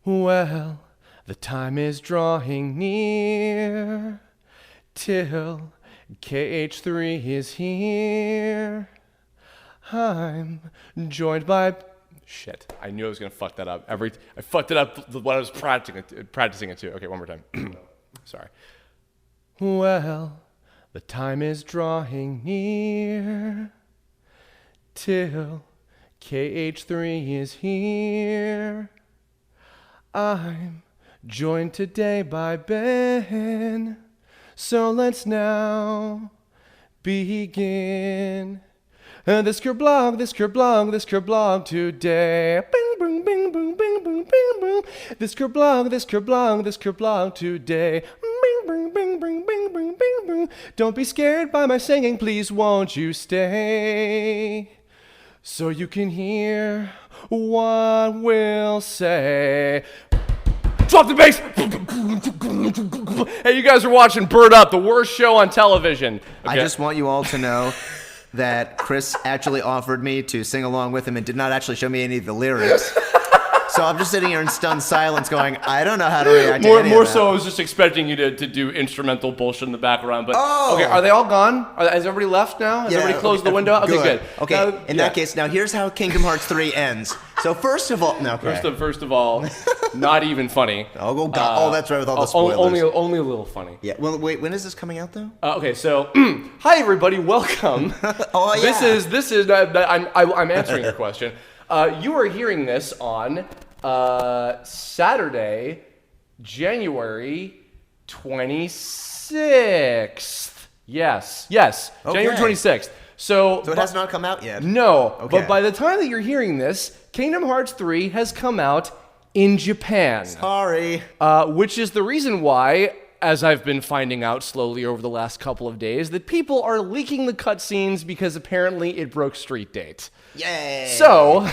Well, the time is drawing near till KH3 is here. I'm joined by... Shit, I knew I was going to fuck that up. I fucked it up when I was practicing it too. Okay, one more time. Sorry. Well, the time is drawing near till KH3 is here. I'm joined today by Ben, so let's now begin. This Kirblog today. Bing, boom, bing, boom, bing, boom, bing, boom. This Kirblog today. Bing, bing, bing, bing, bing, bing, bing, bing. Don't be scared by my singing, please won't you stay? So you can hear what we'll say. Drop the bass! Hey, you guys are watching Bird Up, the worst show on television. Okay. I just want you all to know that Chris actually offered me to sing along with him and did not actually show me any of the lyrics. So I'm just sitting here in stunned silence going, I don't know how to react to any More of that. so, I was just expecting you to do instrumental bullshit in the background. But okay, are they all gone? Has everybody left now? Has everybody closed the window? Okay, good. Okay, now, in that case, now here's how Kingdom Hearts 3 ends. So first of all, no, okay. First of all, not even funny. Oh, that's right, with all the spoilers. Only a little funny. Yeah. Well, wait, when is this coming out though? Okay, so hi everybody, welcome. Oh yeah. This is. I'm answering your question. You are hearing this on Saturday, January 26th. Yes. Okay. January 26th. So it has not come out yet. No, okay. But by the time that you're hearing this, Kingdom Hearts 3 has come out in Japan. Sorry. Which is the reason why, as I've been finding out slowly over the last couple of days, that people are leaking the cutscenes because apparently it broke street date. Yay! So,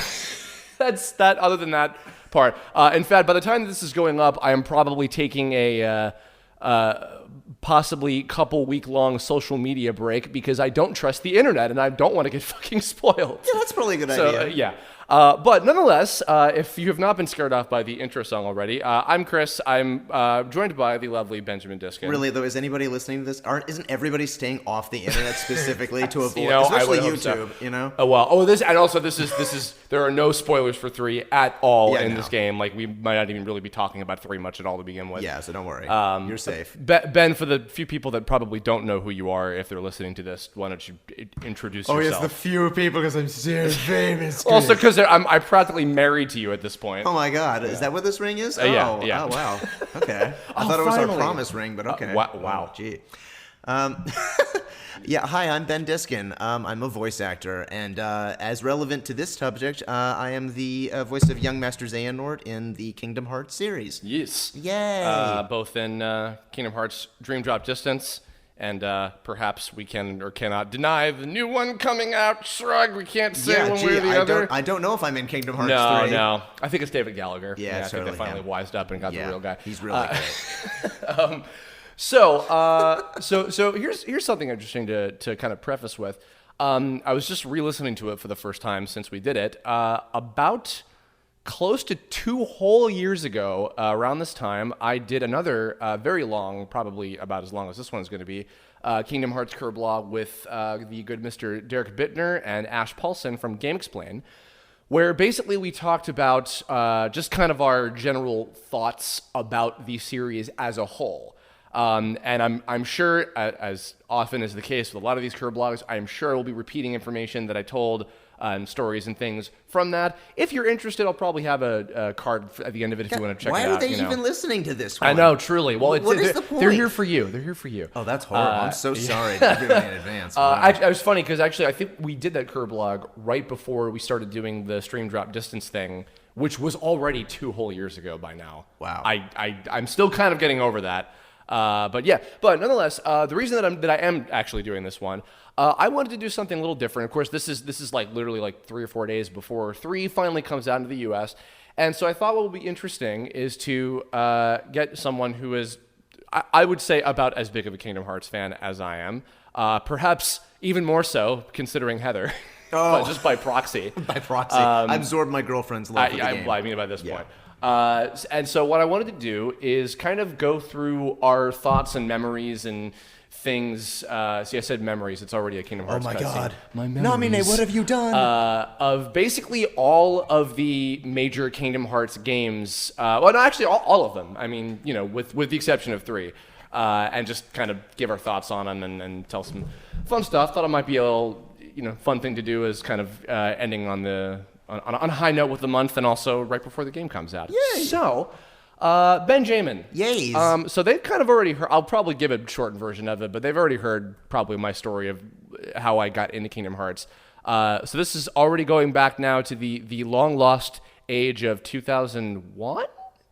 that's that. Other than that part. In fact, by the time this is going up, I am probably taking a possibly couple-week-long social media break because I don't trust the internet and I don't want to get fucking spoiled. Yeah, that's probably a good idea. Yeah. But nonetheless, if you have not been scared off by the intro song already, I'm Chris. I'm joined by the lovely Benjamin Diskin. Really, though, is anybody listening to this? Isn't everybody staying off the internet specifically to avoid, I especially would hope YouTube? so. You know? This is. There are no spoilers for 3 at all in this game. Like we might not even really be talking about 3 much at all to begin with. Yeah, so don't worry. You're safe. Ben, for the few people that probably don't know who you are, if they're listening to this, why don't you introduce yourself? Oh yes, the few people because I'm so famous. Also, because I'm practically married to you at this point. Oh my God, is that what this ring is? Yeah. Oh wow. Okay. I thought it was our promise ring, but okay. Wow. Oh, gee. Yeah, hi, I'm Ben Diskin. I'm a voice actor, and as relevant to this subject, I am the voice of young Master Xehanort in the Kingdom Hearts series. Yes. Yay! Both in Kingdom Hearts Dream Drop Distance, and perhaps we can or cannot deny the new one coming out. Shrug, we can't say one way or the other. I don't know if I'm in Kingdom Hearts 3. No. I think it's David Gallagher. Yeah, I think they finally wised up and got the real guy. He's really great. So here's something interesting to kind of preface with. I was just re-listening to it for the first time since we did it. About close to 2 whole years ago, around this time, I did another very long, probably about as long as this one's going to be, Kingdom Hearts Kirblog with the good Mr. Derek Bittner and Ash Paulson from GameXplain, where basically we talked about just kind of our general thoughts about the series as a whole. And I'm sure, as often is the case with a lot of these Kirblogs, I'm sure I will be repeating information that I told and stories and things from that. If you're interested, I'll probably have a card at the end of it if you want to check it out. Why are they even listening to this one? I know, truly. Well, what is the point? They're here for you. They're here for you. Oh, that's horrible. I'm so sorry to do it in advance. It was funny because actually I think we did that Kirblog right before we started doing the Stream Drop Distance thing, which was already 2 whole years ago by now. Wow. I'm still kind of getting over that. But nonetheless, the reason that I am actually doing this one, I wanted to do something a little different. Of course, this is like literally like 3 or 4 days before 3 finally comes out into the U.S. And so I thought what would be interesting is to get someone who is, I would say, about as big of a Kingdom Hearts fan as I am. Perhaps even more so, considering Heather. But just by proxy. By proxy. I absorbed my girlfriend's love for the game. I mean, by this point. And so what I wanted to do is kind of go through our thoughts and memories and things. See, I said memories. It's already a Kingdom Hearts cutscene. My memories. Namine, what have you done? Of basically all of the major Kingdom Hearts games. Well, no, actually, all of them. I mean, with the exception of 3. And just kind of give our thoughts on them and tell some fun stuff. Thought it might be a little, fun thing to do as kind of ending on a high note with the month and also right before the game comes out. Yay! So, Benjamin. Yays. So they've kind of already heard, I'll probably give a shortened version of it, but they've already heard probably my story of how I got into Kingdom Hearts. So this is already going back now to the long lost age of 2001?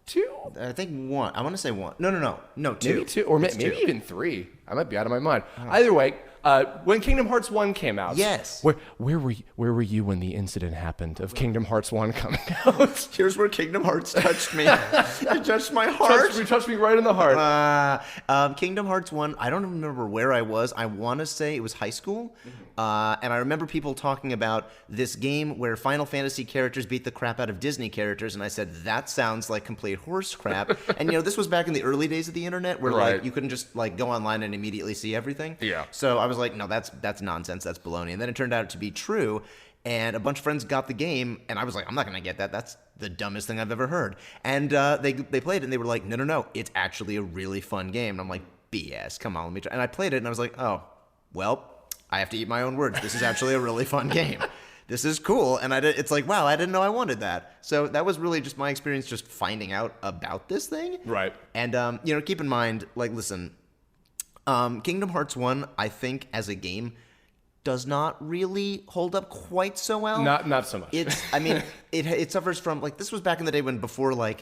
2? I think 1. I want to say 1. No, 2. Maybe 2, or maybe 2. even 3. I might be out of my mind. Either way, when Kingdom Hearts 1 came out, yes. Where were you when the incident happened of Kingdom Hearts 1 coming out? Here's where Kingdom Hearts touched me. It touched my heart. Touched me right in the heart. Kingdom Hearts 1, I don't remember where I was. I want to say it was high school. And I remember people talking about this game where Final Fantasy characters beat the crap out of Disney characters, and I said, that sounds like complete horse crap. And, this was back in the early days of the internet where, right. you couldn't just, go online and immediately see everything. Yeah. So I was like, no, that's nonsense. That's baloney. And then it turned out to be true, and a bunch of friends got the game, and I was like, I'm not going to get that. That's the dumbest thing I've ever heard. And they played it, and they were like, no, it's actually a really fun game. And I'm like, BS, come on, let me try. And I played it, and I was like, oh, well, I have to eat my own words. This is actually a really fun game. This is cool. And it's like, wow, I didn't know I wanted that. So that was really just my experience just finding out about this thing. Right. And, keep in mind, listen, Kingdom Hearts 1, I think, as a game, does not really hold up quite so well. Not so much. It suffers from, this was back in the day when before, the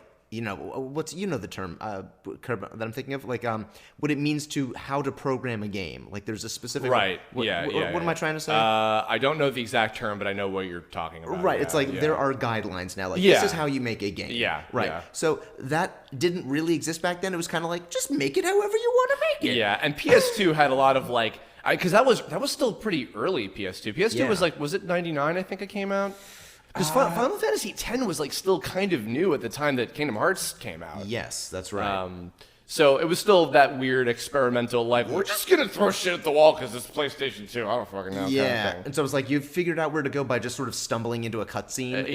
term that I'm thinking of, what it means to how to program a game. There's a specific... Right, what am I trying to say? I don't know the exact term, but I know what you're talking about. Right, it's there are guidelines now. This is how you make a game. Yeah. Right. Yeah. So that didn't really exist back then. It was kind of just make it however you want to make it. Yeah, and PS2 had a lot of, because that was still pretty early, PS2. PS2 was it 99, I think it came out? Because Final Fantasy X was still kind of new at the time that Kingdom Hearts came out. Yes, that's right. So it was still that weird experimental, we're just gonna throw shit at the wall because it's PlayStation 2. I don't fucking know. Yeah, kind of thing. And so it's you figured out where to go by just sort of stumbling into a cutscene.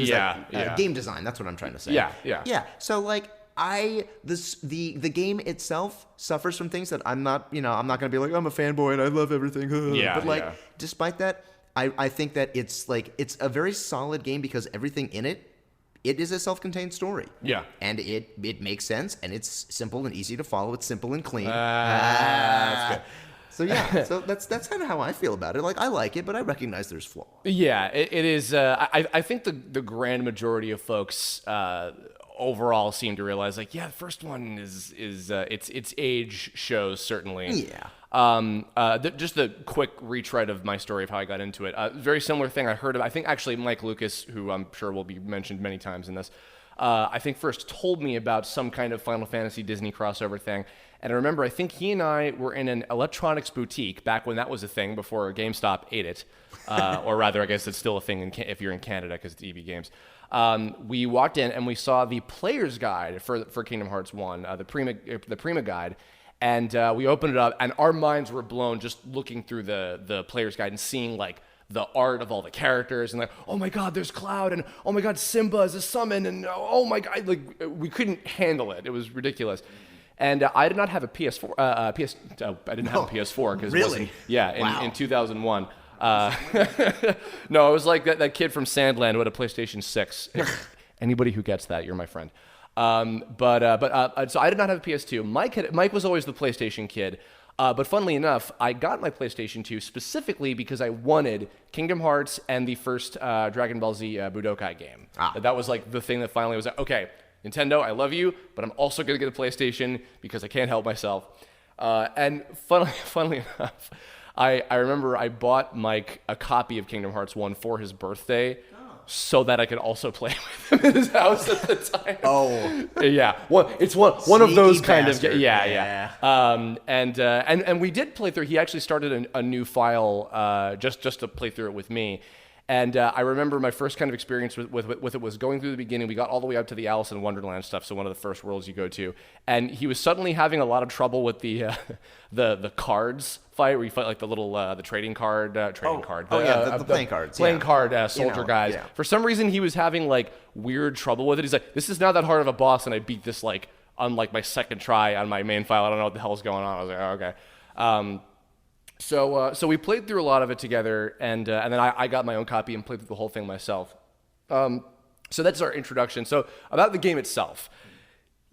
Game design. That's what I'm trying to say. Yeah. So the game itself suffers from things that I'm not I'm not gonna be I'm a fanboy and I love everything. Yeah. But despite that, I think that it's a very solid game because everything in it is a self-contained story. Yeah. And it makes sense, and it's simple and easy to follow. It's simple and clean. That's good. So yeah, so that's kind of how I feel about it. I like it, but I recognize there's flaws. Yeah, it is. I think the grand majority of folks overall seem to realize the first one is its age shows certainly. Yeah. Just a quick retread of my story of how I got into it. Very similar thing I heard of. I think actually Mike Lucas, who I'm sure will be mentioned many times in this, I think first told me about some kind of Final Fantasy Disney crossover thing. And I remember I think he and I were in an electronics boutique back when that was a thing before GameStop ate it. Or rather, I guess it's still a thing if you're in Canada because it's EB Games. We walked in and we saw the player's guide for Kingdom Hearts 1, the Prima guide. And we opened it up, and our minds were blown just looking through the player's guide and seeing the art of all the characters, and oh my God, there's Cloud, and oh my God, Simba is a summon, and oh my God, we couldn't handle it. It was ridiculous. And I did not have a PS4. I didn't have a PS4 because really, in 2001. No, it was like that kid from Sandland who had a PlayStation 6. Anybody who gets that, you're my friend. So I did not have a PS2. Mike was always the PlayStation kid. But funnily enough, I got my PlayStation 2 specifically because I wanted Kingdom Hearts and the first Dragon Ball Z Budokai game. That was the thing that finally was okay, Nintendo, I love you, but I'm also going to get a PlayStation because I can't help myself. And funnily enough, I remember I bought Mike a copy of Kingdom Hearts 1 for his birthday. So that I could also play with him in his house at the time. Oh, yeah. It's one of those kind bastard. of yeah. And we did play through. He actually started a new file just to play through it with me. And I remember my first kind of experience with it was going through the beginning. We got all the way up to the Alice in Wonderland stuff, so one of the first worlds you go to. And he was suddenly having a lot of trouble with the cards fight, where you fight like the little the trading card. The playing cards. Playing card soldier guys. Yeah. For some reason, he was having like weird trouble with it. He's like, this is not that hard of a boss, and I beat this like on like my second try on my main file. I don't know what the hell's going on. I was like, oh, okay. So we played through a lot of it together, and then I got my own copy and played through the whole thing myself. So that's our introduction. So about the game itself,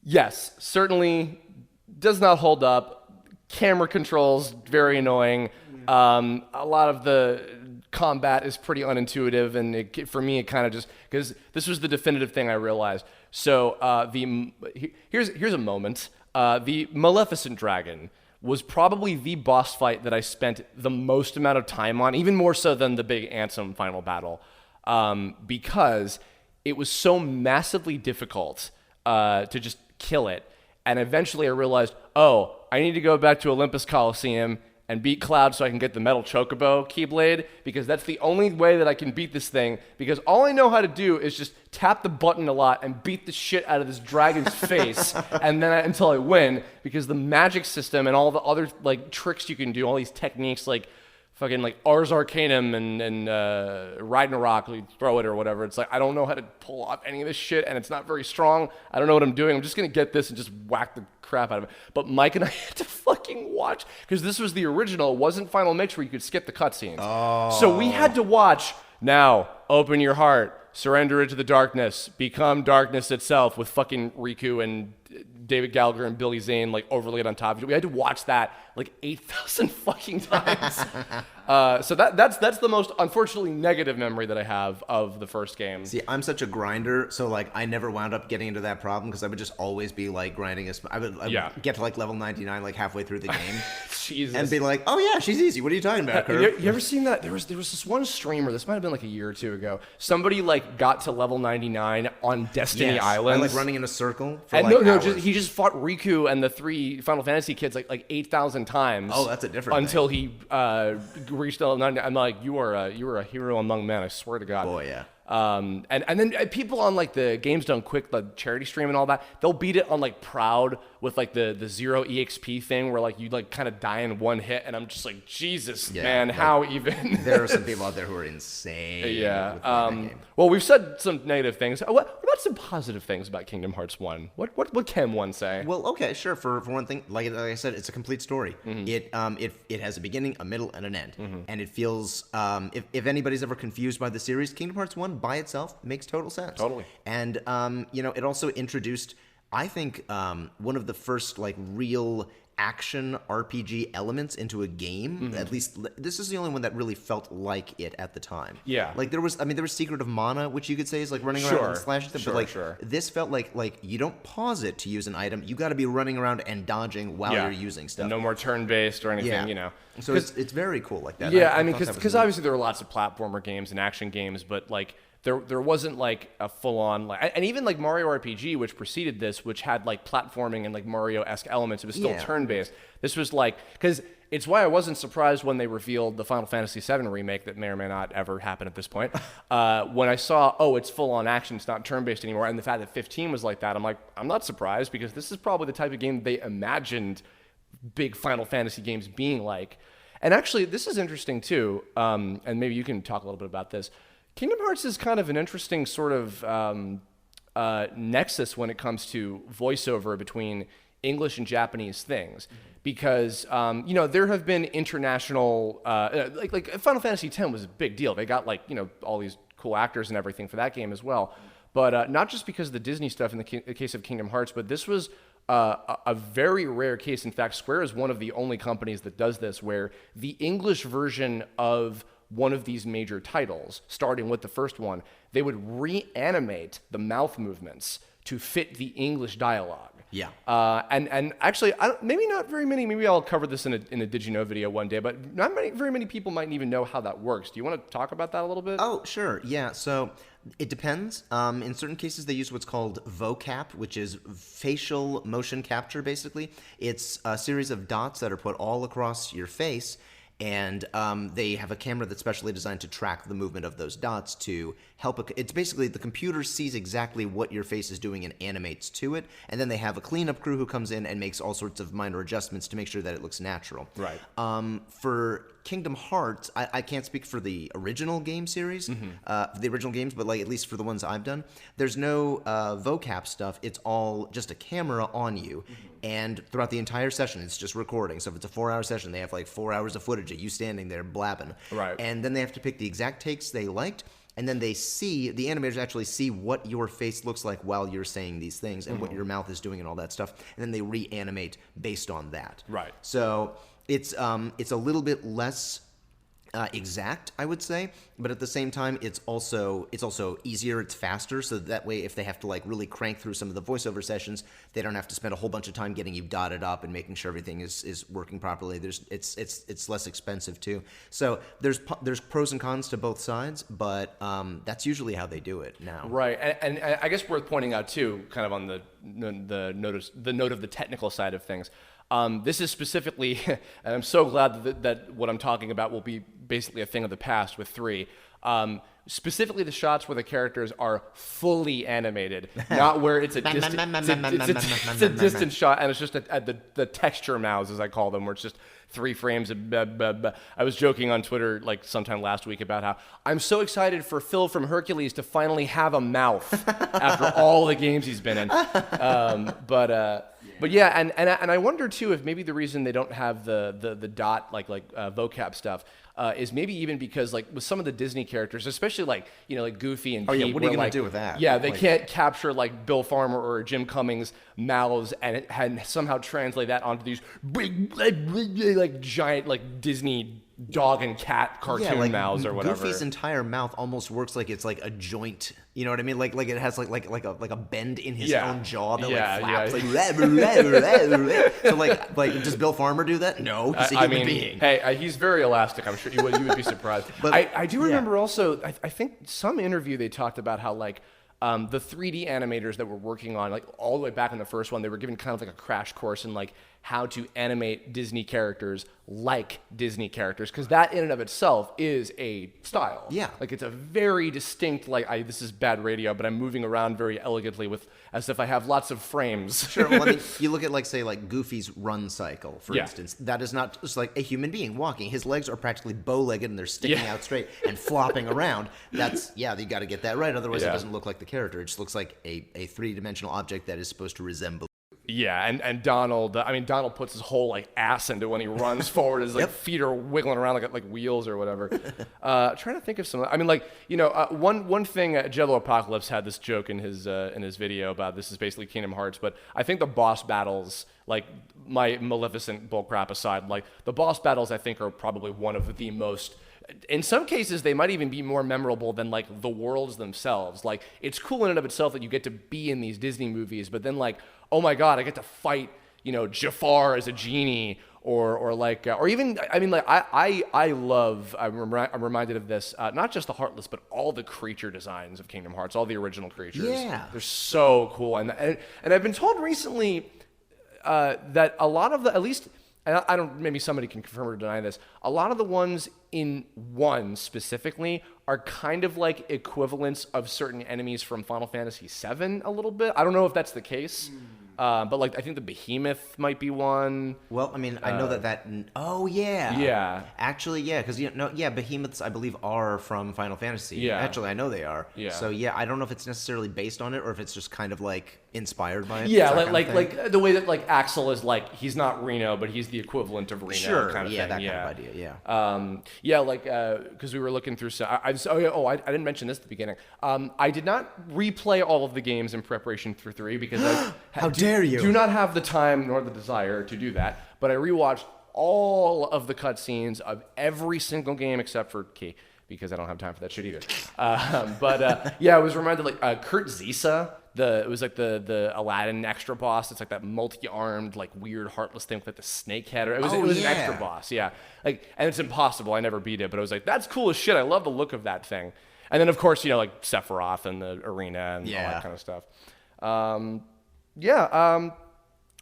yes, certainly does not hold up. Camera controls very annoying. A lot of the combat is pretty unintuitive, and for me it kind of just because this was the definitive thing I realized. So here's a moment. The Maleficent Dragon was probably the boss fight that I spent the most amount of time on, even more so than the big Ansem final battle, because it was so massively difficult to just kill it. And eventually I realized, oh, I need to go back to Olympus Coliseum and beat Cloud so I can get the metal chocobo keyblade, because that's the only way that I can beat this thing, because all I know how to do is just tap the button a lot and beat the shit out of this dragon's face and then until I win, because the magic system and all the other like tricks you can do, all these techniques like fucking like Ars Arcanum and Ragnarok, you throw it or whatever. It's like, I don't know how to pull off any of this shit, and it's not very strong. I don't know what I'm doing. I'm just going to get this and just whack the crap out of it. But Mike and I had to fucking watch, because this was the original. It wasn't Final Mix where you could skip the cutscenes. Oh. So we had to watch, now, open your heart, surrender it to the darkness, become darkness itself, with fucking Riku and David Gallagher and Billy Zane like overlaid on top of it. We had to watch that like 8,000 fucking times. So that's the most unfortunately negative memory that I have of the first game. See, I'm such a grinder, so like I never wound up getting into that problem, because I would just always be like grinding. I would get to like level 99 like halfway through the game. Jesus. And be like, oh yeah, she's easy. What are you talking about, Kirk? You ever seen that? There was this one streamer, this might have been like a year or two ago. Somebody like got to level 99 on Destiny Island. And like running in a circle for and like hours. He just fought Riku and the 3 Final Fantasy kids like 8,000 times. Oh, that's a different until thing. He reached level 99. I'm like, you are a hero among men, I swear to God. Boy, yeah. And then people on like the Games Done Quick, the charity stream and all that, they'll beat it on like Proud with like the 0 EXP thing, where like you like kind of die in one hit, and I'm just like, Jesus, man, like, how even? There are some people out there who are insane. Yeah. With that game. Well, we've said some negative things. What about some positive things about Kingdom Hearts 1? What can one say? Well, okay, sure. For one thing, like I said, it's a complete story. Mm-hmm. It has a beginning, a middle, and an end, mm-hmm. and it feels if anybody's ever confused by the series, Kingdom Hearts 1 by itself makes total sense. Totally. And it also introduced, I think, one of the first like real action RPG elements into a game. Mm-hmm. At least this is the only one that really felt like it at the time. Yeah. Like there was Secret of Mana, which you could say is like running around and slashing them, but like this felt like you don't pause it to use an item. You got to be running around and dodging while you're using stuff. And no more turn-based or anything, you know. So it's very cool like that. Yeah, I mean, because obviously there are lots of platformer games and action games, but like there wasn't like a full-on like, and even like Mario RPG, which preceded this, which had like platforming and like Mario-esque elements, it was still turn-based. This was like, because it's why I wasn't surprised when they revealed the Final Fantasy VII remake that may or may not ever happen at this point. When I saw, it's full-on action, it's not turn-based anymore, and the fact that 15 was like that, I'm like, I'm not surprised, because this is probably the type of game they imagined big Final Fantasy games being like. And actually, this is interesting too, and maybe you can talk a little bit about this. Kingdom Hearts is kind of an interesting sort of nexus when it comes to voiceover between English and Japanese things, because there have been international like Final Fantasy X was a big deal. They got like all these cool actors and everything for that game as well, but not just because of the Disney stuff in the case of Kingdom Hearts, but this was a very rare case. In fact, Square is one of the only companies that does this, where the English version of one of these major titles, starting with the first one, they would reanimate the mouth movements to fit the English dialogue. Yeah. And actually, maybe not very many. Maybe I'll cover this in a Did You Know video one day. But not very many people might even know how that works. Do you want to talk about that a little bit? Oh, sure. Yeah. So it depends. In certain cases, they use what's called vocap, which is facial motion capture. Basically, it's a series of dots that are put all across your face. and they have a camera that's specially designed to track the movement of those dots to help. It's basically the computer sees exactly what your face is doing and animates to it, and then they have a cleanup crew who comes in and makes all sorts of minor adjustments to make sure that it looks natural. Right. For Kingdom Hearts, I can't speak for the original game series, the original games, but like at least for the ones I've done, there's no vocap stuff. It's all just a camera on you, and throughout the entire session, it's just recording. So if it's a 4-hour session, they have like 4 hours of footage of you standing there blabbing. Right. And then they have to pick the exact takes they liked. And then the animators actually see what your face looks like while you're saying these things and what your mouth is doing and all that stuff. And then they reanimate based on that. Right. So it's a little bit less exact, I would say, but at the same time, it's also easier. It's faster, so that way, if they have to like really crank through some of the voiceover sessions, they don't have to spend a whole bunch of time getting you dotted up and making sure everything is working properly. It's less expensive too. So there's pros and cons to both sides, but that's usually how they do it now. Right, and I guess worth pointing out too, kind of on the note of the technical side of things. This is specifically, and I'm so glad that what I'm talking about will be basically a thing of the past with 3. Specifically the shots where the characters are fully animated, not where it's a distant shot and it's just the texture mouths, as I call them, where it's just 3 frames of blah, blah, blah. I was joking on Twitter like sometime last week about how I'm so excited for Phil from Hercules to finally have a mouth after all the games he's been in. But yeah, and I wonder too if maybe the reason they don't have the dot like vocab stuff is maybe even because like with some of the Disney characters, especially like like Goofy and Pete, what are you gonna do with that? Yeah, they can't capture like Bill Farmer or Jim Cummings' mouths and somehow translate that onto these big like giant like Disney dog and cat cartoon mouths or whatever. Goofy's entire mouth almost works like it's like a joint. You know what I mean? Like it has like a bend in his own jaw that flaps. So like does Bill Farmer do that? No, he's a human being. Hey, he's very elastic. I'm sure you would be surprised. But I do remember also. I think some interview they talked about how like. The 3D animators that were working on, like all the way back in the first one, they were given kind of like a crash course in like how to animate Disney characters like Disney characters, because that in and of itself is a style. Yeah. Like it's a very distinct, like this is bad radio, but I'm moving around very elegantly as if I have lots of frames. Sure. Well, I mean, you look at like say like Goofy's run cycle, for instance. That is not just like a human being walking. His legs are practically bow-legged and they're sticking out straight and flopping around. You got to get that right. Otherwise, it doesn't look like the character. It just looks like a three-dimensional object that is supposed to resemble. Yeah, and Donald, Donald puts his whole like ass into when he runs forward. His like feet are wiggling around like wheels or whatever. Trying to think of some. One thing. Jello Apocalypse had this joke in his video about this is basically Kingdom Hearts, but I think the boss battles, like my Maleficent bullcrap aside, like the boss battles I think are probably one of the most. In some cases, they might even be more memorable than like the worlds themselves. Like it's cool in and of itself that you get to be in these Disney movies, but then like, oh my God, I get to fight, Jafar as a genie, or even, I love. I'm reminded of this. Not just the Heartless, but all the creature designs of Kingdom Hearts, all the original creatures. Yeah, they're so cool, and I've been told recently that a lot of the, at least. And I don't, maybe somebody can confirm or deny this, a lot of the ones in 1 specifically are kind of like equivalents of certain enemies from Final Fantasy VII a little bit. I don't know if that's the case, but like I think the Behemoth might be one. Well, I mean, I know that. Oh yeah. Yeah. Actually, yeah, because Behemoths I believe are from Final Fantasy. Yeah. Actually, I know they are. Yeah. So yeah, I don't know if it's necessarily based on it or if it's just kind of like inspired by it. Yeah, like the way that like Axel is like he's not Reno, but he's the equivalent of Reno. Sure. Kind of yeah, thing. that kind of idea. Yeah. Because we were looking through. I didn't mention this at the beginning. I did not replay all of the games in preparation for 3 because How dare you? Do not have the time nor the desire to do that. But I rewatched all of the cutscenes of every single game except for Key because I don't have time for that shit either. I was reminded like Kurt Zisa. It was like the Aladdin extra boss. It's like that multi-armed, like weird heartless thing with like the snake head. It was an extra boss, yeah. Like, and it's impossible. I never beat it, but I was like, that's cool as shit. I love the look of that thing. And then of course, like Sephiroth and the arena and all that kind of stuff.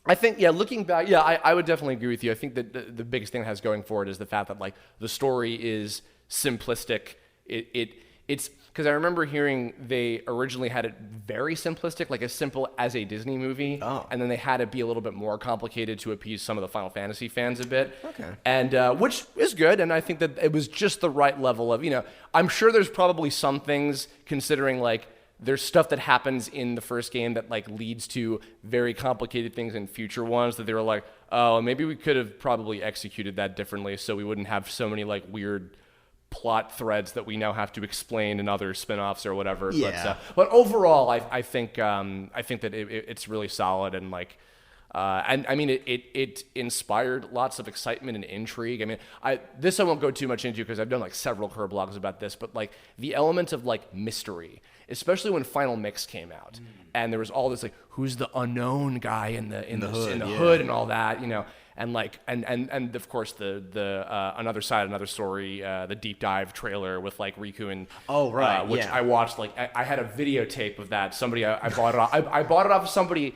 I think, yeah, looking back, yeah, I would definitely agree with you. I think that the biggest thing it has going for it is the fact that like the story is simplistic. It's because I remember hearing they originally had it very simplistic, like as simple as a Disney movie, and then they had it be a little bit more complicated to appease some of the Final Fantasy fans a bit. Okay. And which is good, and I think that it was just the right level of, I'm sure there's probably some things considering like there's stuff that happens in the first game that like leads to very complicated things in future ones that they were like, oh, maybe we could have probably executed that differently so we wouldn't have so many like weird plot threads that we now have to explain in other spin-offs or whatever. Yeah. But overall, I think that it's really solid and like. And I mean, it inspired lots of excitement and intrigue. I mean, I won't go too much into because I've done like several Kirblogs about this, but like the element of like mystery, especially when Final Mix came out, and there was all this like, who's the unknown guy in the hood and all that, and like and of course the another story, the deep dive trailer with like Riku and which I watched. Like I had a videotape of that. Somebody I bought it off. I bought it off of somebody.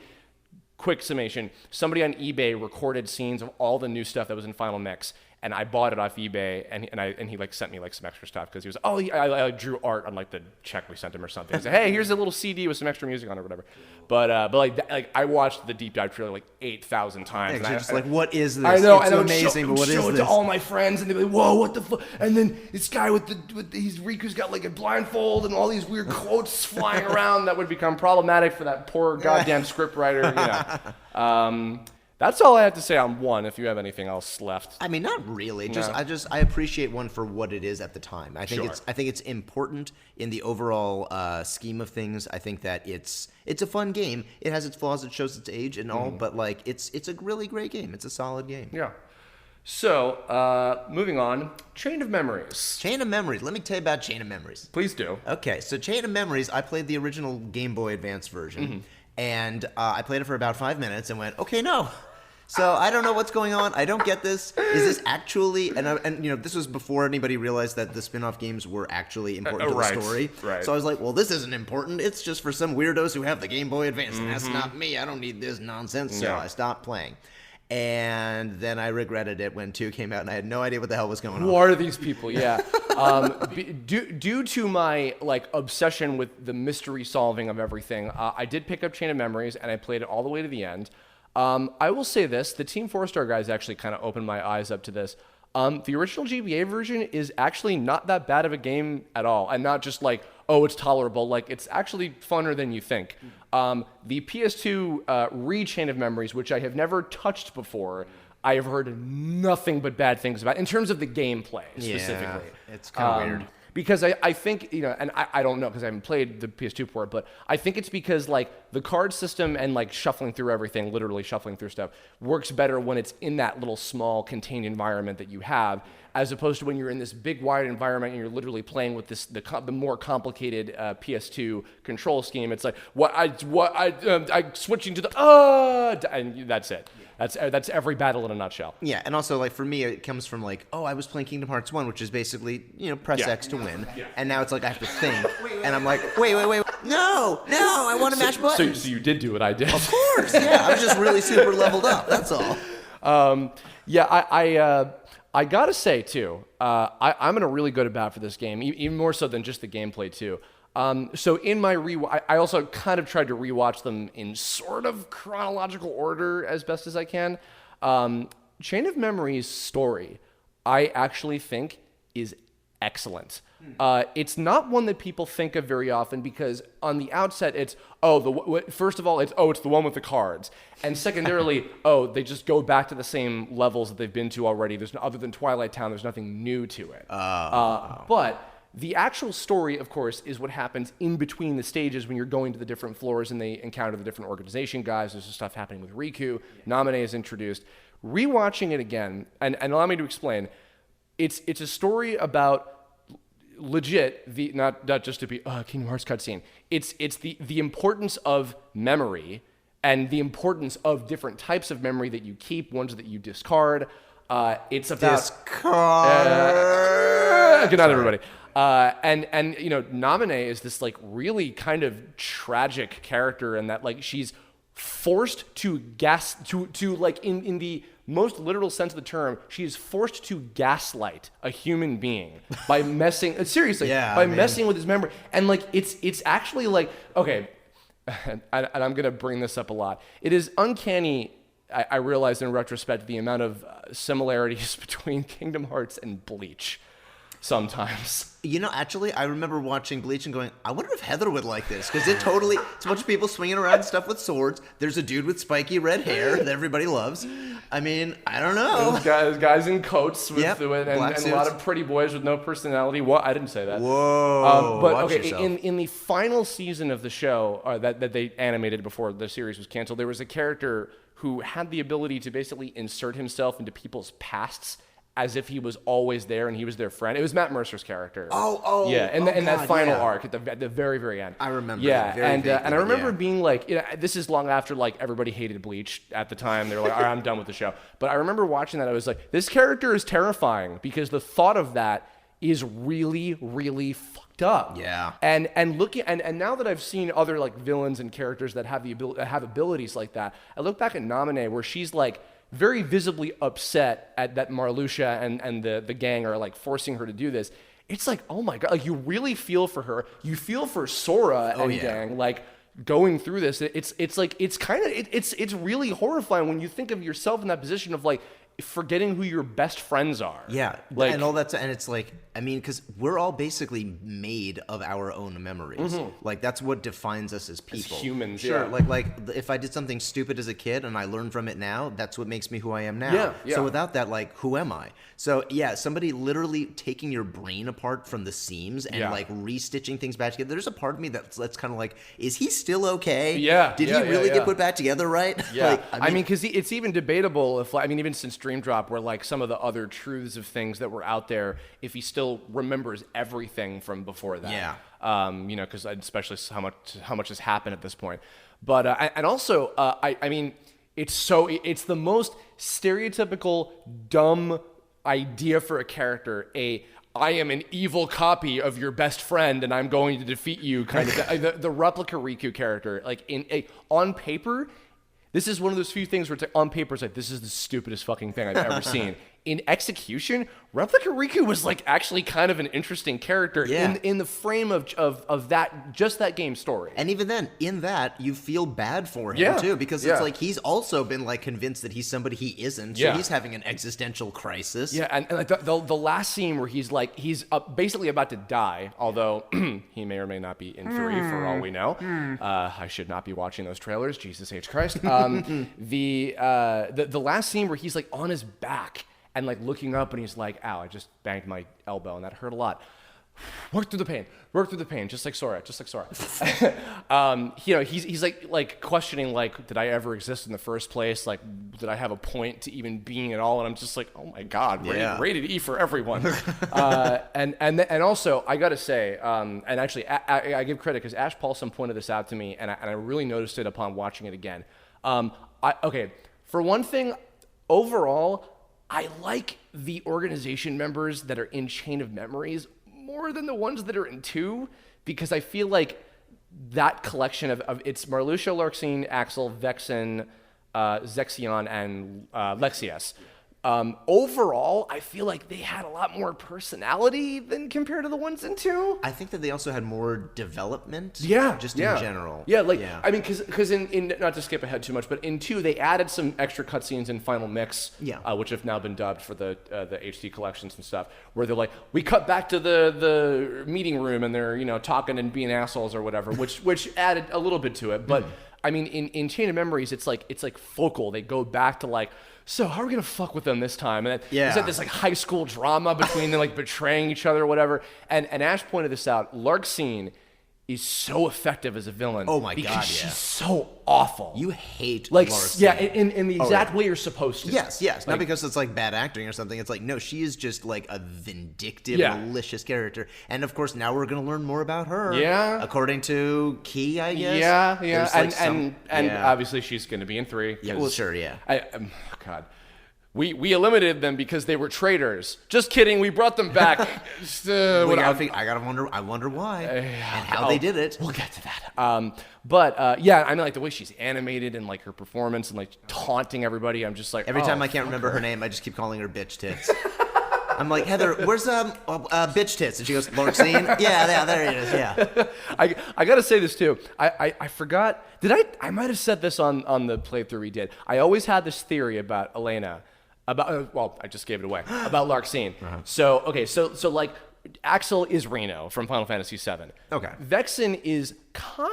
Quick summation, somebody on eBay recorded scenes of all the new stuff that was in Final Mix, and I bought it off eBay, and he like sent me like some extra stuff because he was, I drew art on like the check we sent him or something. He said, hey, here's a little CD with some extra music on it or whatever. But like I watched the deep dive trailer like 8,000 times. Yeah, just like, what is this? I know, it's and so I would amazing, but what is show it this? to all my friends, and they'd be like, whoa, what the fuck? And then this guy he's Riku's got like a blindfold and all these weird quotes flying around that would become problematic for that poor goddamn scriptwriter. That's all I have to say on one. If you have anything else left, I mean, not really. No. I appreciate one for what it is at the time. I think Sure. I think it's important in the overall scheme of things. I think that it's a fun game. It has its flaws. It shows its age and all, but like it's a really great game. It's a solid game. Yeah. So, moving on, Chain of Memories. Chain of Memories. Let me tell you about Chain of Memories. Please do. Okay, so Chain of Memories, I played the original Game Boy Advance version, and I played it for about 5 minutes and went, okay, no. So I don't know what's going on. I don't get this. Is this actually? And this was before anybody realized that the spin-off games were actually important to the story. Right. So I was like, well, this isn't important. It's just for some weirdos who have the Game Boy Advance, and that's not me. I don't need this nonsense. So I stopped playing. And then I regretted it when 2 came out, and I had no idea what the hell was going on. Who are these people? Yeah. Due to my like obsession with the mystery solving of everything, I did pick up Chain of Memories, and I played it all the way to the end. I will say this: the Team 4-Star guys actually kind of opened my eyes up to this. The original GBA version is actually not that bad of a game at all, and not just like, oh, it's tolerable. Like, it's actually funner than you think. The PS2 Chain of Memories, which I have never touched before, I have heard nothing but bad things about in terms of the gameplay specifically. Yeah, it's kind of weird. Because I think, and I don't know because I haven't played the PS2 port, but I think it's because like the card system and like shuffling through everything, literally shuffling through stuff, works better when it's in that little small contained environment that you have, as opposed to when you're in this big wide environment and you're literally playing with the more complicated PS2 control scheme. It's like I switching to the and that's it. That's every battle in a nutshell. Yeah, and also, like, for me, it comes from, like, I was playing Kingdom Hearts 1, which is basically, press X to win. Yeah. And now it's like I have to think. And I'm like, wait. No, I want to mash buttons. So you did do what I did. Of course, yeah. I was just really super leveled up, that's all. I gotta say, too, I'm in a really good about for this game, even more so than just the gameplay, too. So in my I also kind of tried to rewatch them in sort of chronological order as best as I can. Chain of Memories' story, I actually think, is excellent. It's not one that people think of very often because on the outset it's first of all it's the one with the cards, and secondarily they just go back to the same levels that they've been to already. There's other than Twilight Town, there's nothing new to it. But the actual story, of course, is what happens in between the stages when you're going to the different floors and they encounter the different organization guys. There's stuff happening with Riku. Naminé is introduced. Rewatching it again, and allow me to explain, it's a story about legit, not just to be Kingdom Hearts cutscene. It's the importance of memory and the importance of different types of memory that you keep, ones that you discard. It's about discard. Good night, everybody. And Naminé is this like really kind of tragic character in that like she's forced to like in the most literal sense of the term, she is forced to gaslight a human being by messing messing with his memory. And like it's actually like, okay, and I'm gonna bring this up a lot. It is uncanny. I realized in retrospect the amount of similarities between Kingdom Hearts and Bleach sometimes. You know, actually, I remember watching Bleach and going, I wonder if Heather would like this, because it's a bunch of people swinging around stuff with swords. There's a dude with spiky red hair that everybody loves. I mean, I don't know. Guys in coats with, Yep, and black a lot of pretty boys with no personality. What? I didn't say that. Whoa. But watch okay, yourself. in the final season of the show that they animated before the series was canceled, there was a character who had the ability to basically insert himself into people's pasts as if he was always there and he was their friend. It was Matt Mercer's character. Yeah, in that final arc at the very, very end. I remember. Yeah, Very and I remember being like, this is long after like everybody hated Bleach at the time. They were like, all right, I'm done with the show. But I remember watching that. I was like, this character is terrifying because the thought of that is really, really fucked up. Yeah. And looking and now that I've seen other like villains and characters that have have abilities like that, I look back at Naminé where she's like very visibly upset at that Marluxia and the gang are like forcing her to do this. It's like, oh my god, like you really feel for her. You feel for Sora and gang like going through this. It's like it's really horrifying when you think of yourself in that position of like forgetting who your best friends are. Yeah, like, and all that, and it's like, I mean, because we're all basically made of our own memories. Like that's what defines us as people, as humans. Sure, yeah. like if I did something stupid as a kid and I learned from it now, that's what makes me who I am now. Yeah. So without that, like, who am I? So yeah, somebody literally taking your brain apart from the seams and like restitching things back together. There's a part of me that's kind of like, is he still okay? Yeah. Did he really get put back together right? Yeah. Like, I mean, because it's even debatable if, I mean, even since Dream Drop, where like some of the other truths of things that were out there, if he still remembers everything from before that. Yeah. You know, because especially how much has happened at this point. But and also, I mean, it's the most stereotypical dumb idea for a character. I am an evil copy of your best friend and I'm going to defeat you kind of the replica Riku character, like on paper. This is one of those few things where it's like, on paper, it's like, this is the stupidest fucking thing I've ever seen. In execution, Replica Riku was like actually kind of an interesting character in the frame of that, just that game story. And even then, in that, you feel bad for him too, because it's like he's also been like convinced that he's somebody he isn't. So he's having an existential crisis. Yeah, and like the last scene where he's basically about to die, although he may or may not be in 3 for all we know. I should not be watching those trailers. Jesus H. Christ. The last scene where he's like on his back and like looking up and he's like, ow, I just banged my elbow and that hurt a lot. Work through the pain, just like Sora. You know, he's like questioning, like, did I ever exist in the first place? Like, did I have a point to even being at all? And I'm just like, oh my god, rated E for everyone. And also, I gotta say, and actually, I give credit because Ash Paulson pointed this out to me, and I really noticed it upon watching it again. Okay, for one thing, overall, I like the organization members that are in Chain of Memories more than the ones that are in 2, because I feel like that collection of it's Marluxia, Larxene, Axel, Vexen, Zexion, and Lexias. Overall, I feel like they had a lot more personality than compared to the ones in 2. I think that they also had more development. In general. Yeah, like, I mean, because in not to skip ahead too much, but in 2, they added some extra cutscenes in Final Mix, which have now been dubbed for the HD collections and stuff, where they're like, we cut back to the meeting room and they're, you know, talking and being assholes or whatever, which added a little bit to it. But I mean, in Chain of Memories, it's like focal. They go back to like, so how are we gonna fuck with them this time? And then it's like this like high school drama between them like betraying each other or whatever. And Ash pointed this out. Larxene is so effective as a villain. Oh my god, because she's so awful. You hate like Larxene. In the exact way you're supposed to. Yes. Like, not because it's like bad acting or something. It's like, no, she is just like a vindictive, malicious character. And of course, now we're gonna learn more about her. Yeah. According to Key, I guess. Yeah. And obviously she's gonna be in 3. Yeah. Well, sure. Yeah. God. we eliminated them because they were traitors. Just kidding. We brought them back. I wonder why and how they did it. We'll get to that. But yeah, I mean, like the way she's animated and like her performance and like taunting everybody. I'm just like Every time I can't remember her name, I just keep calling her bitch tits. I'm like, Heather, where's bitch tits? And she goes, Larxene? Yeah, there it is. Yeah. I gotta say this too. I forgot. I might have said this on the playthrough we did. I always had this theory about Elena. Well, I just gave it away about Larxene. So like Axel is Reno from Final Fantasy VII. Okay. Vexen is kind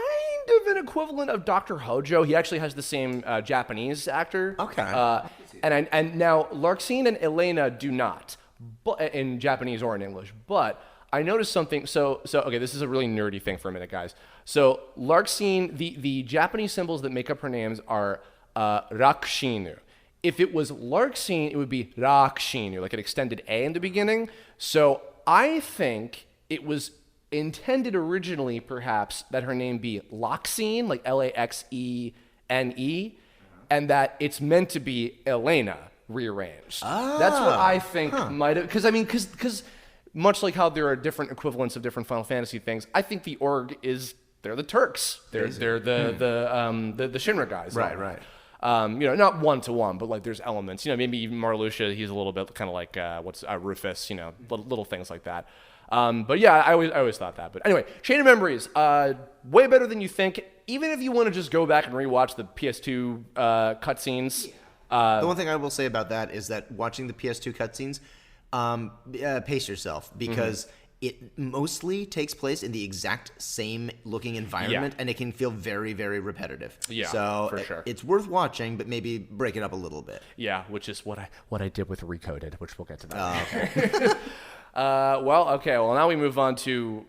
of an equivalent of Dr. Hojo. He actually has the same Japanese actor. Okay. And now Larxene and Elena do not, but in Japanese or in English. But I noticed something. So okay, this is a really nerdy thing for a minute, guys. So Larxene, the Japanese symbols that make up her names are Rakshinu. If it was Larxene, it would be Rakshinu, like an extended A in the beginning. So I think it was intended originally, perhaps, that her name be Laxene, like Laxene, and that it's meant to be Elena rearranged. That's what I think might have, because much like how there are different equivalents of different Final Fantasy things, I think the org they're the Turks. They're the Shinra guys. Right. Not one to one, but like there's elements. Maybe even Marluxia, he's a little bit kind of like Rufus. Little things like that. But yeah, I always thought that. But anyway, Chain of Memories, way better than you think. Even if you want to just go back and rewatch the PS2 cutscenes. The one thing I will say about that is that watching the PS2 cutscenes, pace yourself because. It mostly takes place in the exact same looking environment, and it can feel very, very repetitive. Yeah, so for sure. It's worth watching, but maybe break it up a little bit. Yeah, which is what I did with Recoded, which we'll get to that. Okay. Well, now we move on to,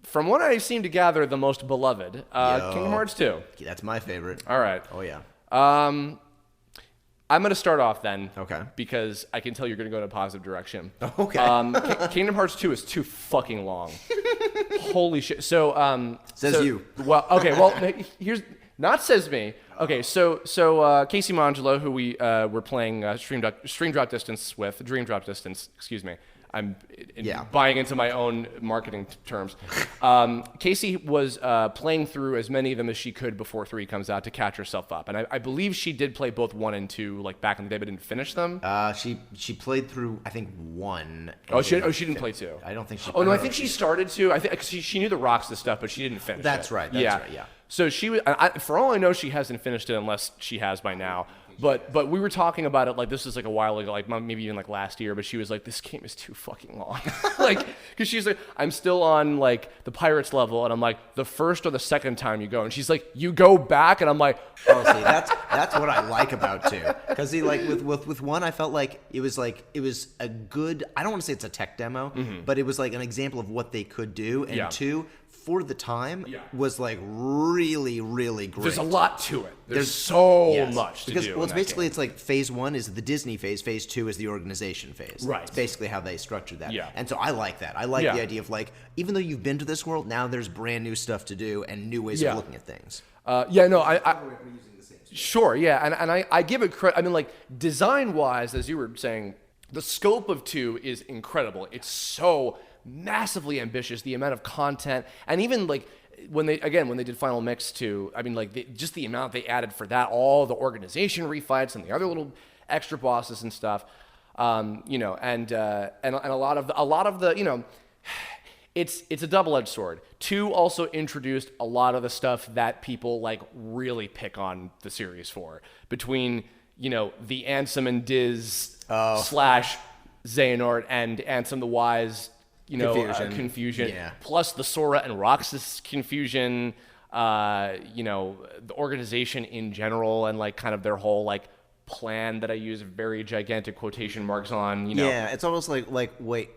from what I seem to gather, the most beloved, Kingdom Hearts 2. That's my favorite. All right. Oh, yeah. I'm going to start off then. Okay. Because I can tell you're going to go in a positive direction. Okay. Kingdom Hearts 2 is too fucking long. Holy shit. So, says you. Well, okay. Well, here's, not says me. Okay. So Casey Mangelo, who we were playing Stream Drop Distance with, Dream Drop Distance, excuse me. I'm buying into my own marketing terms. Casey was playing through as many of them as she could before 3 comes out to catch herself up. And I believe she did play both 1 and 2 like back in the day, but didn't finish them. She played through, I think, 1. She didn't play 2. I don't think she. Oh no, I think she started to. I think she knew the Roxas stuff, but she didn't finish. That's it. right. That's right. Yeah. So she was. For all I know, she hasn't finished it unless she has by now. But we were talking about it like this was like a while ago, like maybe even like last year. But she was like, "This game is too fucking long," like because she's like, "I'm still on like the Pirates level," and I'm like, "The first or the second time you go," and she's like, "You go back," and I'm like, "Oh, see, that's what I like about 2." Because like with 1, I felt like it was a good. I don't want to say it's a tech demo, but it was like an example of what they could do, and 2. For the time, was like really, really great. There's a lot to it. There's so much to do. Because, well, it's like phase 1 is the Disney phase, phase 2 is the organization phase. Right. It's basically how they structured that. Yeah. And so I like that. I like the idea of like, even though you've been to this world, now there's brand new stuff to do and new ways of looking at things. Sure, yeah. And I give it credit. I mean, like, design-wise, as you were saying, the scope of 2 is incredible. It's so massively ambitious, the amount of content, and even like when they did Final Mix 2, I mean like just the amount they added for that, all the organization refights and the other little extra bosses and stuff, and a lot of the it's a double-edged sword. 2 also introduced a lot of the stuff that people like really pick on the series for, between the Ansem and Diz / Xehanort and Ansem the Wise confusion. Plus the Sora and Roxas confusion, the organization in general, and like kind of their whole like plan that I use very gigantic quotation marks on. Yeah, it's almost like wait,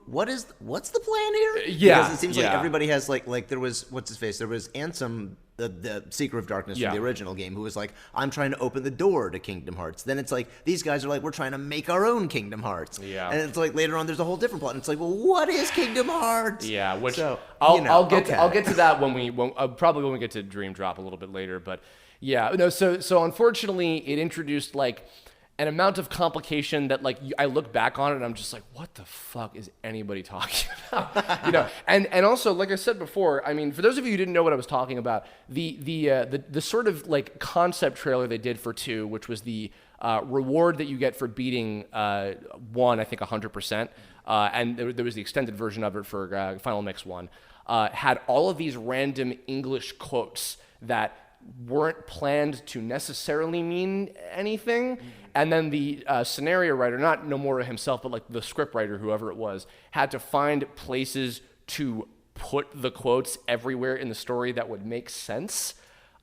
what's the plan here? Yeah, because it seems like everybody has like there was what's his face? There was Ansem, the Seeker of Darkness from the original game, who was like, I'm trying to open the door to Kingdom Hearts. Then it's like these guys are like, we're trying to make our own Kingdom Hearts. Yeah, and it's like later on there's a whole different plot. And it's like, well, what is Kingdom Hearts? Yeah, which I'll get to that when we get to Dream Drop a little bit later, but. Yeah, no. So unfortunately, it introduced like an amount of complication that like I look back on it and I'm just like, what the fuck is anybody talking about? You know, and also like I said before, I mean, for those of you who didn't know what I was talking about, the sort of like concept trailer they did for 2, which was the reward that you get for beating 1, I think 100%, and there was the extended version of it for Final Mix 1, had all of these random English quotes that weren't planned to necessarily mean anything. And then the scenario writer, not Nomura himself, but like the script writer, whoever it was, had to find places to put the quotes everywhere in the story that would make sense.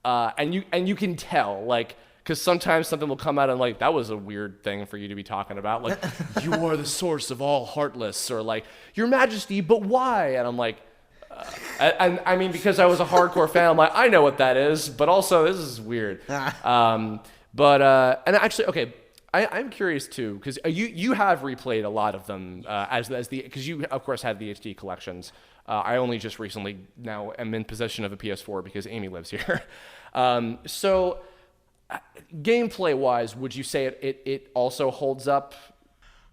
And you can tell, like, because sometimes something will come out and like, that was a weird thing for you to be talking about. Like, you are the source of all heartless, or like, Your Majesty, but why? And I'm like, and I mean, because I was a hardcore fan, I'm like, I know what that is, but also this is weird. And actually, okay, I'm curious too, because you have replayed a lot of them because you of course had the HD collections. I only just recently now am in possession of a PS4 because Amy lives here. So gameplay wise, would you say it also holds up?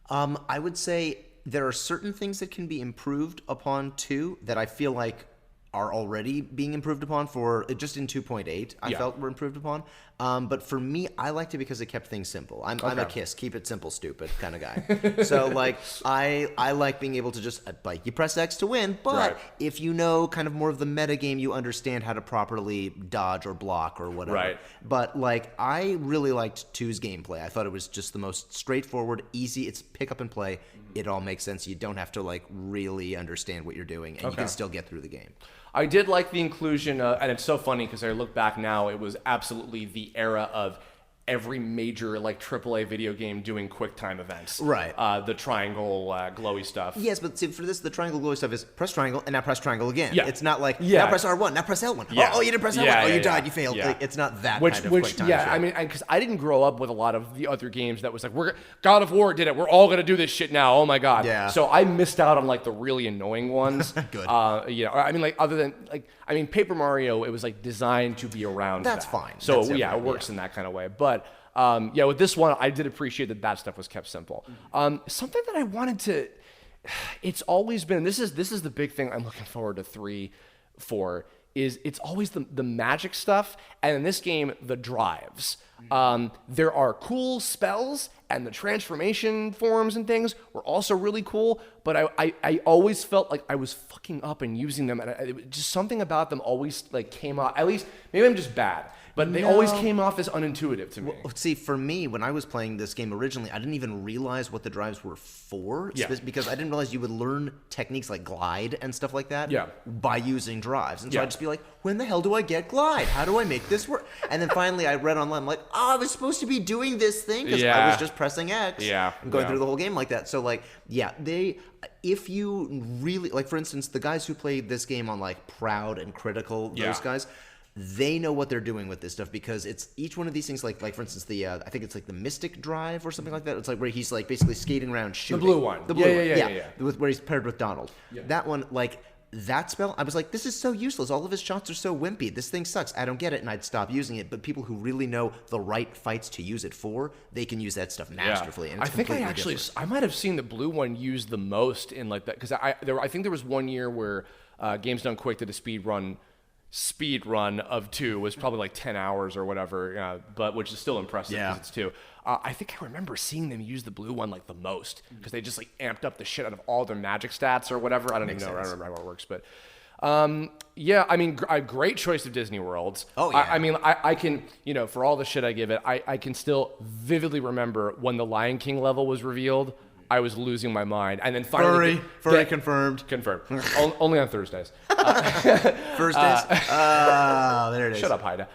I would say there are certain things that can be improved upon too that I feel like are already being improved upon for just in 2.8. I felt were improved upon. But for me, I liked it because it kept things simple. I'm a KISS, keep it simple, stupid kind of guy. So like I like being able to just like you press X to win, but if you know kind of more of the meta game, you understand how to properly dodge or block or whatever. Right. But like I really liked 2's gameplay. I thought it was just the most straightforward, easy. It's pick up and play. It all makes sense. You don't have to like really understand what you're doing, and you can still get through the game. I did like the inclusion, and it's so funny because I look back now, it was absolutely the era of every major like AAA video game doing QuickTime events. Right. The triangle glowy stuff. Yes, but see, for this, the triangle glowy stuff is press triangle and now press triangle again. Yeah. It's not like now press R1, now press L1. Yeah. Oh, you didn't press L1. You died. You failed. Yeah. Like, it's not that kind of QuickTime shit. I mean, because I didn't grow up with a lot of the other games that was like, God of War did it. We're all gonna do this shit now. Oh my god. Yeah. So I missed out on like the really annoying ones. Good. You know, I mean, like other than like, I mean, Paper Mario, it was like designed to be around. That's that. fine. So That's it works in that kind of way. But with this one, I did appreciate that stuff was kept simple. Something that I wanted to, it's always been, this is the big thing I'm looking forward to 3 for, is it's always the magic stuff, and in this game, the drives. There are cool spells, and the transformation forms and things were also really cool, but I always felt like I was fucking up and using them, and just something about them always like came off, at least, maybe I'm just bad, but they always came off as unintuitive to me. Well, see, for me, when I was playing this game originally, I didn't even realize what the drives were for, because I didn't realize you would learn techniques like glide and stuff like that by using drives. And so I'd just be like, when the hell do I get glide? How do I make this work? And then finally I read online, I'm like, oh, I was supposed to be doing this thing because I was just pressing X and going through the whole game like that. So like, if you really, like for instance, the guys who played this game on like Proud and Critical, those guys, they know what they're doing with this stuff because it's each one of these things like for instance the I think it's like the Mystic Drive or something like that. It's like where he's like basically skating around shooting. The blue one. The blue one. Where he's paired with Donald. Yeah. That one, like that spell, I was like, this is so useless. All of his shots are so wimpy. This thing sucks. I don't get it, and I'd stop using it. But people who really know the right fights to use it for, they can use that stuff masterfully. And it's I might have seen the blue one used the most in like that because I think there was one year where Games Done Quick did a speed run of 2 was probably like 10 hours or whatever, but which is still impressive because it's 2. I think I remember seeing them use the blue one like the most because they just like amped up the shit out of all their magic stats or whatever. I don't even know. I don't remember how it works, but I mean, a great choice of Disney worlds. Oh yeah. I mean, I can, for all the shit I give it, I can still vividly remember when the Lion King level was revealed. I was losing my mind, and then finally, furry confirmed. Only on Thursdays. Thursdays. There it is. Shut up, Haida.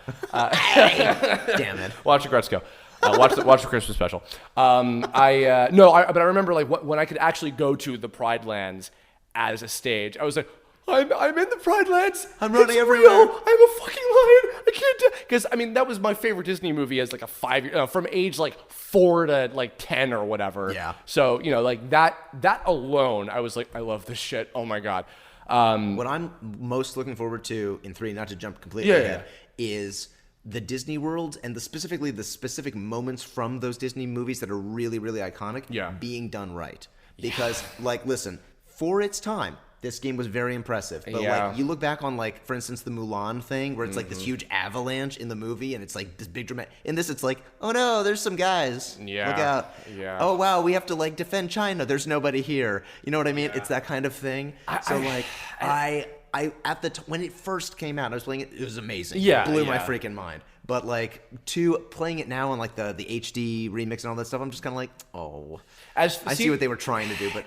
Damn it. Watch the Gretzko. Watch the Christmas special. But I remember like when I could actually go to the Pride Lands as a stage. I was like, I'm in the Pride Lands. I'm running it's everywhere. Real. I'm a fucking lion. I can't do because I mean that was my favorite Disney movie as like a 5-year from age like 4 to like 10 or whatever. Yeah. So like that alone, I was like, I love this shit. Oh my god. What I'm most looking forward to in 3, not to jump completely ahead, is the Disney worlds and specifically the specific moments from those Disney movies that are really, really iconic being done right. Because, like, listen, for its time, this game was very impressive. But, like, you look back on, like, for instance, the Mulan thing, where it's, like, this huge avalanche in the movie, and it's, like, this big dramatic... In this, it's like, oh, no, there's some guys. Yeah. Look out. Yeah. Oh, wow, we have to, like, defend China. There's nobody here. You know what I mean? It's that kind of thing. When it first came out, I was playing it. It was amazing. Yeah, it blew my freaking mind. But like playing it now on like the HD remix and all that stuff, I'm just kind of like, oh. I see what they were trying to do, but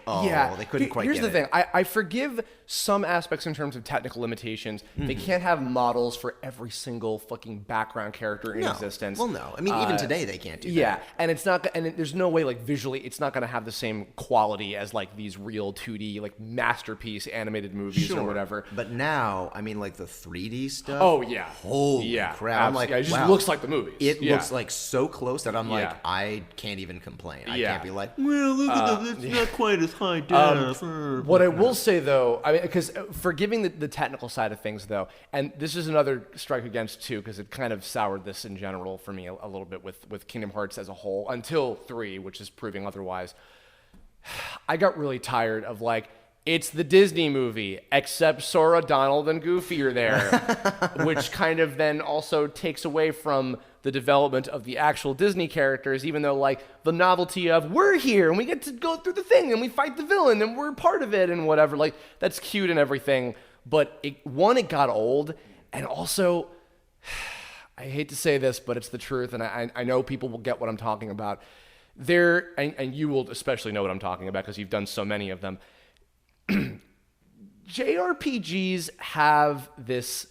they couldn't quite. Here's get the it. thing: I forgive some aspects in terms of technical limitations. They can't have models for every single fucking background character in existence. Well, no. I mean, even today they can't do that. Yeah, and it's not, and there's no way like visually, it's not going to have the same quality as like these real 2D like masterpiece animated movies or whatever. But now, I mean, like the 3D stuff. Oh yeah, holy crap! I'm like, it just looks like the movies. It looks like so close that I'm like, I can't even complain. I can't be like, well, look at that. It's not quite as high def. What I will say though, I mean, because forgiving the technical side of things though, and this is another strike against too, because it kind of soured this in general for me a little bit with Kingdom Hearts as a whole until 3, which is proving otherwise. I got really tired of like, it's the Disney movie, except Sora, Donald, and Goofy are there, which kind of then also takes away from the development of the actual Disney characters, even though, like, the novelty of, we're here, and we get to go through the thing, and we fight the villain, and we're part of it, and whatever, like, that's cute and everything, but it got old, and also, I hate to say this, but it's the truth, and I know people will get what I'm talking about. And you will especially know what I'm talking about, because you've done so many of them. JRPGs have this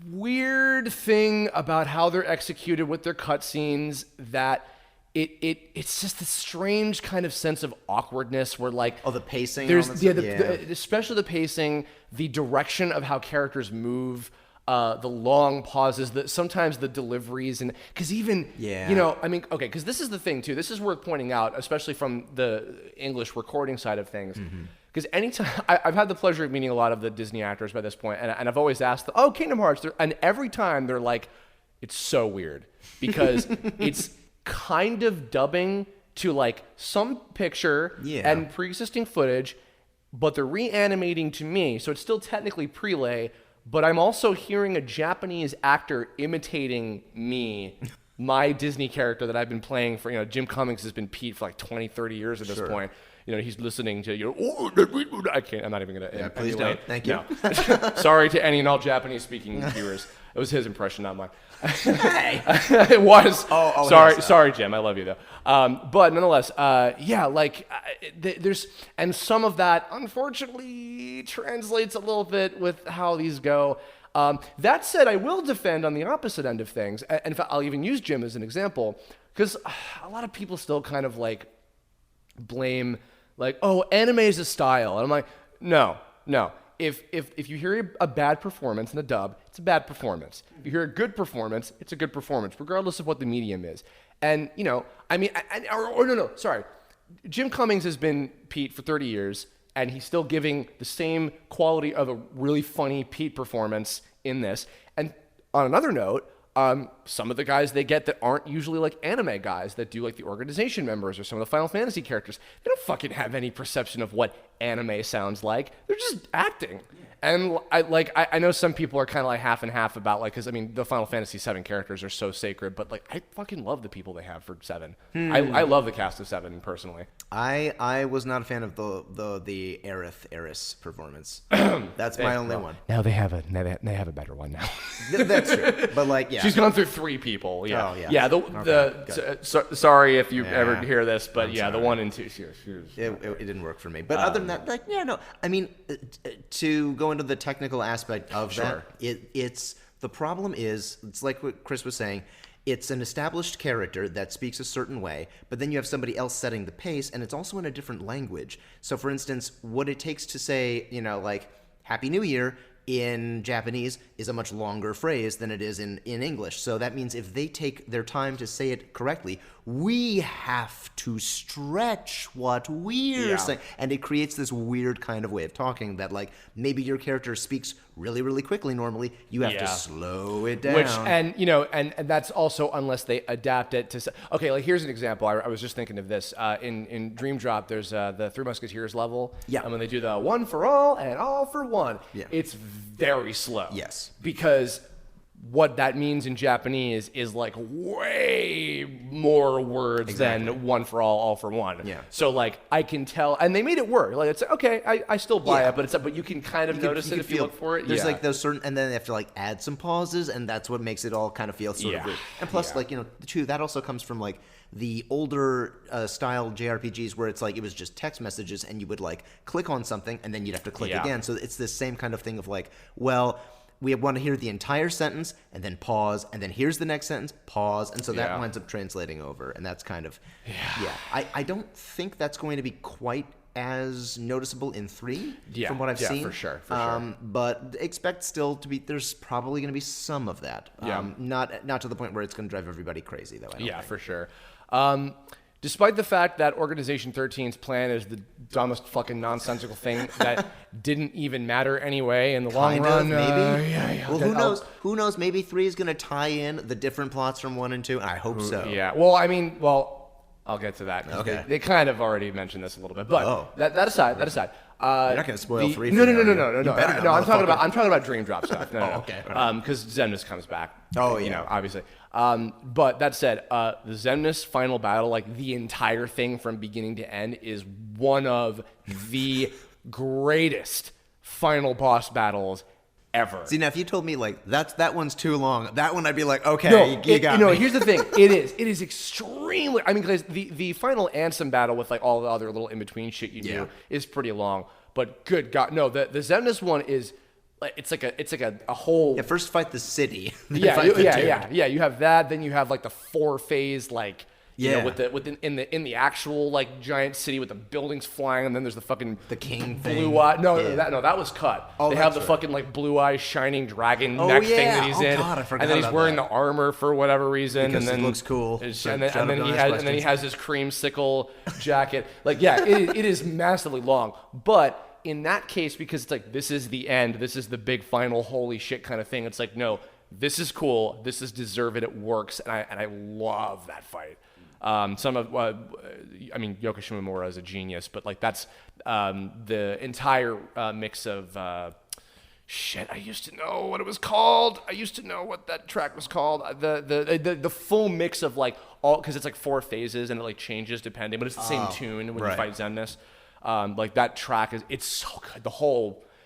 weird thing about how they're executed with their cutscenes that it's just this strange kind of sense of awkwardness where like the pacing, there's especially the pacing, the direction of how characters move, the long pauses, sometimes the deliveries, and because even you know, I mean, okay, because this is the thing too. This is worth pointing out, especially from the English recording side of things. Because anytime I've had the pleasure of meeting a lot of the Disney actors by this point, and I've always asked, Kingdom Hearts, and every time they're like, it's so weird because it's kind of dubbing to like some picture and pre-existing footage, but they're reanimating to me, so it's still technically prelay. But I'm also hearing a Japanese actor imitating me, my Disney character that I've been playing for, Jim Cummings has been Pete for like 20, 30 years at this point. He's listening to, I'm not even going to. Please don't. Thank you. No. Sorry to any and all Japanese speaking viewers. It was his impression, not mine. Hey. It was. Sorry, Jim. I love you though. But nonetheless, there's, and some of that unfortunately translates a little bit with how these go. That said, I will defend on the opposite end of things. And in fact, I'll even use Jim as an example because a lot of people still kind of like blame like, anime is a style. And I'm like, no. If you hear a bad performance in a dub, it's a bad performance. If you hear a good performance, it's a good performance, regardless of what the medium is. And, sorry. Jim Cummings has been Pete for 30 years, and he's still giving the same quality of a really funny Pete performance in this. And on another note, some of the guys they get that aren't usually like anime guys that do like the organization members or some of the Final Fantasy characters, they don't fucking have any perception of what anime sounds like. They're just acting. And I know some people are kind of like half and half about like, because I mean the Final Fantasy VII characters are so sacred, but like I fucking love the people they have for 7. I love the cast of 7 personally. I was not a fan of the Eris performance. That's my only one. Now they have a better one now. That's true. But like she's gone through 3 people. Yeah. Oh, yeah. Sorry if you ever hear this, but the 1 and 2. It didn't work for me. But other than that, I mean, to go into the technical aspect of that, it's the problem is, it's like what Chris was saying, it's an established character that speaks a certain way, but then you have somebody else setting the pace, and it's also in a different language. So for instance, what it takes to say, like, Happy New Year in Japanese is a much longer phrase than it is in English. So that means if they take their time to say it correctly, we have to stretch what we're saying. And it creates this weird kind of way of talking that, like, maybe your character speaks really, really quickly normally. You have to slow it down. And that's also unless they adapt it to... Okay, like, here's an example. I was just thinking of this. In Dream Drop, there's the Three Musketeers level. Yeah. And when they do the one for all and all for one, it's very slow. Yes. Because... what that means in Japanese is like way more words than one for all for one. Yeah. So like I can tell, and they made it work. Like it's okay, I still buy it, but you can kind of notice it if you look for it. There's like those certain, and then they have to like add some pauses, and that's what makes it all kind of feel sort of weird. And plus, like, you know, too, that also comes from like the older style JRPGs where it's like it was just text messages, and you would like click on something, and then you'd have to click again. So it's this same kind of thing of like, well, we want to hear the entire sentence and then pause, and then here's the next sentence, pause, and so that winds up translating over, and that's kind of I don't think that's going to be quite as noticeable in 3 from what I've seen. For sure. But expect still to be, there's probably going to be some of that. Not to the point where it's going to drive everybody crazy, though. I don't think. For sure. Despite the fact that Organization 13's plan is the dumbest fucking nonsensical thing that didn't even matter anyway in the long run. Maybe. Well, who knows? Who knows? Maybe 3 is going to tie in the different plots from 1 and 2, and I hope so. Yeah. Well, I mean, I'll get to that. Okay. They kind of already mentioned this a little bit, but that aside. You're not going to spoil 3 for No. No, I'm talking about Dream Drop stuff. No. Okay. Because Xemnas comes back. Oh, you know, obviously. But that said, the Xemnas final battle, like the entire thing from beginning to end, is one of the greatest final boss battles ever. See, now if you told me like that one's too long, that one I'd be like, okay, you got me. No, here's the thing. It is extremely. I mean, because the final Ansem battle with like all the other little in between shit you do is pretty long. But good God, no, the Xemnas one is. It's like a whole. Yeah, first fight the city. Yeah. You have that. Then you have like the 4-phase you know, in the actual like giant city with the buildings flying, and then there's the king blue eye. That was cut. They have the fucking like blue eye shining dragon neck thing that he's in, God, I forgot and then he's about wearing that. the armor for whatever reason, Because and then it looks cool. And then he has his creamsicle jacket. Like it is massively long, but. In that case, because it's like, this is the end, this is the big final holy shit kind of thing. It's like, no, this is cool, this is deserved, it works, and I love that fight. I mean, Yoko Shimomura is a genius, but like that's the entire mix of shit. I used to know what it was called. I used to know what that track was called. The full mix of like all, because it's like 4 phases and it like changes depending, but it's the same tune when you fight Xemnas. Like that track it's so good.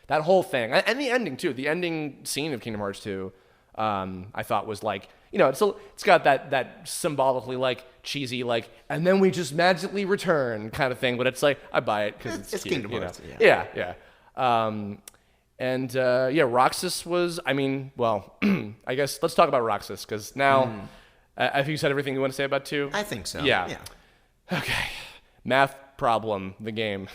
That whole thing, and the ending too. The ending scene of Kingdom Hearts 2, I thought was like, you know, it's got that symbolically like cheesy like, and then we just magically return kind of thing. But it's like I buy it because it's cute, Kingdom Hearts. Yeah. Roxas was. I mean, well, I guess let's talk about Roxas because now, have you said everything you want to say about 2? I think so. Yeah. Okay. Math problem, the game.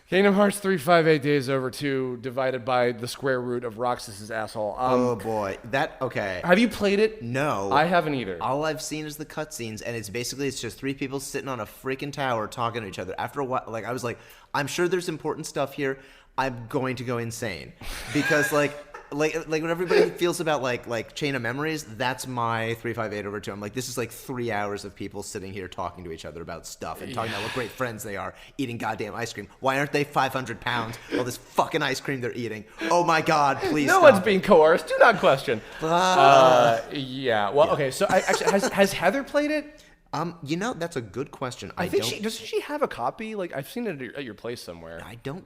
Kingdom Hearts 358 Days Over 2 divided by the square root of Roxas's asshole. Oh boy, okay. Have you played it? No, I haven't either. All I've seen is the cutscenes, and it's just 3 people sitting on a freaking tower talking to each other. After a while, like I was like, I'm sure there's important stuff here. I'm going to go insane because like when everybody feels about like Chain of Memories, that's my 358 over 2. I'm like, this is like 3 hours of people sitting here talking to each other about stuff and talking about what great friends they are, eating goddamn ice cream. Why aren't they 500 pounds? All this fucking ice cream they're eating. Oh my God, please no stop. One's being coerced. Do not question. Okay. So has Heather played it? You know, that's a good question. I think doesn't she have a copy? Like I've seen it at your place somewhere. I don't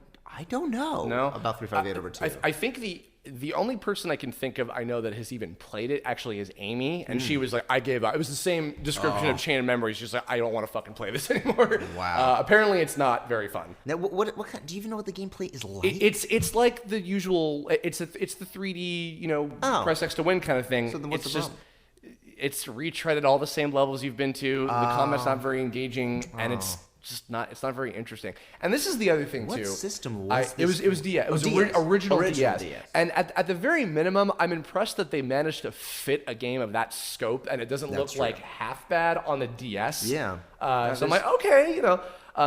know. No? About 358 over 2. I think the only person I can think of I know that has even played it actually is Amy, and she was like, I gave up. It was the same description of Chain of Memories. She's like, I don't want to fucking play this anymore. Wow. Apparently, it's not very fun. Now, what kind, do you even know what the gameplay is like? It's like the usual. It's the 3D, you know, press X to win kind of thing. So then what's the problem? It's retreaded all the same levels you've been to. The combat's not very engaging, and just not. It's not very interesting. And this is the other thing What too. system was this? It was DS. It was DS. original Original DS. DS. And at the very minimum, I'm impressed that they managed to fit a game of that scope, and it doesn't look true. like half bad on the DS. Yeah. So I'm like, okay, you know.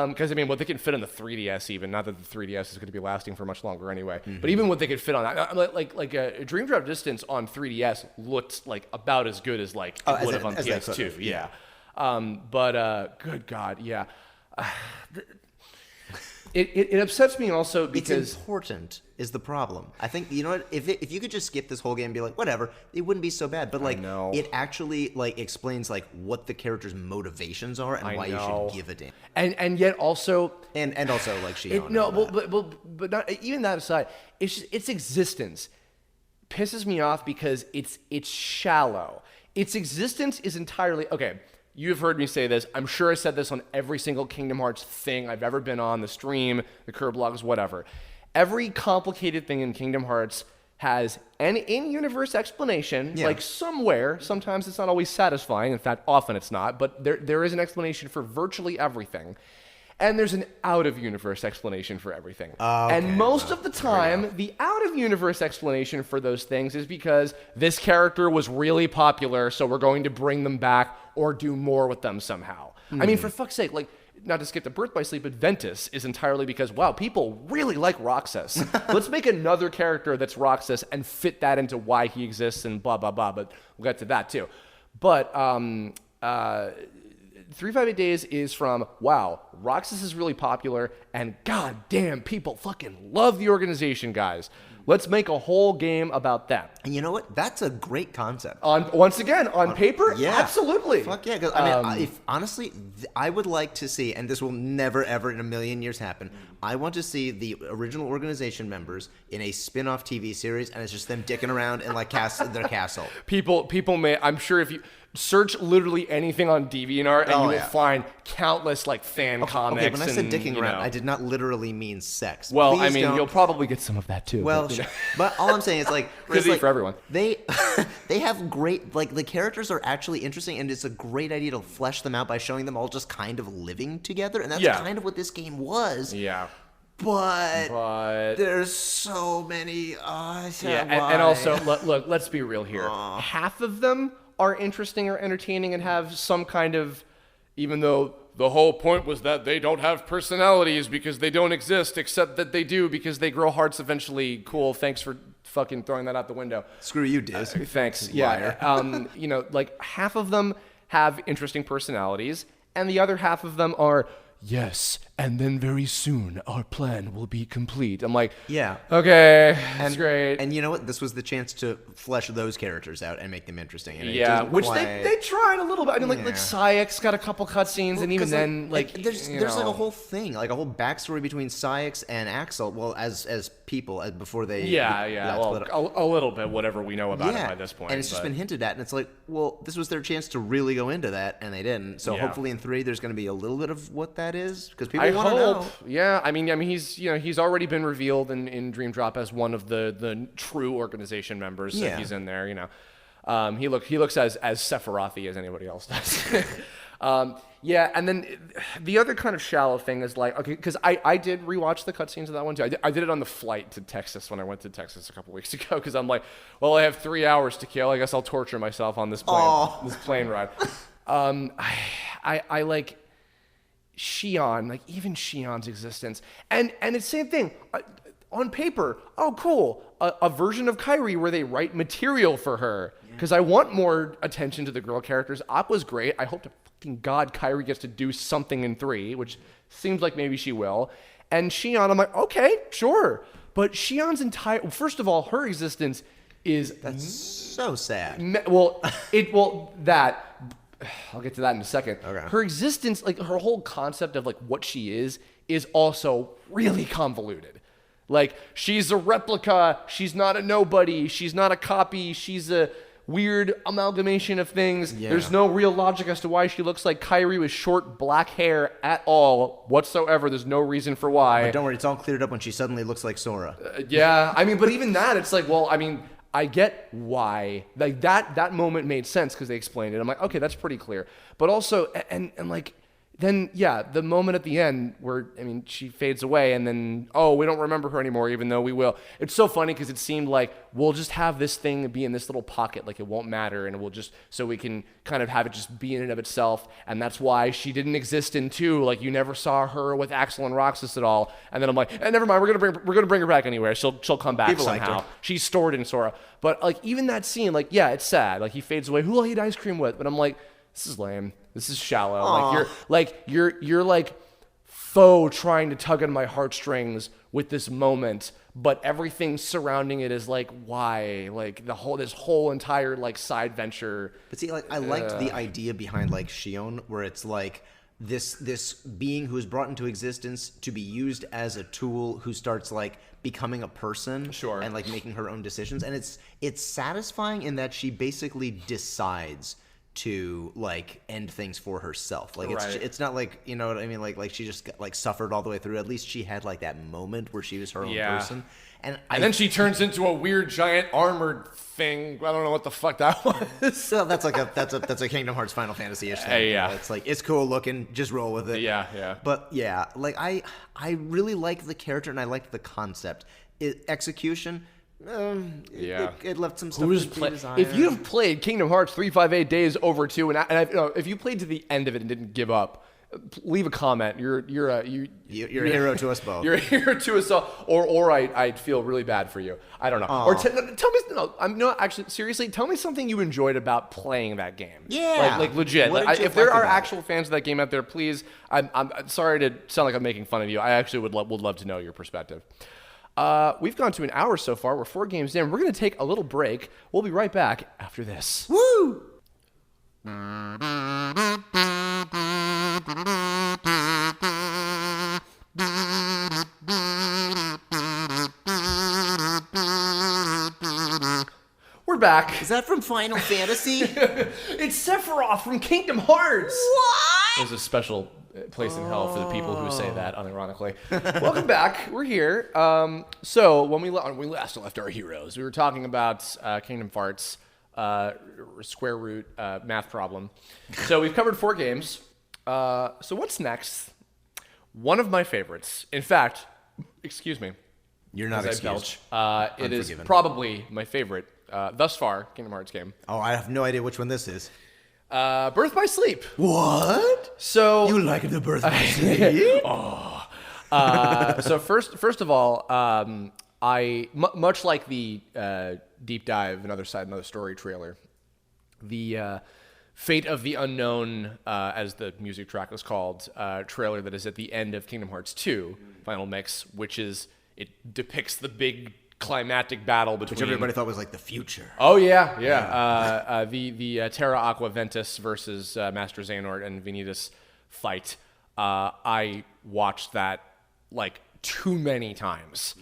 Because I mean, what they can fit on the 3DS, even not that the 3DS is going to be lasting for much longer anyway, but even what they could fit on that, like Dream Drop Distance on 3DS looked like about as good as like it would have on PS2. Yeah. But good God, yeah. It upsets me also because it's important is the problem. I think, you know what, if you could just skip this whole game and be like, whatever, it wouldn't be so bad. But like, it actually like explains like what the character's motivations are and why you should give a damn. And yet also and also like Shion. but not even that aside, it's just, its existence pisses me off because it's shallow. Its existence is entirely okay. You've heard me say this. I'm sure I said this on every single Kingdom Hearts thing I've ever been on, the stream, the Kirblogs, whatever. Every complicated thing in Kingdom Hearts has an in-universe explanation, like somewhere. Sometimes it's not always satisfying. In fact, often it's not. But there is an explanation for virtually everything. And there's an out-of-universe explanation for everything. And most of the time, the out-of-universe explanation for those things is because this character was really popular, so we're going to bring them back or do more with them somehow. I mean, for fuck's sake, like, not to skip the Birth by Sleep, but Ventus is entirely because, wow, people really like Roxas. Let's make another character that's Roxas and fit that into why he exists and blah, blah, blah. But we'll get to that, too. But 358 Days is from, wow, Roxas is really popular, and god damn, people fucking love the organization, guys. Let's make a whole game about them. And you know what? That's a great concept. Once again, on paper, yeah. Absolutely. Fuck yeah. 'Cause, I mean, honestly, I would like to see, and this will never, ever in a million years happen, I want to see the original organization members in a spin-off TV series, and it's just them dicking around in like their castle. People may, I'm sure if you search literally anything on DeviantArt, and you will find countless like fan comics. Okay, when I said dicking around, know. I did not literally mean sex. Well, Please I mean, don't. you'll probably get some of that too. Well, but all I'm saying is like, Really for everyone. They have great, like, the characters are actually interesting, and it's a great idea to flesh them out by showing them all just kind of living together, and that's kind of what this game was. Yeah. But there's so many. And also, look, let's be real here. Half of them are interesting or entertaining and have some kind of, even though the whole point was that they don't have personalities because they don't exist, except that they do because they grow hearts eventually. Cool. Thanks for fucking throwing that out the window. Screw you, Diz. Thanks. Yeah. You know, like half of them have interesting personalities, and the other half of them are, yes, and then very soon our plan will be complete. I'm like, yeah, okay, that's great. And you know what? This was the chance to flesh those characters out and make them interesting. And which they tried a little bit. I mean, like Sayek's got a couple cutscenes, and even then, like there's like a whole thing, like a whole backstory between Sayek and Axel. Well, as people, as before they well, a little bit, whatever we know about it by this point. And it's just been hinted at, and it's like, well, this was their chance to really go into that, and they didn't. So hopefully in 3 there's going to be a little bit of what that is, because people want to know. Yeah, I mean, he's already been revealed in Dream Drop as one of the true organization members. So he's in there. You know, he looks as Sephiroth-y as anybody else does. And then the other kind of shallow thing is like, okay, because I did rewatch the cutscenes of that one too. I did it on the flight to Texas when I went to Texas a couple weeks ago, because I'm like, well, I have 3 hours to kill. I guess I'll torture myself on this plane ride. I like Shion, like even Shion's existence, and it's the same thing. On paper, oh cool, a version of Kairi where they write material for her, because I want more attention to the girl characters. Aqua's great. I hope to fucking God Kairi gets to do something in 3, which seems like maybe she will. And Shion, I'm like, okay, sure. But Shion's first of all, her existence is so sad. I'll get to that in a second. Okay. Her existence, like her whole concept of like what she is also really convoluted. Like, she's a replica, she's not a nobody, she's not a copy, she's a weird amalgamation of things. Yeah. There's no real logic as to why she looks like Kairi with short black hair at all whatsoever. There's no reason for why. But don't worry, it's all cleared up when she suddenly looks like Sora. I mean, but even that, it's like, well, I mean, I get why. Like, that moment made sense because they explained it. I'm like, okay, that's pretty clear. But also, and like, then yeah, the moment at the end where, I mean, she fades away and then, oh, we don't remember her anymore, even though we will. It's so funny because it seemed like we'll just have this thing be in this little pocket, like it won't matter, and we'll just, so we can kind of have it just be in and of itself. And that's why she didn't exist in 2. Like, you never saw her with Axel and Roxas at all. And then I'm like, never mind, we're gonna bring her back anyway. She'll come back People liked somehow. her. She's stored in Sora. But like, even that scene, like, yeah, it's sad. Like, he fades away. Who will he eat ice cream with? But I'm like, this is lame. This is shallow. Like, you're like faux trying to tug on my heartstrings with this moment, but everything surrounding it is like, why? Like this whole entire like side venture. But see, like I liked the idea behind like Shion, where it's like this being who is brought into existence to be used as a tool who starts like becoming a person, Sure. and like making her own decisions, and it's satisfying in that she basically decides to like end things for herself. Like it's not like, you know what I mean, like she just like suffered all the way through. At least she had like that moment where she was her own person. And then she turns into a weird giant armored thing. I don't know what the fuck that was. So that's a Kingdom Hearts Final Fantasy-ish thing. Yeah. It's like, it's cool looking, just roll with it. Yeah. But yeah, like I really liked the character and I liked the concept. Execution, it left some stuff to be desired. If you've played Kingdom Hearts 358 Days over 2, if you played to the end of it and didn't give up, leave a comment. You're a hero to us both. You're a hero to us all. Or I'd feel really bad for you. I don't know. Aww. Or tell me. No, actually, seriously, tell me something you enjoyed about playing that game. Yeah. Like legit. What did you If there like are about actual fans of that game out there, please. I'm sorry to sound like I'm making fun of you. I actually would love to know your perspective. We've gone to an hour so far. We're 4 games in. We're going to take a little break. We'll be right back after this. Woo! We're back. Is that from Final Fantasy? It's Sephiroth from Kingdom Hearts. What? There's a special place in hell for the people who say that, unironically. Welcome back. We're here. So when we last left our heroes, we were talking about Kingdom Hearts square root math problem. So we've covered 4 games. So what's next? One of my favorites. In fact, excuse me. You're not as I excused. belch. It is probably my favorite thus far Kingdom Hearts game. Oh, I have no idea which one this is. Birth by Sleep. What? So You like the Birth by Sleep? So first of all, much like the deep dive, another story trailer, the Fate of the Unknown, as the music track was called, trailer that is at the end of Kingdom Hearts 2 Final Mix, it depicts the big climactic battle between... Which everybody thought was like the future. Oh, yeah. The Terra Aqua Ventus versus Master Xehanort and Vanitas fight. I watched that like too many times.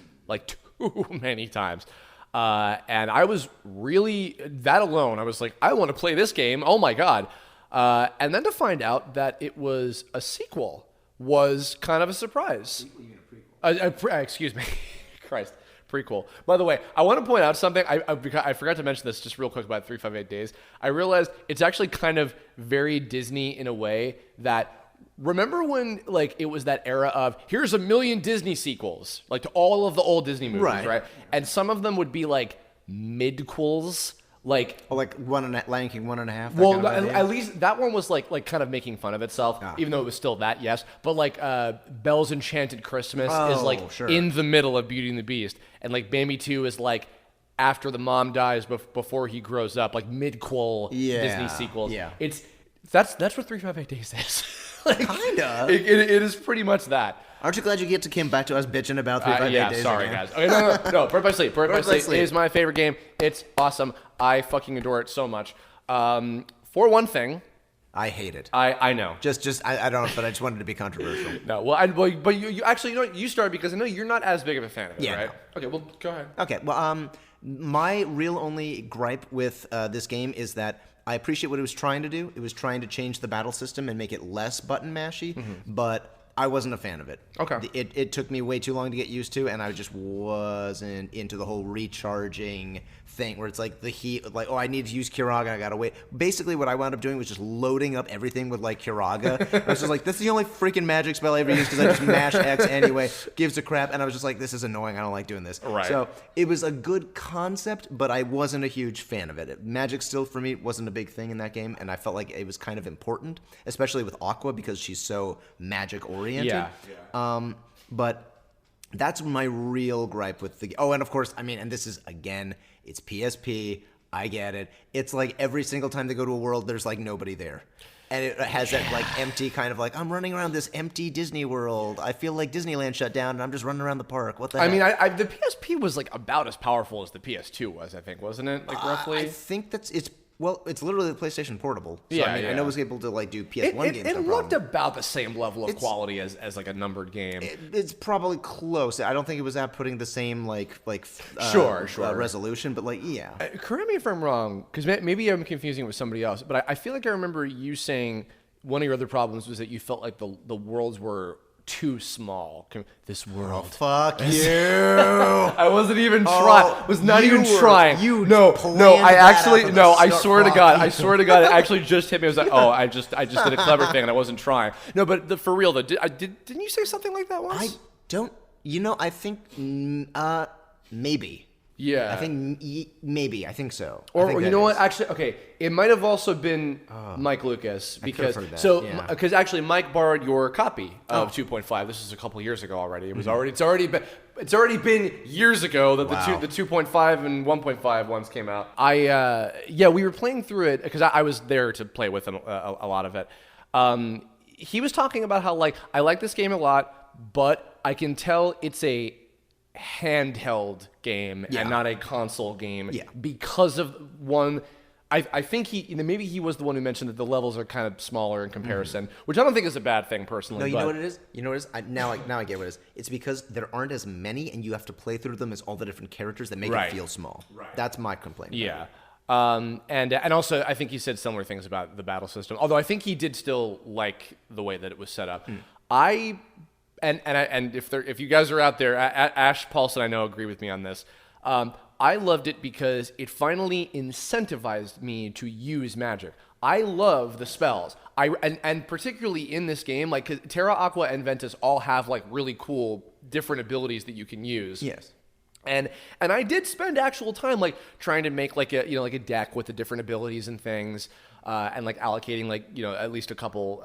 And I was really, that alone, I was like, I want to play this game. Oh, my God. And then to find out that it was a sequel was kind of a surprise. Excuse me. Christ. Prequel. By the way, I want to point out something. I forgot to mention this just real quick about 358 Days. I realized it's actually kind of very Disney in a way that, remember when like it was that era of here's 1 million Disney sequels, like to all of the old Disney movies, right? And some of them would be like midquels. Like Lion King 1.5. Well, at least that one was like kind of making fun of itself, even though it was still that, yes. But like Belle's Enchanted Christmas is like in the middle of Beauty and the Beast, and like Bambi 2 is like after the mom dies before he grows up, like midquel Disney sequels. Yeah, that's what 358 Days is. Like, kinda. It is pretty much that. Aren't you glad you get to come back to us bitching about 358 Days? Sorry, again? guys. Okay, no. Birth by Sleep. Birth by Sleep is my favorite game. It's awesome. I fucking adore it so much. For one thing, I hate it. I know. I don't know, but I just wanted to be controversial. No, but you actually, you started because I know you're not as big of a fan of it, right? No. Okay, well, go ahead. Okay, well, my real only gripe with this game is that I appreciate what it was trying to do. It was trying to change the battle system and make it less button mashy, but I wasn't a fan of it. Okay. It took me way too long to get used to, and I just wasn't into the whole recharging thing where it's like the heat, like, oh, I need to use Kiraga, I gotta wait. Basically, what I wound up doing was just loading up everything with like Kiraga. I was just like, this is the only freaking magic spell I ever use because I just mash X anyway. Gives a crap, and I was just like, this is annoying. I don't like doing this. Right. So it was a good concept, but I wasn't a huge fan of it. Magic still for me wasn't a big thing in that game, and I felt like it was kind of important, especially with Aqua because she's so magic oriented. Yeah. But that's my real gripe with the. Oh, and of course, I mean, and this is again, it's PSP. I get it. It's like every single time they go to a world, there's like nobody there. And it has that like empty kind of like, I'm running around this empty Disney World. I feel like Disneyland shut down and I'm just running around the park. What the heck? I mean, the PSP was like about as powerful as the PS2 was, I think, wasn't it? Like roughly. I think it's literally the PlayStation Portable. So, Yeah, I mean, I know it was able to like do PS1 games. It no looked problem. about the same level of quality as like a numbered game. It's probably close. I don't think it was at putting the same Sure. resolution, but like yeah. Correct me if I'm wrong, because maybe I'm confusing it with somebody else, but I feel like I remember you saying one of your other problems was that you felt like the worlds were too small. This world. Fuck you. I wasn't even trying. Was not even trying. No. I actually no. I swear to God. It actually just hit me. I was like, oh, I just did a clever thing and I wasn't trying. No, but for real though, didn't you say something like that once? I don't. I think maybe. Yeah. I think maybe. I think so. Or you know what? Actually, okay. It might have also been Mike Lucas because actually Mike borrowed your copy of 2.5. This is a couple years ago already. It was it's already been years ago that the 2.5 and 1.5 ones came out. We were playing through it because I was there to play with him a lot of it. He was talking about how like I like this game a lot, but I can tell it's a handheld game and not a console game because of one. I think maybe he was the one who mentioned that the levels are kind of smaller in comparison, which I don't think is a bad thing personally. No, you know what it is? Now I get what it is. It's because there aren't as many, and you have to play through them as all the different characters that make it feel small. Right. That's my complaint. Yeah. And also, I think he said similar things about the battle system. Although I think he did still like the way that it was set up. And if you guys are out there, Ash Paulson, I know, agree with me on this. I loved it because it finally incentivized me to use magic. I love the spells. And particularly in this game, like 'cause Terra, Aqua, and Ventus all have like really cool different abilities that you can use. Yes. And I did spend actual time like trying to make like a deck with the different abilities and things, and like allocating like at least a couple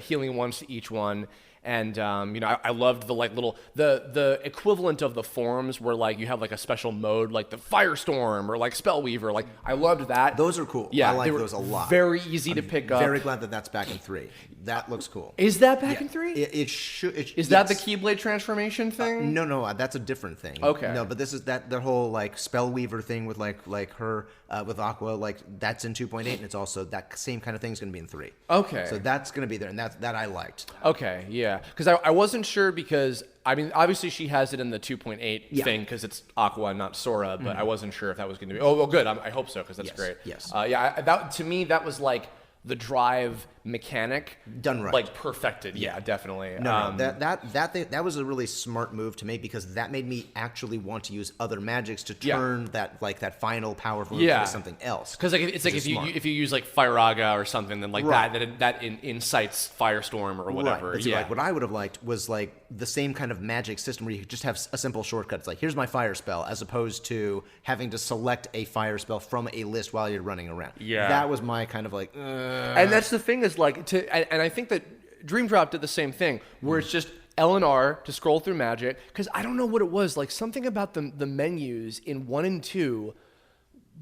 healing ones to each one. And I loved the like little the equivalent of the forms where like you have like a special mode like the Firestorm or like Spellweaver. Like I loved that. Those are cool. Yeah, I like those a lot. Very easy to pick up. Very glad that that's back in 3. That looks cool. Is that back in 3? It should. Is that the Keyblade transformation thing? No, that's a different thing. Okay. No, but this is the whole like Spellweaver thing with like her with Aqua. Like that's in 2.8, and it's also that same kind of thing is going to be in 3. Okay. So that's going to be there, and that I liked. Okay, yeah. Because I wasn't sure because, I mean, obviously she has it in the 2.8 thing because it's Aqua, not Sora, but I wasn't sure if that was going to be... Oh, well, good. I hope so because that's great. Yes. To me, that was like the drive mechanic. Done right. Like perfected. Yeah, definitely. No, that was a really smart move to make because that made me actually want to use other magics to turn that final powerful move into something else. Because like it's like if you use like Firaga or something, then like that incites Firestorm or whatever. Right. But see, like what I would have liked was like the same kind of magic system where you just have a simple shortcut. It's like here's my fire spell, as opposed to having to select a fire spell from a list while you're running around. Yeah, that was my kind of like. And that's the thing is like and I think that Dream Drop did the same thing where it's just L and R to scroll through magic because I don't know what it was like something about the menus in 1 and 2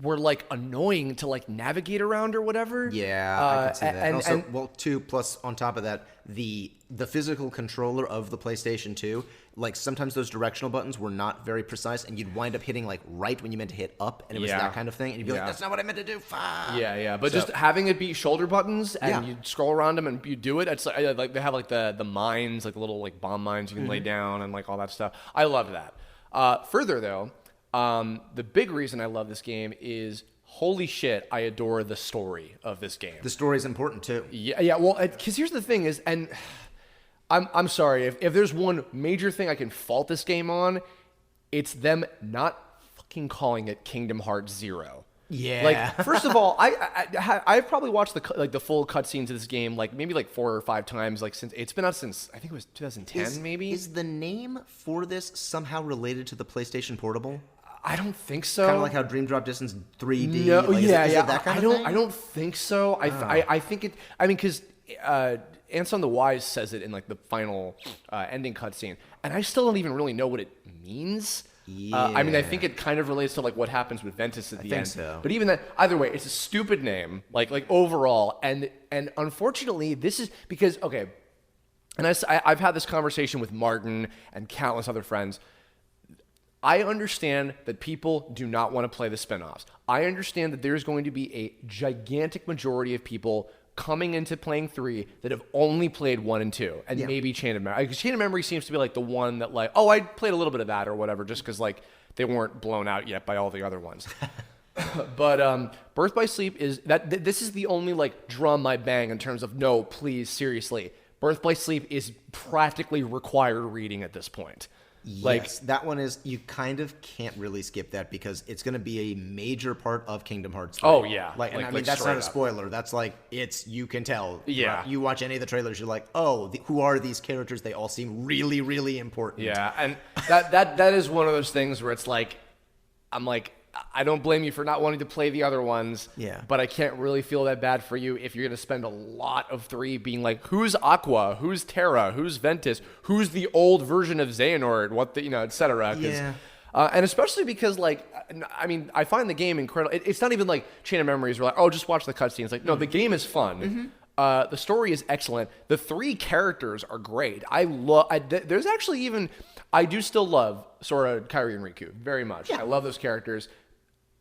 were like annoying to like navigate around or whatever. Yeah, I can see that. And also, 2 plus on top of that, the physical controller of the PlayStation 2, like sometimes those directional buttons were not very precise, and you'd wind up hitting like right when you meant to hit up, and it was that kind of thing, and you'd be like, "That's not what I meant to do." Fuck. Yeah. But just having it be shoulder buttons, and you scroll around them and you do it. It's like they have like the mines, like little like bomb mines you can lay down, and like all that stuff. I love that. Further though. The big reason I love this game is, holy shit, I adore the story of this game. The story is important too. Yeah. Well, because here's the thing is, and I'm sorry. If there's one major thing I can fault this game on, it's them not fucking calling it Kingdom Hearts 0. Yeah. Like, first of all, I've probably watched the full cutscenes of this game maybe 4 or 5 times since it's been out since I think it was 2010 maybe. Is the name for this somehow related to the PlayStation Portable? I don't think so. Kind of like how Dream Drop Distance 3D. No, is it that kind of thing? I don't think so. I think it. I mean, because Anson the Wise says it in the final ending cutscene, and I still don't even really know what it means. Yeah. I mean, I think it kind of relates to what happens with Ventus at the end. So. But even then, either way, it's a stupid name, like overall. And unfortunately, this is because okay. And I've had this conversation with Martin and countless other friends. I understand that people do not want to play the spinoffs. I understand that there's going to be a gigantic majority of people coming into playing 3 that have only played 1 and 2, and maybe Chain of Memory. Chain of Memory seems to be the one that I played a little bit of that or whatever, just because they weren't blown out yet by all the other ones. But Birth by Sleep is that. This is the only drum I bang in terms of no, please, seriously. Birth by Sleep is practically required reading at this point. Yes, that one is, you kind of can't really skip that because it's going to be a major part of Kingdom Hearts 3. Oh, yeah. I mean, that's not a spoiler. That's you can tell. Yeah. You watch any of the trailers, you're like, oh, who are these characters? They all seem really, really important. Yeah, and that is one of those things where it's I don't blame you for not wanting to play the other ones. Yeah. But I can't really feel that bad for you if you're going to spend a lot of 3 being who's Aqua, who's Terra, who's Ventus, who's the old version of Xehanort, et cetera. Yeah. And especially because, I mean, I find the game incredible. It's not even Chain of Memories where just watch the cutscenes. No, the game is fun. Mm-hmm. The story is excellent. The 3 characters are great. There's actually even... I do still love Sora, Kairi, and Riku very much. Yeah. I love those characters.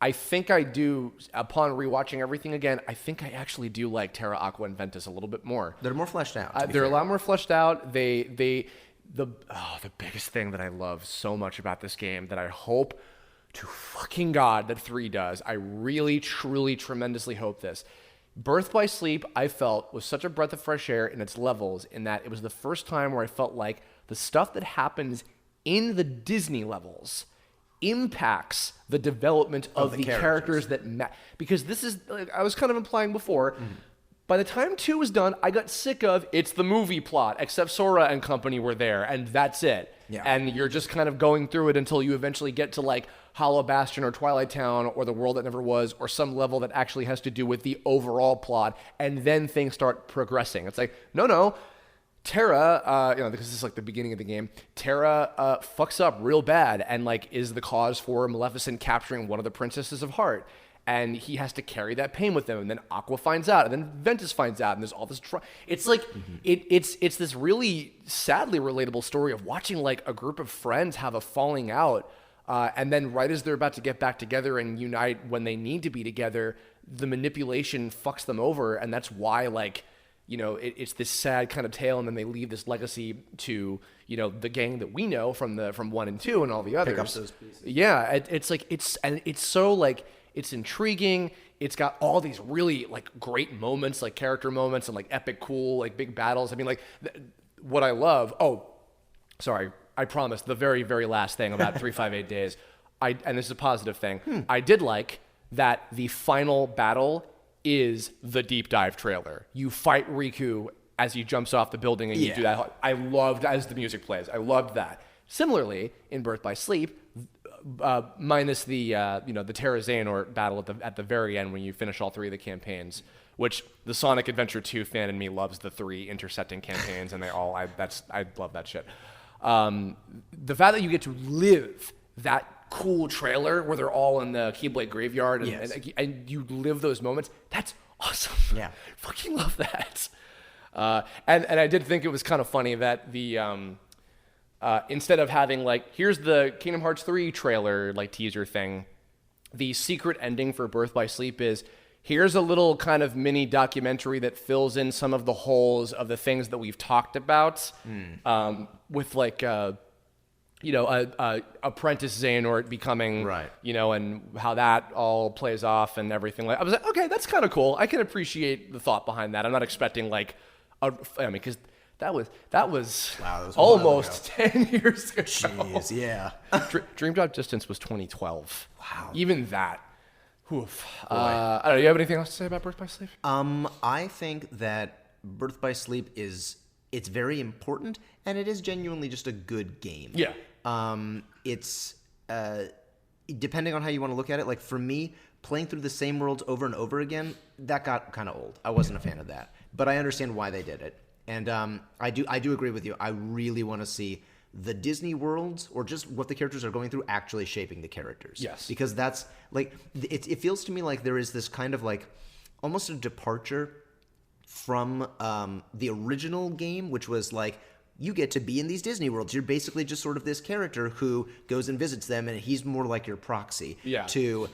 I think I do, upon rewatching everything again, I think I actually do like Terra, Aqua, and Ventus a little bit more. They're more fleshed out. They're a lot more fleshed out. The biggest thing that I love so much about this game that I hope to fucking God that 3 does, I really, truly, tremendously hope this. Birth by Sleep, I felt, was such a breath of fresh air in its levels in that it was the first time where I felt like the stuff that happens in the Disney levels impacts the development of the characters that because this is I was kind of implying before. By the time 2 was done, I got sick of it's the movie plot, except Sora and company were there, and that's it. Yeah. And you're just kind of going through it until you eventually get to Hollow Bastion or Twilight Town or The World That Never Was or some level that actually has to do with the overall plot, and then things start progressing. It's no. Terra, because this is the beginning of the game, Terra fucks up real bad and is the cause for Maleficent capturing one of the princesses of Heart. And he has to carry that pain with him. And then Aqua finds out, and then Ventus finds out, and there's all this it's it's this really sadly relatable story of watching a group of friends have a falling out, and then right as they're about to get back together and unite when they need to be together, the manipulation fucks them over, and that's why it's this sad kind of tale, and then they leave this legacy to the gang that we know from 1 and 2 and all the others. Pick up those pieces. Yeah, it's so it's intriguing. It's got all these really great moments, character moments, and epic, cool, big battles. I mean, what I love. Oh, sorry, I promise. The very, very last thing about 358 Days, and this is a positive thing. I did like that the final battle is the deep dive trailer. You fight Riku as he jumps off the building and you do that. I loved as the music plays. I loved that. Similarly, in Birth by Sleep, minus the the Terra Xehanort battle at the very end when you finish all 3 of the campaigns, which the Sonic Adventure 2 fan in me loves the 3 intersecting campaigns, and I love that shit. The fact that you get to live that cool trailer where they're all in the Keyblade graveyard and you live those moments, that's awesome. Yeah. Fucking love that. And I did think it was kind of funny that the instead of having here's the Kingdom Hearts 3 trailer teaser thing, the secret ending for Birth by Sleep is here's a little kind of mini documentary that fills in some of the holes of the things that we've talked about, with apprentice Xehanort becoming, right, and how that all plays off and everything. I was okay, that's kind of cool. I can appreciate the thought behind that. I'm not expecting because That was Wow, that was a while almost 10 years ago. Jeez, yeah. Dream Drop Distance was 2012. Wow. Even that. Oof. I don't know. You have anything else to say about Birth by Sleep? I think that Birth by Sleep it's very important, and it is genuinely just a good game. Yeah. It's depending on how you want to look at it. Like for me, playing through the same worlds over and over again, that got kind of old. I wasn't a fan of that, but I understand why they did it, and I do agree with you. I really want to see the Disney worlds, or just what the characters are going through, actually shaping the characters. Yes. Because that's like it feels to me like there is this kind of like almost a departure from the original game, which was like, you get to be in these Disney worlds. You're basically just sort of this character who goes and visits them, and he's more like your proxy. Yeah. To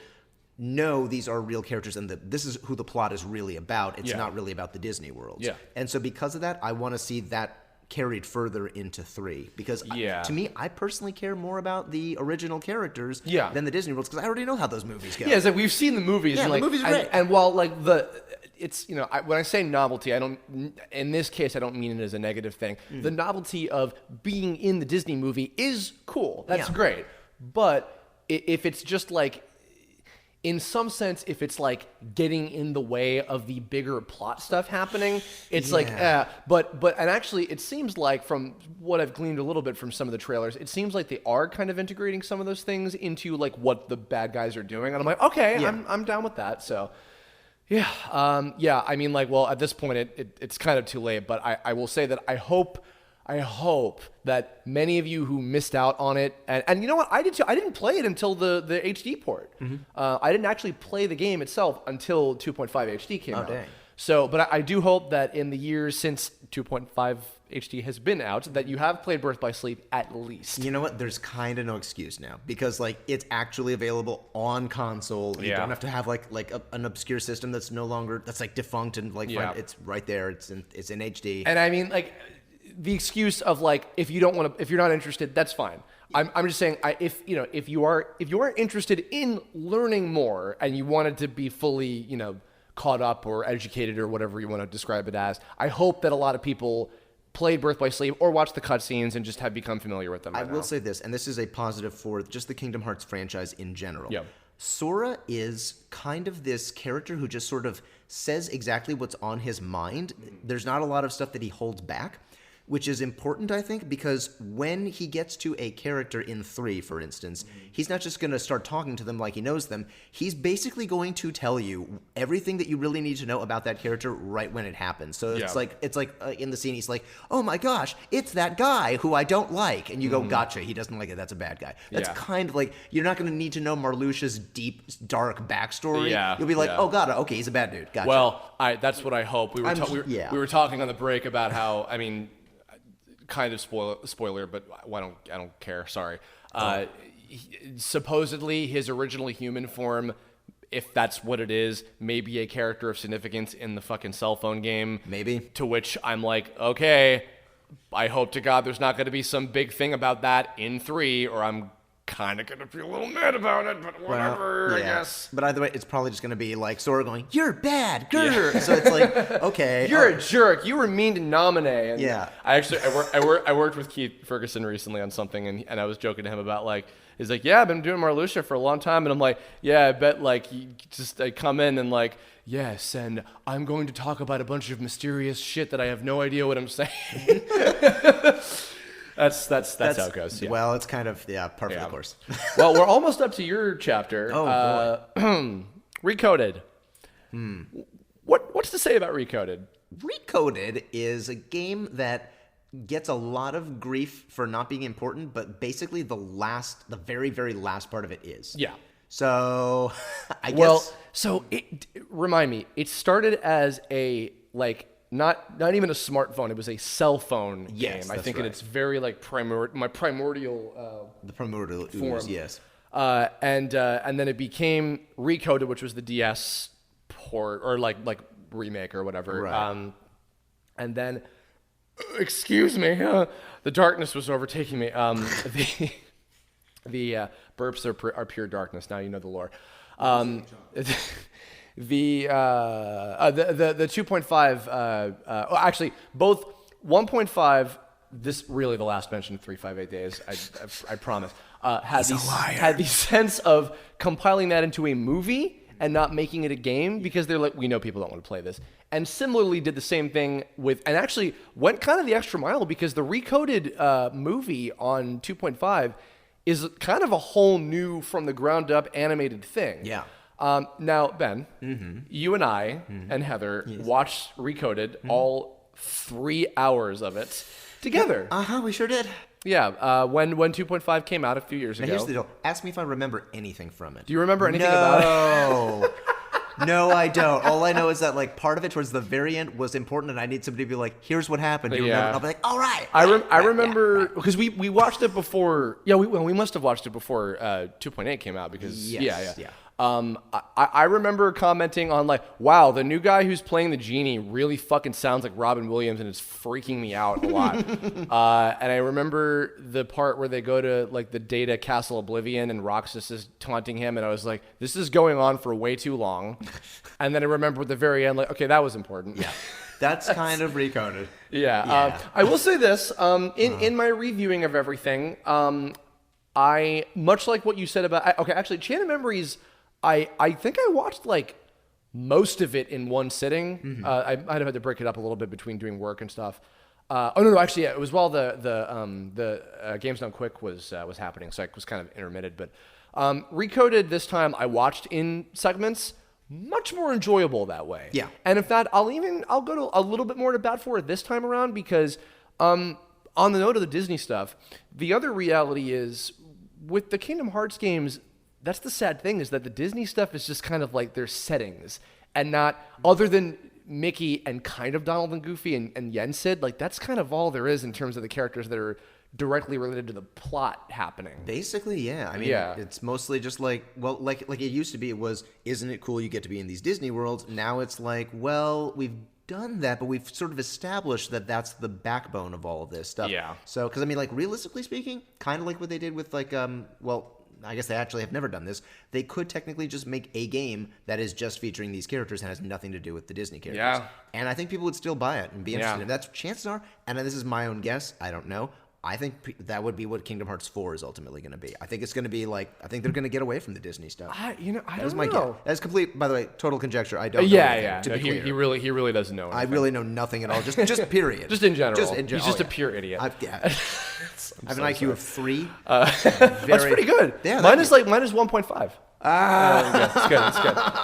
know these are real characters, and this is who the plot is really about. It's not really about the Disney worlds. Yeah. And so because of that, I want to see that carried further into 3, because to me, I personally care more about the original characters than the Disney worlds, because I already know how those movies go. Yeah, it's like we've seen the movies. Yeah, and the like, movies are great. And while like it's, you know, when I say novelty, I don't, in this case, I don't mean it as a negative thing. The novelty of being in the Disney movie is cool. That's great. But if it's just like, in some sense, if it's like getting in the way of the bigger plot stuff happening, it's like, but and actually, it seems like, from what I've gleaned a little bit from some of the trailers, it seems like they are kind of integrating some of those things into like what the bad guys are doing, and I'm like, okay, I'm down with that. So, yeah, I mean, like, well, at this point, it's kind of too late, but I will say that I hope that many of you who missed out on it, and you know what, I did too. I didn't play it until the HD port. I didn't actually play the game itself until 2.5 HD came out. Dang. So, but I do hope that in the years since 2.5 HD has been out, that you have played Birth by Sleep at least. You know what? There's kind of no excuse now, because like it's actually available on console. You don't have to have like an obscure system that's no longer, that's like defunct, and like it's right there. It's in HD. And I mean, like, the excuse of like, if you don't want to, if you're not interested, that's fine. I'm just saying, if you are interested in learning more, and you wanted to be fully, you know, caught up or educated or whatever you want to describe it as, I hope that a lot of people played Birth by Sleep or watched the cutscenes and just have become familiar with them. I will say this, and this is a positive for just the Kingdom Hearts franchise in general. Yeah. Sora is kind of this character who just sort of says exactly what's on his mind. There's not a lot of stuff that he holds back, which is important, I think, because when he gets to a character in 3, for instance, he's not just going to start talking to them like he knows them. He's basically going to tell you everything that you really need to know about that character right when it happens. So it's like in the scene, he's like, "Oh my gosh, it's that guy who I don't like," and you go, "Gotcha, he doesn't like it. That's a bad guy." That's kind of like, you're not going to need to know Marluxia's deep, dark backstory. Yeah, you'll be like, "Oh god, okay, he's a bad dude." Gotcha. Well, that's what I hope. We were talking on the break about how, I mean, kind of spoiler, but I don't care. Sorry. Supposedly, his original human form, if that's what it is, may be a character of significance in the fucking cell phone game. Maybe. To which I'm like, okay, I hope to God there's not going to be some big thing about that in 3, or I'm kind of going to feel a little mad about it, but whatever, I guess. But either way, it's probably just going to be like Sora going, "You're bad, grr." So it's like, okay. You're a jerk. You were mean to Naminé. And I worked with Keith Ferguson recently on something, and I was joking to him about, like, he's like, "Yeah, I've been doing Marluxia for a long time," and I'm like, "Yeah, I bet, like, you just come in and like, yes, and I'm going to talk about a bunch of mysterious shit that I have no idea what I'm saying." That's how it goes. Yeah. Well, it's kind of par for the course. Well, we're almost up to your chapter. Oh boy. Recoded. What's to say about Recoded? Recoded is a game that gets a lot of grief for not being important, but basically the very, very last part of it is. Yeah. So, I guess. Well, so remind me. It started as a not even a smartphone. It was a cell phone game. I think, right. and it's very like primordial. The primordial form. ooze, yes. And then it became Recoded, which was the DS port or like remake or whatever. Right. And then, excuse me, the darkness was overtaking me. The burps are pure darkness. Now you know the lore. The 2.5 actually both 1.5. This really the last mention of 358 days. I promise. Had the sense of compiling that into a movie and not making it a game because they're like, we know people don't want to play this. And similarly did the same thing with, and actually went kind of the extra mile because the Recoded movie on 2.5 is kind of a whole new from the ground up animated thing. Yeah. Now, Ben, you and I and Heather watched Recoded all 3 hours of it together. We sure did. Yeah, when 2.5 came out a few years Now ago. here's the deal. Ask me if I remember anything from it. Do you remember anything about it? No, I don't. All I know is that like part of it towards the very end was important, and I need somebody to be like, "Here's what happened." Do you remember? And I'll be like, "All right." I remember because we watched it before. Yeah, we must have watched it before 2.8 came out because Yes, yeah. I remember commenting on like, wow, the new guy who's playing the genie really fucking sounds like Robin Williams and it's freaking me out a lot. And I remember the part where they go to like the Data Castle Oblivion and Roxas is taunting him, and I was like, this is going on for way too long. And then I remember at the very end, like, okay, that was important. Yeah. That's kind of Recoded. Yeah. I will say this, in my reviewing of everything, I, much like what you said about, actually, Chain of Memories, I think I watched like most of it in one sitting. I might have had to break it up a little bit between doing work and stuff. Actually, yeah, it was while the Games Done Quick was happening, so I was kind of intermitted. But Recoded this time, I watched in segments. Much more enjoyable that way. Yeah. And if not, I'll go to a little bit more to bat for it this time around because on the note of the Disney stuff, the other reality is with the Kingdom Hearts games. That's the sad thing is that the Disney stuff is just kind of like their settings and not other than Mickey and kind of Donald and Goofy and Yen Sid. Like that's kind of all there is in terms of the characters that are directly related to the plot happening. Basically, yeah. I mean, it's mostly just like, well, like it used to be. It was, isn't it cool you get to be in these Disney worlds? Now it's like, well, we've done that, but we've sort of established that that's the backbone of all of this stuff. Yeah. So, because I mean, like realistically speaking, kind of like what they did with like, I guess they actually have never done this. They could technically just make a game that is just featuring these characters and has nothing to do with the Disney characters. Yeah. And I think people would still buy it and be interested. If that's chances are, and this is my own guess, I don't know. I think that would be what Kingdom Hearts 4 is ultimately going to be. I think it's going to be like, I think they're going to get away from the Disney stuff. I don't know. That is my guess. That's complete, by the way, total conjecture. I don't know. He really doesn't know anything. I really know nothing at all. Just period. Just in general. Just in He's just a pure idiot. I have an IQ of 3. That's pretty good. Yeah, mine is 1.5.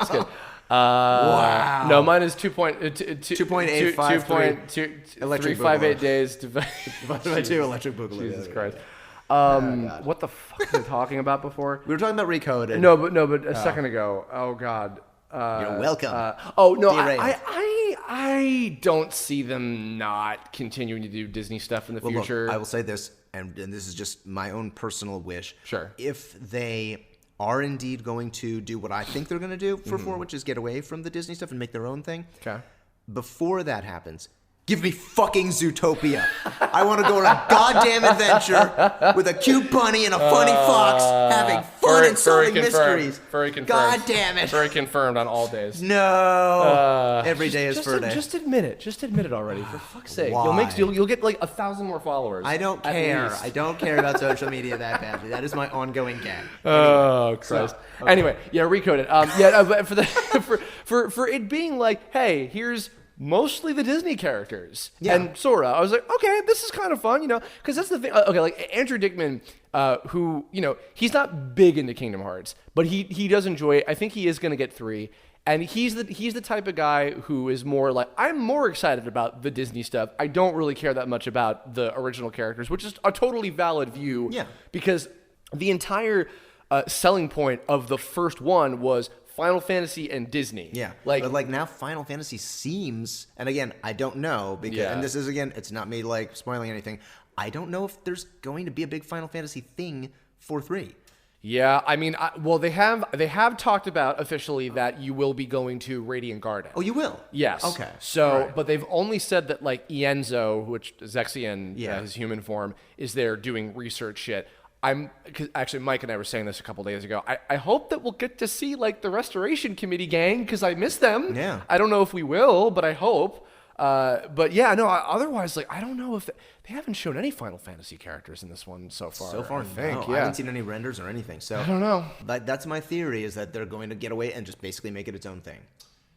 It's good. Wow. No, mine is 2.853 358 days divided by 2 electric boogaloo. Jesus Christ. What the fuck were we talking about before? We were talking about Recoded. No, but a second ago. Oh God. You're welcome. I don't see them not continuing to do Disney stuff in the future. Look, I will say this, and this is just my own personal wish. Sure. If they are indeed going to do what I think they're going to do for 4, which is get away from the Disney stuff and make their own thing. Okay. Before that happens, give me fucking Zootopia. I want to go on a goddamn adventure with a cute bunny and a funny fox having fun and solving mysteries. Furry confirmed. God damn it. Furry confirmed on all days. No. Every day is fur day. Just admit it. Just admit it already. For fuck's sake. Why? You'll get like 1,000 more followers. I don't care. I don't care about social media that badly. That is my ongoing gag. Oh Christ. So, okay. Anyway, Recoded. But for it being like, hey, here's mostly the Disney characters and Sora. I was like, okay, this is kind of fun, because that's the thing. Okay, like Andrew Dickman, who, he's not big into Kingdom Hearts, but he does enjoy it. I think he is going to get 3. And he's the type of guy who is more like, I'm more excited about the Disney stuff. I don't really care that much about the original characters, which is a totally valid view. Yeah. Because the entire selling point of the first one was Final Fantasy and Disney. Yeah. But now Final Fantasy seems, and again, I don't know, because, and this is, again, it's not me like spoiling anything. I don't know if there's going to be a big Final Fantasy thing for 3. Yeah, I mean, they have talked about officially that you will be going to Radiant Garden. Oh, you will? Yes. Okay. So, right. But they've only said that like Ienzo, which is Zexion, his human form, is there doing research shit. Cause actually Mike and I were saying this a couple days ago. I hope that we'll get to see like the Restoration Committee gang because I miss them. Yeah. I don't know if we will, but I hope. But yeah, no. Otherwise, like I don't know if they haven't shown any Final Fantasy characters in this one so far. So far, I think. no. Yeah. I haven't seen any renders or anything. So I don't know. But that's my theory, is that they're going to get away and just basically make it its own thing.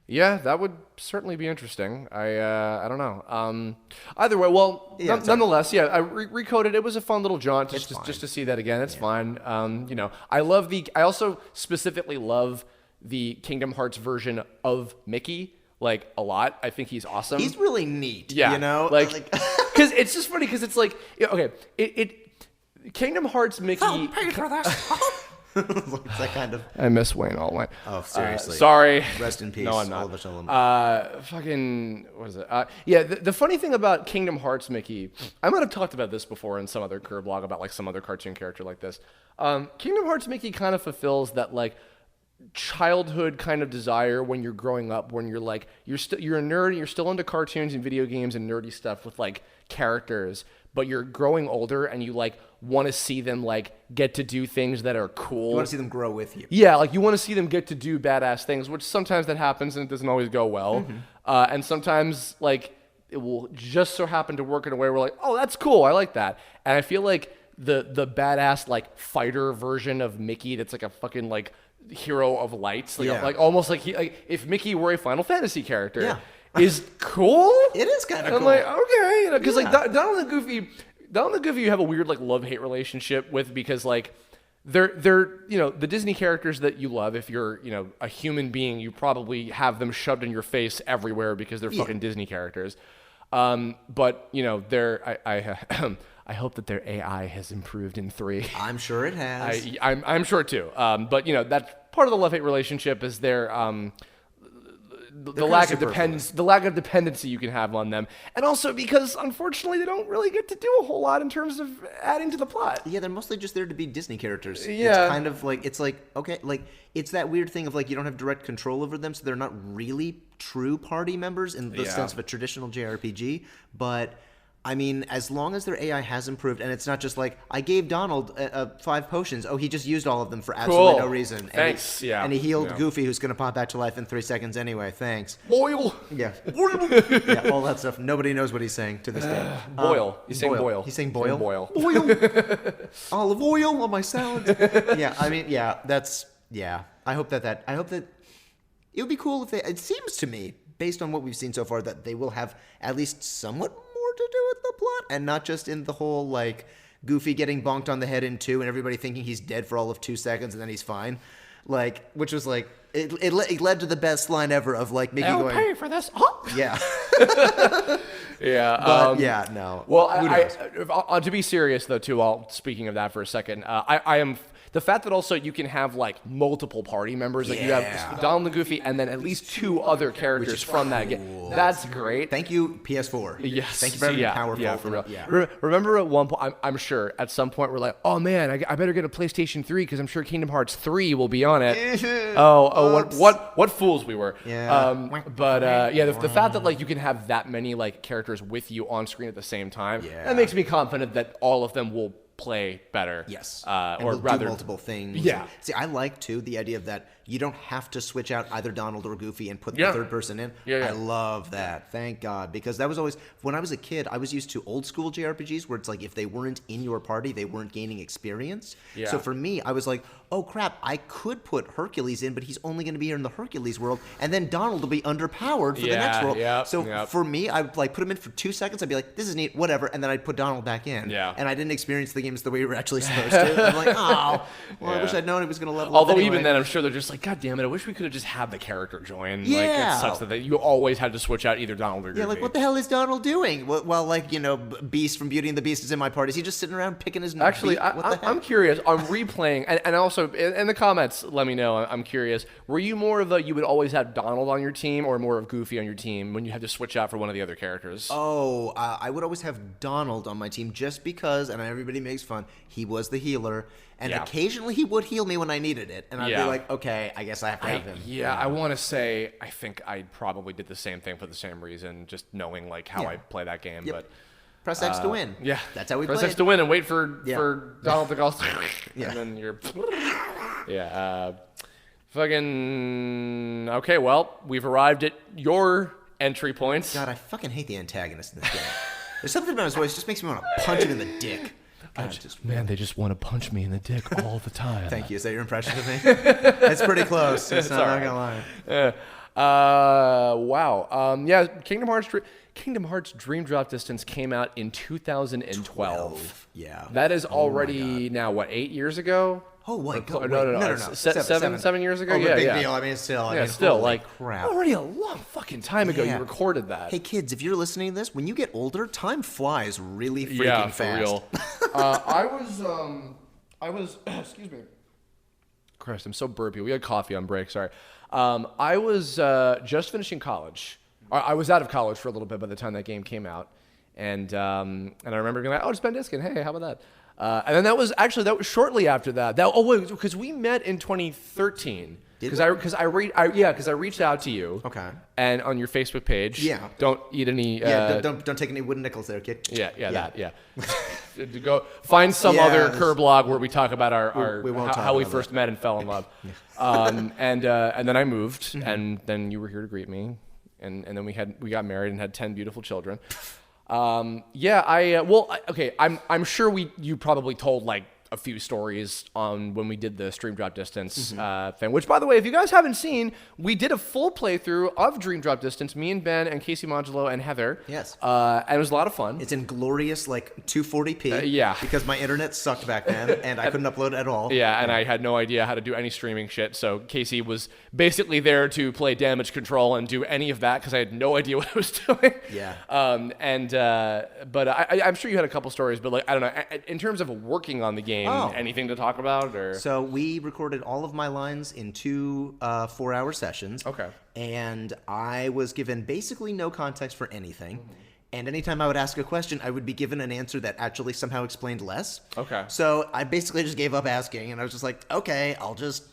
Yeah, that would certainly be interesting. I don't know. Either way, well, nonetheless, yeah, I Recoded. It was a fun little jaunt just to see that again. It's fine. You know, I also specifically love the Kingdom Hearts version of Mickey like a lot. I think he's awesome. He's really neat. Yeah, you know, like because it's just funny because it's like okay, Kingdom Hearts Mickey. I'll pay for this. It's that kind of. I miss Wayne Allwine. Oh, seriously. Sorry. Rest in peace. No, I'm not. All of us Fucking, what is it? Yeah, the funny thing about Kingdom Hearts Mickey, I might have talked about this before in some other Kirblog about like some other cartoon character like this. Kingdom Hearts Mickey kind of fulfills that like childhood kind of desire when you're growing up, when you're like you're a nerd and you're still into cartoons and video games and nerdy stuff with like characters, but you're growing older and you like want to see them like get to do things that are cool. You want to see them grow with you. Yeah, like you want to see them get to do badass things, which sometimes that happens and it doesn't always go well. And sometimes like it will just so happen to work in a way where like, oh, that's cool, I like that. And I feel like the badass like fighter version of Mickey that's like a fucking like hero of lights, like almost like if Mickey were a Final Fantasy character, is cool. It is kind of cool. I'm like, okay, because like Donald and Goofy, you have a weird like love-hate relationship with because like they're the Disney characters that you love. If you're a human being, you probably have them shoved in your face everywhere because they're fucking Disney characters. But they're I hope that their AI has improved in 3. I'm sure it has. I'm sure too. But that's part of the love-hate relationship is their the lack of dependency you can have on them, and also because unfortunately they don't really get to do a whole lot in terms of adding to the plot. Yeah, they're mostly just there to be Disney characters. Yeah, it's kind of like okay, like it's that weird thing of like you don't have direct control over them, so they're not really true party members in the sense of a traditional JRPG, but. I mean, as long as their AI has improved, and it's not just like, I gave Donald 5 potions. Oh, he just used all of them for absolutely no reason. Thanks. And he healed Goofy, who's going to pop back to life in 3 seconds anyway. Thanks. Boil. Yeah. Yeah, all that stuff. Nobody knows what he's saying to this day. Boil. He's saying boil. He's saying boil? Boil. Olive oil on my salad. Yeah, I mean, I hope that it would be cool if it seems to me, based on what we've seen so far, that they will have at least somewhat to do with the plot and not just in the whole like Goofy getting bonked on the head in 2 and everybody thinking he's dead for all of 2 seconds and then he's fine, like, which was like it led to the best line ever of like Mickey going, pay for this. Oh. Yeah. Yeah. But no. Well, to be serious though too, speaking of that for a second, I am. The fact that also you can have like multiple party members, like you have Donald and Goofy, and then at least 2 other characters from that game. That's great. Thank you, PS4. Yes. Thank you for having powerful. Yeah, for real. Yeah. Remember at one point, I'm sure at some point we're like, oh man, I better get a PlayStation 3 because I'm sure Kingdom Hearts 3 will be on it. What fools we were. Yeah. The fact that like you can have that many like characters with you on screen at the same time, that makes me confident that all of them will play better. Yes. Or rather, do multiple things. Yeah. See, I like too the idea of that you don't have to switch out either Donald or Goofy and put the third person in. Yeah. I love that. Thank God, because that was always when I was a kid. I was used to old school JRPGs where it's like if they weren't in your party, they weren't gaining experience. Yeah. So for me, I was like, oh crap, I could put Hercules in, but he's only going to be here in the Hercules world, and then Donald will be underpowered for the next world. For me, I would like put him in for 2 seconds. I'd be like, this is neat, whatever, and then I'd put Donald back in. Yeah. And I didn't experience the games the way we were actually supposed to. I'm like, oh, well, I wish I'd known it was going to level Although up anyway. even then, I'm sure they're just like, God damn it, I wish we could have just had the character join. Yeah. Like, it sucks that you always had to switch out either Donald or Goofy. Yeah, like, what the hell is Donald doing? Well, like, Beast from Beauty and the Beast is in my party. Is he just sitting around picking his Actually, beat? What the heck? I'm curious. I'm replaying, and also in the comments, let me know. I'm curious. Were you more of you would always have Donald on your team, or more of Goofy on your team when you had to switch out for one of the other characters? Oh, I would always have Donald on my team just because, and everybody makes fun, he was the healer, and occasionally he would heal me when I needed it, and I'd be like, okay, I guess I have to have him. Yeah, I want to say, I think I probably did the same thing for the same reason, just knowing like how I play that game, but... Press X to win. Yeah. That's how we Press played. X to win and wait for Donald to go. Yeah. And then you're... Yeah. Fucking... Okay, well, we've arrived at your entry points. God, I fucking hate the antagonist in this game. There's something about his voice that just makes me want to punch him in the dick. God, Man, they just want to punch me in the dick all the time. Thank you. Is that your impression of me? It's pretty close. I'm not gonna lie. Wow. Yeah, Kingdom Hearts Dream Drop Distance came out in 2012. Yeah. That is already now, what, 8 years ago? Oh, wait. No. No. 7 years ago? Oh, yeah, big yeah. deal. I mean, still. Still, holy crap. already a long fucking time ago Yeah. you recorded that. Hey, kids, if you're listening to this, when you get older, time flies really freaking yeah, for fast. real. I was, excuse me. Christ, I'm so burpy. We had coffee on break, sorry. I was just finishing college. I was out of college for a little bit by the time that game came out. And I remember being like, oh, it's Ben Diskin. Hey, how about that? And then that was shortly after that. Because we met in 2013. Because I reached out to you. Okay. And on your Facebook page. Yeah. Don't eat any. Don't take any wooden nickels there, kid. Yeah. To go find some other Kirblog where we talk about how we first met and fell in love. And then I moved, and then you were here to greet me, and then we got married and had 10 beautiful children. I'm sure you probably told like a few stories on when we did the Stream Drop Distance thing, which, by the way, if you guys haven't seen, we did a full playthrough of Dream Drop Distance, me and Ben and Casey Modulo and Heather. Yes. And it was a lot of fun. It's in glorious, 240p. Yeah. Because my internet sucked back then, and I couldn't upload at all. Yeah, and I had no idea how to do any streaming shit, so Casey was basically there to play damage control and do any of that because I had no idea what I was doing. Yeah. But I'm sure you had a couple stories, but I don't know, in terms of working on the game, anything to talk about? Or So we recorded all of my lines in 2 4-hour sessions. Okay. And I was given basically no context for anything. And anytime I would ask a question, I would be given an answer that actually somehow explained less. Okay. So I basically just gave up asking, and I was just like, okay, I'll just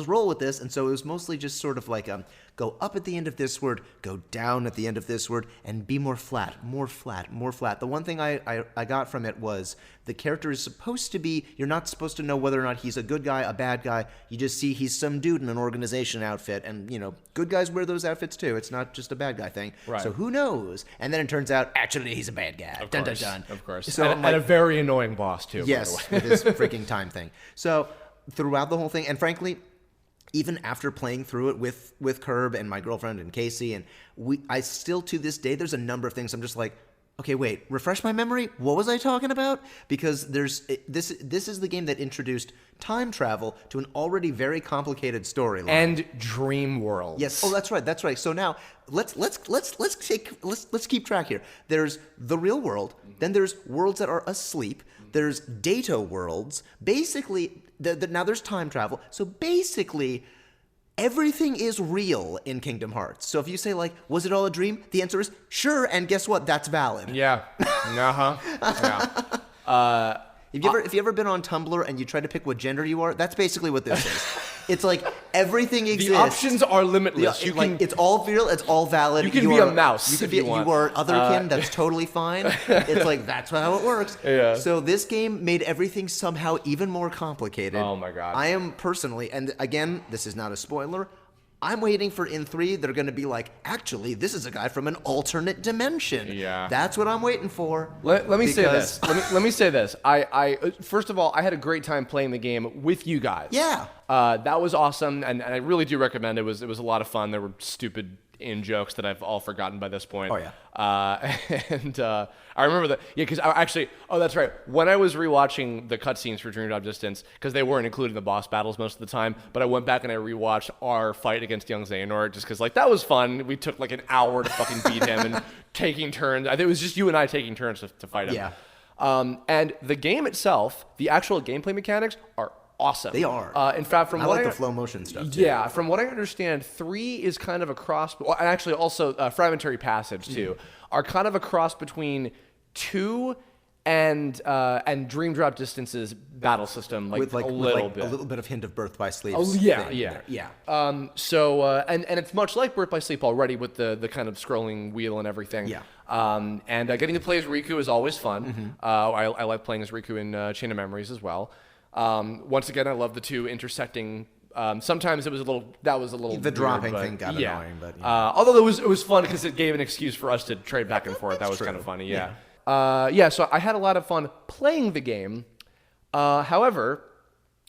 roll with this. And so it was mostly just sort of like go up at the end of this word, go down at the end of this word, and be more flat, more flat, more flat. The one thing I got from it was the character is supposed to be, you're not supposed to know whether or not he's a good guy, a bad guy. You just see he's some dude in an organization outfit, and, good guys wear those outfits too. It's not just a bad guy thing. Right. So who knows? And then it turns out, actually, he's a bad guy. Of Dun, course, dun, dun. Of course. So and a very annoying boss, too, yes, by the way. with this freaking time thing. So throughout the whole thing, and frankly, even after playing through it with Kirb and my girlfriend and Casey, and I still to this day, there's a number of things I'm just like, okay, wait, refresh my memory. What was I talking about? Because this is the game that introduced time travel to an already very complicated storyline and dream worlds. Yes. Oh, that's right. So now let's keep track here. There's the real world. Then there's worlds that are asleep. There's data worlds. Basically, now there's time travel. So basically, everything is real in Kingdom Hearts. So if you say, was it all a dream? The answer is sure, and guess what? That's valid. Yeah. Yeah. If you ever been on Tumblr and you try to pick what gender you are, that's basically what this is. It's like everything exists. The options are limitless. It's all real. It's all valid. You can be a mouse if you want. You are otherkin. That's totally fine. It's like that's how it works. Yeah. So this game made everything somehow even more complicated. Oh my god. I am personally, and again, this is not a spoiler, I'm waiting for in 3, they're going to be like, actually, this is a guy from an alternate dimension. Yeah. That's what I'm waiting for. Let me say this. Let me say this. I first of all, I had a great time playing the game with you guys. Yeah. That was awesome, and I really do recommend it. It was a lot of fun. There were stupid in-jokes that I've all forgotten by this point. Oh, yeah. And I remember that. Yeah, because that's right. When I was rewatching the cutscenes for Dream Drop Distance, because they weren't included in the boss battles most of the time, but I went back and I rewatched our fight against young Xehanort just because, that was fun. We took, an hour to fucking beat him and taking turns. I think it was just you and I taking turns to fight him. Yeah. And the game itself, the actual gameplay mechanics are awesome. They are. In fact, I like the flow motion stuff too. Yeah, from what I understand, 3 is kind of a cross, and actually also Fragmentary Passage too, are kind of a cross between 2 and Dream Drop Distance's battle system, with a little bit. A little bit of hint of Birth by Sleep. Oh yeah, thing yeah, there. yeah. And it's much like Birth by Sleep already with the kind of scrolling wheel and everything. Yeah. And getting to play as Riku is always fun. I like playing as Riku in Chain of Memories as well. Once again, I love the 2 intersecting Sometimes it was a little The weird, dropping but thing got yeah. annoying, but although it was fun because it gave an excuse for us to trade back and forth. That was kind of funny. Yeah. So I had a lot of fun playing the game. However,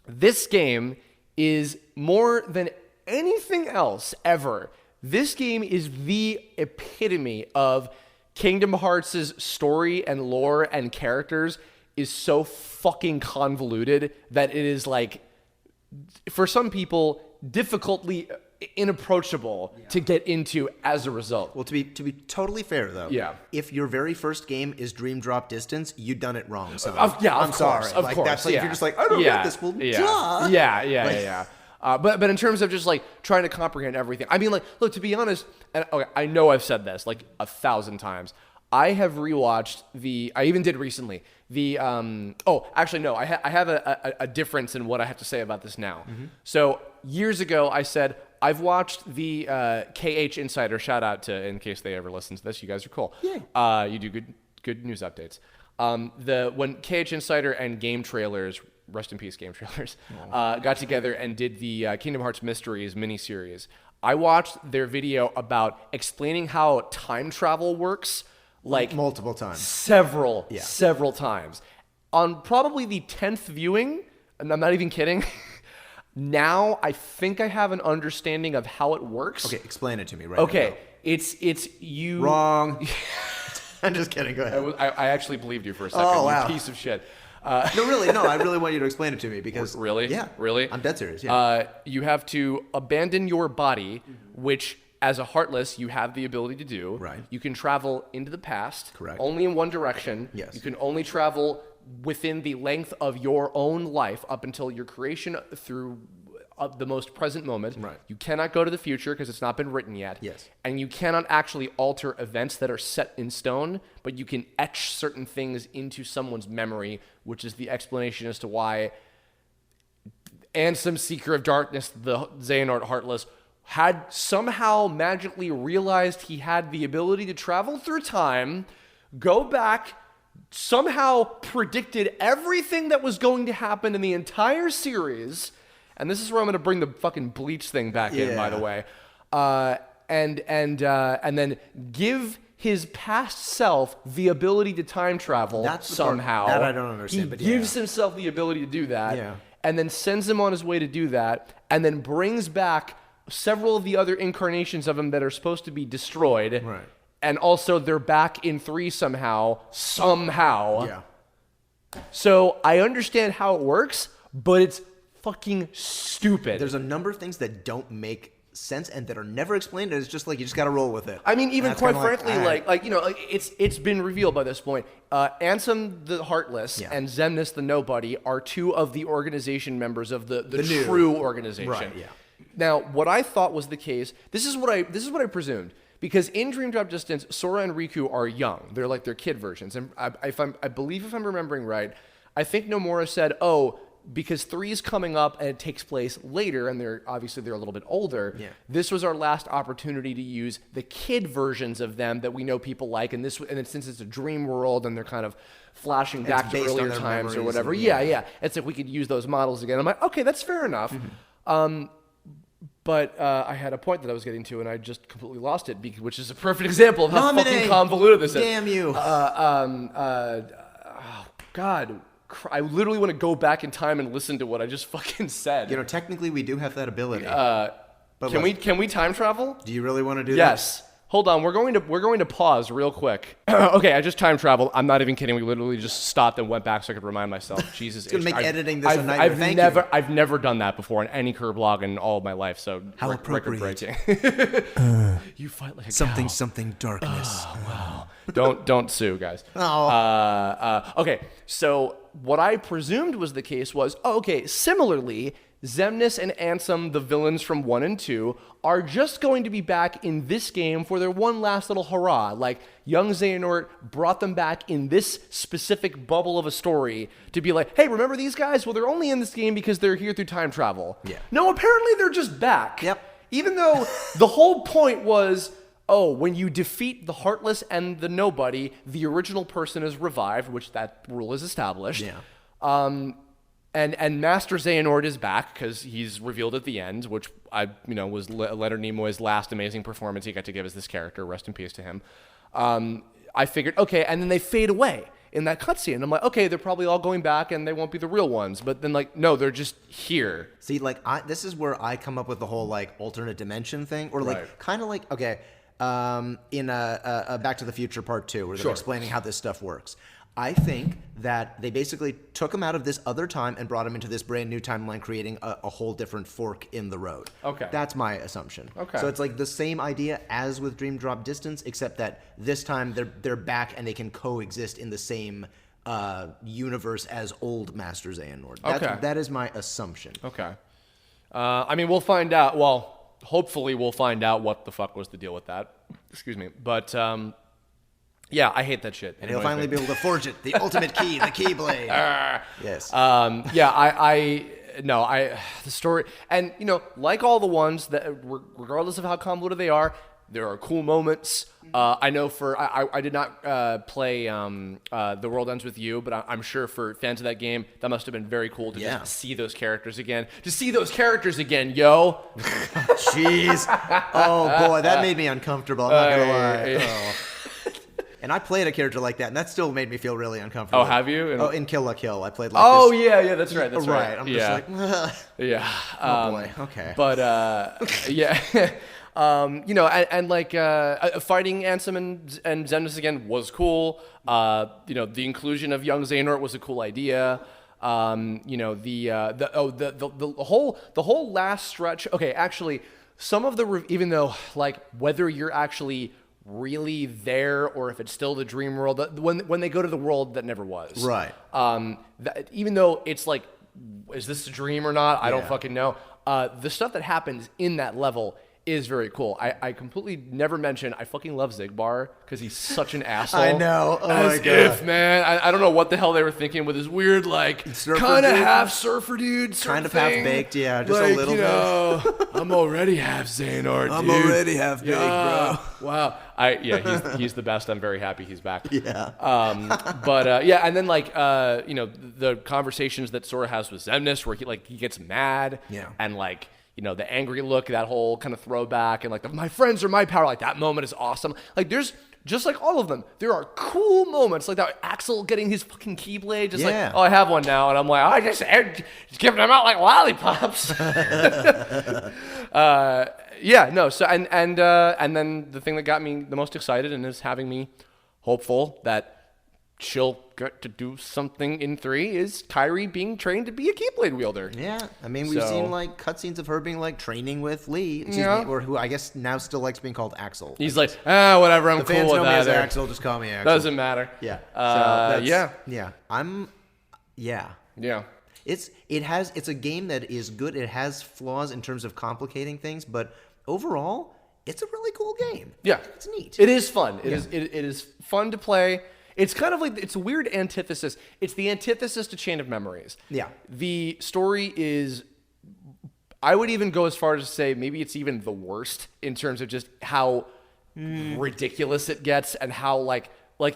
this game is more than anything else ever. This game is the epitome of Kingdom Hearts' story and lore and characters is so fucking convoluted that it is like, for some people, difficultly inapproachable to get into as a result. Well, to be totally fair though, if your very first game is Dream Drop Distance, you've done it wrong. So I'm sorry. Of course, that's like, if you're just like, I don't get this. Well, duh. Yeah. But in terms of just like trying to comprehend everything, I mean, like, look, to be honest, and okay, I know I've said this like 1,000 times. I have rewatched I even did recently actually no, I have a difference in what I have to say about this now. So years ago, I said I've watched the KH Insider. Shout out to, in case they ever listen to this, you guys are cool. Yeah. You do good news updates. When KH Insider and Game Trailers, rest in peace, Game Trailers, got together and did the Kingdom Hearts Mysteries miniseries, I watched their video about explaining how time travel works, like multiple times, several times. On probably the 10th viewing, and I'm not even kidding. Now I think I have an understanding of how it works. Okay, explain it to me right now. It's you. Wrong. I'm just kidding. Go ahead. I actually believed you for a second. Oh, wow. You piece of shit. No, really, no. I really want you to explain it to me because really, yeah, really, I'm dead serious. Yeah. You have to abandon your body, which, as a Heartless, you have the ability to do. Right. You can travel into the past. Correct. Only in one direction. Yes. You can only travel within the length of your own life up until your creation through the most present moment. Right. You cannot go to the future because it's not been written yet. Yes. And you cannot actually alter events that are set in stone, but you can etch certain things into someone's memory, which is the explanation as to why Ansem, Seeker of Darkness, the Xehanort Heartless, had somehow magically realized he had the ability to travel through time, go back, somehow predicted everything that was going to happen in the entire series. And this is where I'm going to bring the fucking Bleach thing back in, by the way. And then give his past self the ability to time travel somehow. That I don't understand. He gives himself the ability to do that, and then sends him on his way to do that, and then brings back several of the other incarnations of him that are supposed to be destroyed. Right. And also they're back in 3 somehow. Yeah. So I understand how it works, but it's fucking stupid. There's a number of things that don't make sense and that are never explained, and it's just like you just got to roll with it. I mean, even quite frankly, like you know, like it's been revealed by this point. Ansem the Heartless and Xemnas the Nobody are 2 of the organization members of the true organization. Right. Yeah. Now, what I thought was the case. This is what I presumed. Because in Dream Drop Distance, Sora and Riku are young. They're like their kid versions. And I believe if I'm remembering right, I think Nomura said, because 3 is coming up and it takes place later, and they're a little bit older. Yeah. This was our last opportunity to use the kid versions of them that we know people like, and since it's a dream world and they're kind of flashing back to earlier times or whatever. Yeah. It's like we could use those models again. I'm like, okay, that's fair enough. Mm-hmm. But I had a point that I was getting to, and I just completely lost it, which is a perfect example of how fucking convoluted this is. Damn you! God. I literally want to go back in time and listen to what I just fucking said. You know, technically we do have that ability. But can we time travel? Do you really want to do that? Yes. Hold on, we're going to pause real quick. Okay, I just time traveled. I'm not even kidding. We literally just stopped and went back so I could remind myself. Jesus, it's gonna make editing this a nightmare. I've never done that before in any Kirblog in all of my life. So how appropriate. Record-breaking. You fight like a cow. Something darkness. Oh, wow. Don't sue, guys. Okay, so what I presumed was the case was, similarly, Xemnas and Ansem, the villains from 1 and 2, are just going to be back in this game for their one last little hurrah. Like, young Xehanort brought them back in this specific bubble of a story to be like, hey, remember these guys? Well, they're only in this game because they're here through time travel. Yeah. No, apparently they're just back. Yep. Even though the whole point was, when you defeat the Heartless and the Nobody, the original person is revived, which that rule is established. Yeah. And Master Xehanort is back because he's revealed at the end, which was Leonard Nimoy's last amazing performance he got to give as this character. Rest in peace to him. I figured, okay, and then they fade away in that cutscene. I'm like, okay, they're probably all going back and they won't be the real ones. But then, like, no, they're just here. See, like, this is where I come up with the whole, like, alternate dimension thing. Or, like, kind of like, okay, in Back to the Future Part 2, where they're explaining how this stuff works. I think that they basically took him out of this other time and brought him into this brand new timeline, creating a whole different fork in the road. Okay. That's my assumption. Okay. So it's like the same idea as with Dream Drop Distance, except that this time they're back and they can coexist in the same universe as old Master Xehanort. That is my assumption. Okay. I mean, we'll find out. Well, hopefully we'll find out what the fuck was the deal with that. Excuse me. But... yeah, I hate that shit. And he'll finally be able to forge it. The ultimate key, the Keyblade. Yes. The story, and like all the ones that, regardless of how convoluted they are, there are cool moments. I know I did not play The World Ends With You, but I'm sure for fans of that game, that must have been very cool to just see those characters again. To see those characters again, yo. Jeez. Oh, boy, that made me uncomfortable. I'm not going to lie. Oh. And I played a character like that, and that still made me feel really uncomfortable. Oh, have you? In Kill la Kill, I played like this. Yeah, that's right. That's right. I'm just like, ugh. Yeah. Oh, boy. Okay. But, yeah. Fighting Ansem and Xemnas again was cool. The inclusion of young Xehanort was a cool idea. The whole last stretch. Okay, actually, some of the even though like whether you're actually really there or if it's still the dream world, when they go to the world that never was, right? Even though it's like, is this a dream or not? I don't fucking know. The stuff that happens in that level is very cool. I completely never mentioned I fucking love Zigbar because he's such an asshole. I know. Oh As my god. if, man. I don't know what the hell they were thinking with his weird like kind of half surfer dude, kind of half baked, yeah, just like, a little bit. I'm already half Xehanort, dude. I'm already half baked, bro. Wow. He's the best. I'm very happy he's back. Yeah. And then the conversations that Sora has with Xemnas where he gets mad. Yeah. And the angry look, that whole kind of throwback, and my friends are my power. Like that moment is awesome. Like there's just like all of them. There are cool moments like that. Axel getting his fucking Keyblade, just like, oh, I have one now, and I'm like, I just giving them out like lollipops. So and then the thing that got me the most excited and is having me hopeful that she'll get to do something in 3 is Kairi being trained to be a Keyblade wielder. Yeah, I mean, we've seen like cutscenes of her being like training with Lee, or who I guess now still likes being called Axel. He's like, whatever, I'm the cool fans with know that. me as Axel, just call me Axel. Doesn't matter. Yeah. It's a game that is good. It has flaws in terms of complicating things, but overall, it's a really cool game. Yeah, it's neat. It is fun. It is fun to play. It's kind of like, it's a weird antithesis. It's the antithesis to Chain of Memories. Yeah. The story is, I would even go as far as to say maybe it's even the worst in terms of just how ridiculous it gets and how like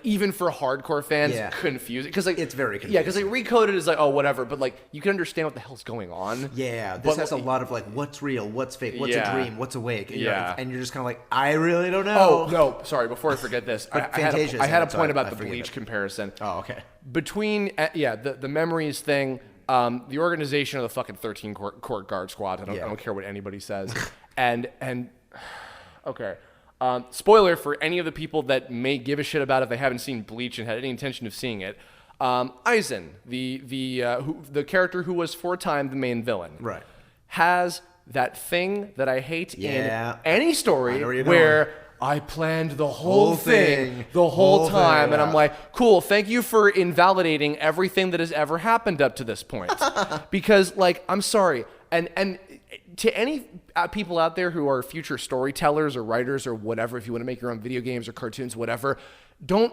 even for hardcore fans, confusing. Because it's very confusing. Yeah, because Recoded is like, oh, whatever, but you can understand what the hell's going on. Yeah, this has a lot of what's real, what's fake, what's a dream, what's awake. And you're just kind of like, I really don't know. Oh, no, sorry, before I forget this, I had a point about the Bleach comparison. Oh, okay. Between, the memories thing, the organization of the fucking 13 Court Guard Squad, I don't care what anybody says, and okay. Spoiler for any of the people that may give a shit about if they haven't seen Bleach and had any intention of seeing it. Aizen, the character who was for a time the main villain, right, has that thing that I hate in any story where I planned the whole thing the whole time, and I'm like, cool, thank you for invalidating everything that has ever happened up to this point, because I'm sorry, and to any people out there who are future storytellers or writers or whatever, if you want to make your own video games or cartoons, whatever, don't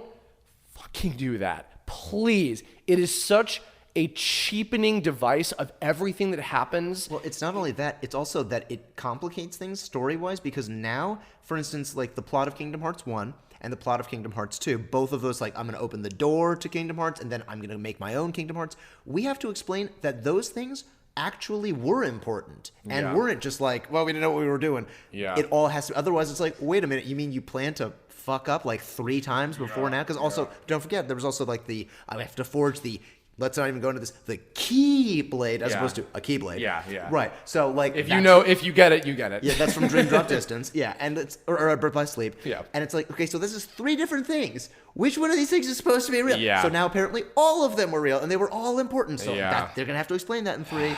fucking do that. Please. It is such a cheapening device of everything that happens. Well, it's not only that, it's also that it complicates things story-wise, because now, for instance, the plot of Kingdom Hearts 1 and the plot of Kingdom Hearts 2. Both of those, like, I'm going to open the door to Kingdom Hearts, and then I'm going to make my own Kingdom Hearts. We have to explain that those things actually were important and weren't just like, well, we didn't know what we were doing. Yeah. It all has to, otherwise it's like, wait a minute, you mean you plan to fuck up like 3 times before now? Because also, don't forget, there was also like I have to forge let's not even go into this, the Keyblade as opposed to a Keyblade. Yeah. Right. So like, If you get it, you get it. yeah, that's from Dream Drop Distance. Yeah, and it's or Birth by Sleep. Yeah. And it's like, okay, so this is 3 different things. Which one of these things is supposed to be real? Yeah. So now apparently all of them were real, and they were all important. So Yeah. they're gonna have to explain that in 3.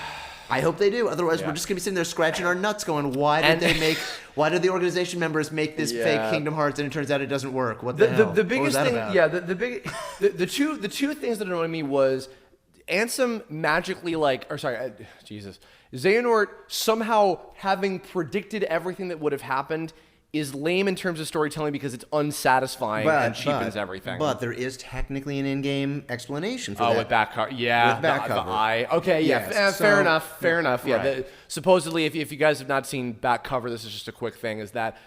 I hope they do. Otherwise, we're just gonna be sitting there scratching our nuts, going, "Why did the organization members make this fake Kingdom Hearts?" And it turns out it doesn't work. What the hell? The biggest thing, about? the two things that annoyed me was Ansem magically Xehanort somehow having predicted everything that would have happened is lame in terms of storytelling because it's unsatisfying and cheapens everything. But there is technically an in-game explanation for that. Oh, with back cover. Yeah. With back cover. Okay, yeah. Yes. Fair enough. Fair enough. Yeah. Right. Supposedly, if you guys have not seen back cover, this is just a quick thing, is that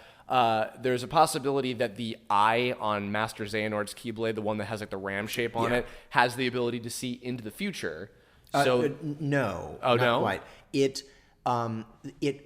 there's a possibility that the eye on Master Xehanort's Keyblade, the one that has like the ram shape on it, has the ability to see into the future. So no. Oh, not no? quite. It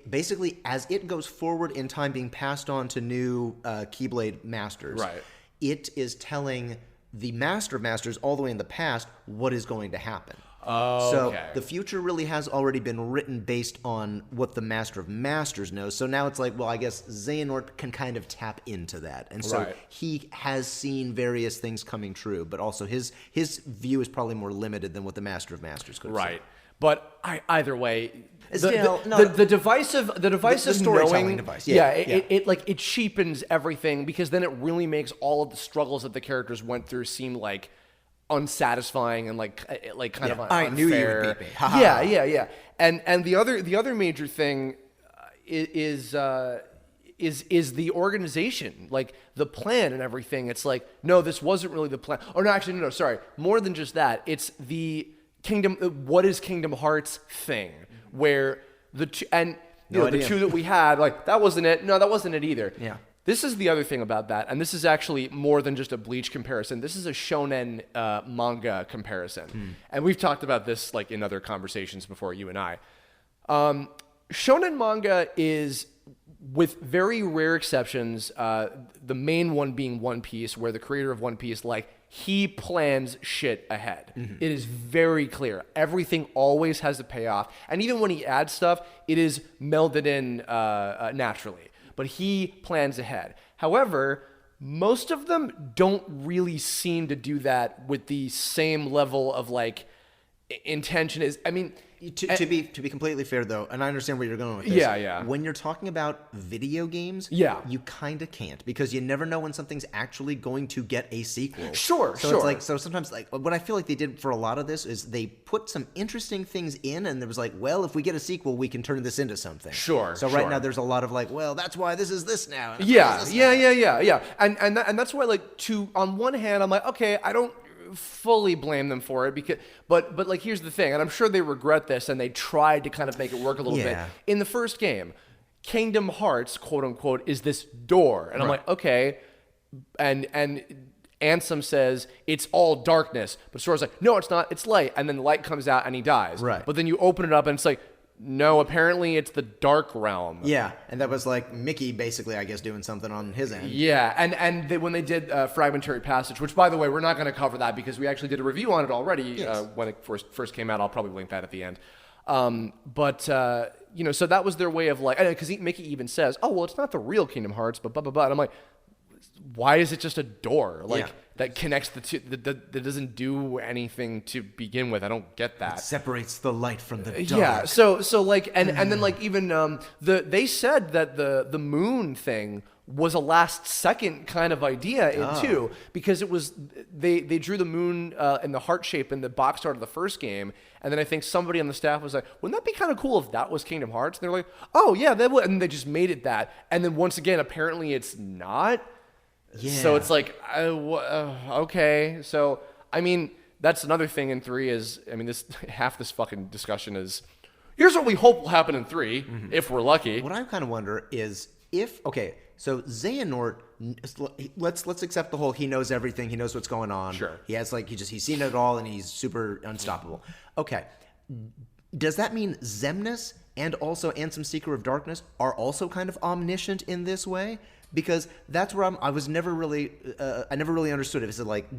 basically, as it goes forward in time, being passed on to new Keyblade masters, Right. it is telling the Master of Masters all the way in the past what is going to happen. Oh, so okay. the future really has already been written based on what the Master of Masters knows. So now it's like, well, I guess Xehanort can kind of tap into that. And so Right. he has seen various things coming true, but also his view is probably more limited than what the Master of Masters could have Right. But either way, Still, the divisive storytelling knowing, device. It cheapens everything because then it really makes all of the struggles that the characters went through seem like unsatisfying and like kind of unfair. I knew you would beat me. Yeah. And the other major thing is the organization, like the plan and everything. It's like, no, this wasn't really the plan. Or no, actually, no, sorry. More than just that. It's the what is Kingdom Hearts thing, where the two that we had, like, that wasn't it. No, that wasn't it either. Yeah. This is the other thing about that, and this is actually more than just a Bleach comparison. This is a shonen manga comparison, and we've talked about this like in other conversations before, you and I. Shonen manga is, with very rare exceptions, the main one being One Piece, where the creator of One Piece, like, he plans shit ahead. It is very clear. Everything always has a payoff. And even when he adds stuff, it is melded in naturally. But he plans ahead. However, most of them don't really seem to do that with the same level of, like, intention. To be completely fair, though, and I understand where you're going with this. Yeah. When you're talking about video games, you kind of can't, because you never know when something's actually going to get a sequel. Sure. It's like, so sometimes, like, what I feel like they did for a lot of this is they put some interesting things in, and there was like, well, if we get a sequel, we can turn this into something. Sure. So right now there's a lot of like, well, that's why this is this now. Yeah. And that's why, like, on one hand, I'm like, okay, I don't fully blame them for it, but like, here's the thing, and I'm sure they regret this, and they tried to kind of make it work a little bit. In the first game, Kingdom Hearts, quote unquote, is this door, and I'm like, okay, and Ansem says it's all darkness, but Sora's like, no, it's not, it's light, and then the light comes out and he dies. Right. But then you open it up and it's like, no, apparently it's the dark realm. Yeah, and that was like Mickey basically, I guess, doing something on his end. Yeah, and when they did Fragmentary Passage, which, by the way, we're not going to cover that because we actually did a review on it already when it first came out. I'll probably link that at the end. So that was their way of, like, because Mickey even says, oh, well, it's not the real Kingdom Hearts, but blah, blah, blah. And I'm like, why is it just a door? Like, that connects the two, that doesn't do anything to begin with. I don't get that. It separates the light from the dark. Yeah, so like, and then, like, even they said that the moon thing was a last second kind of idea too, because it was they drew the moon in the heart shape in the box art of the first game, and then I think somebody on the staff was like, wouldn't that be kind of cool if that was Kingdom Hearts? And they're like, oh yeah, that would, and they just made it that, and then once again, apparently it's not. Yeah. So it's like, okay. So, I mean, that's another thing in 3 is, I mean, half this fucking discussion is, here's what we hope will happen in 3, if we're lucky. What I kind of wonder is if so Xehanort, let's accept the whole he knows everything, he knows what's going on. Sure. He has he's seen it all and he's super unstoppable. Okay. Does that mean Xemnas and also Ansem Seeker of Darkness are also kind of omniscient in this way? Because that's where I was never really, I never really understood it. Is it like,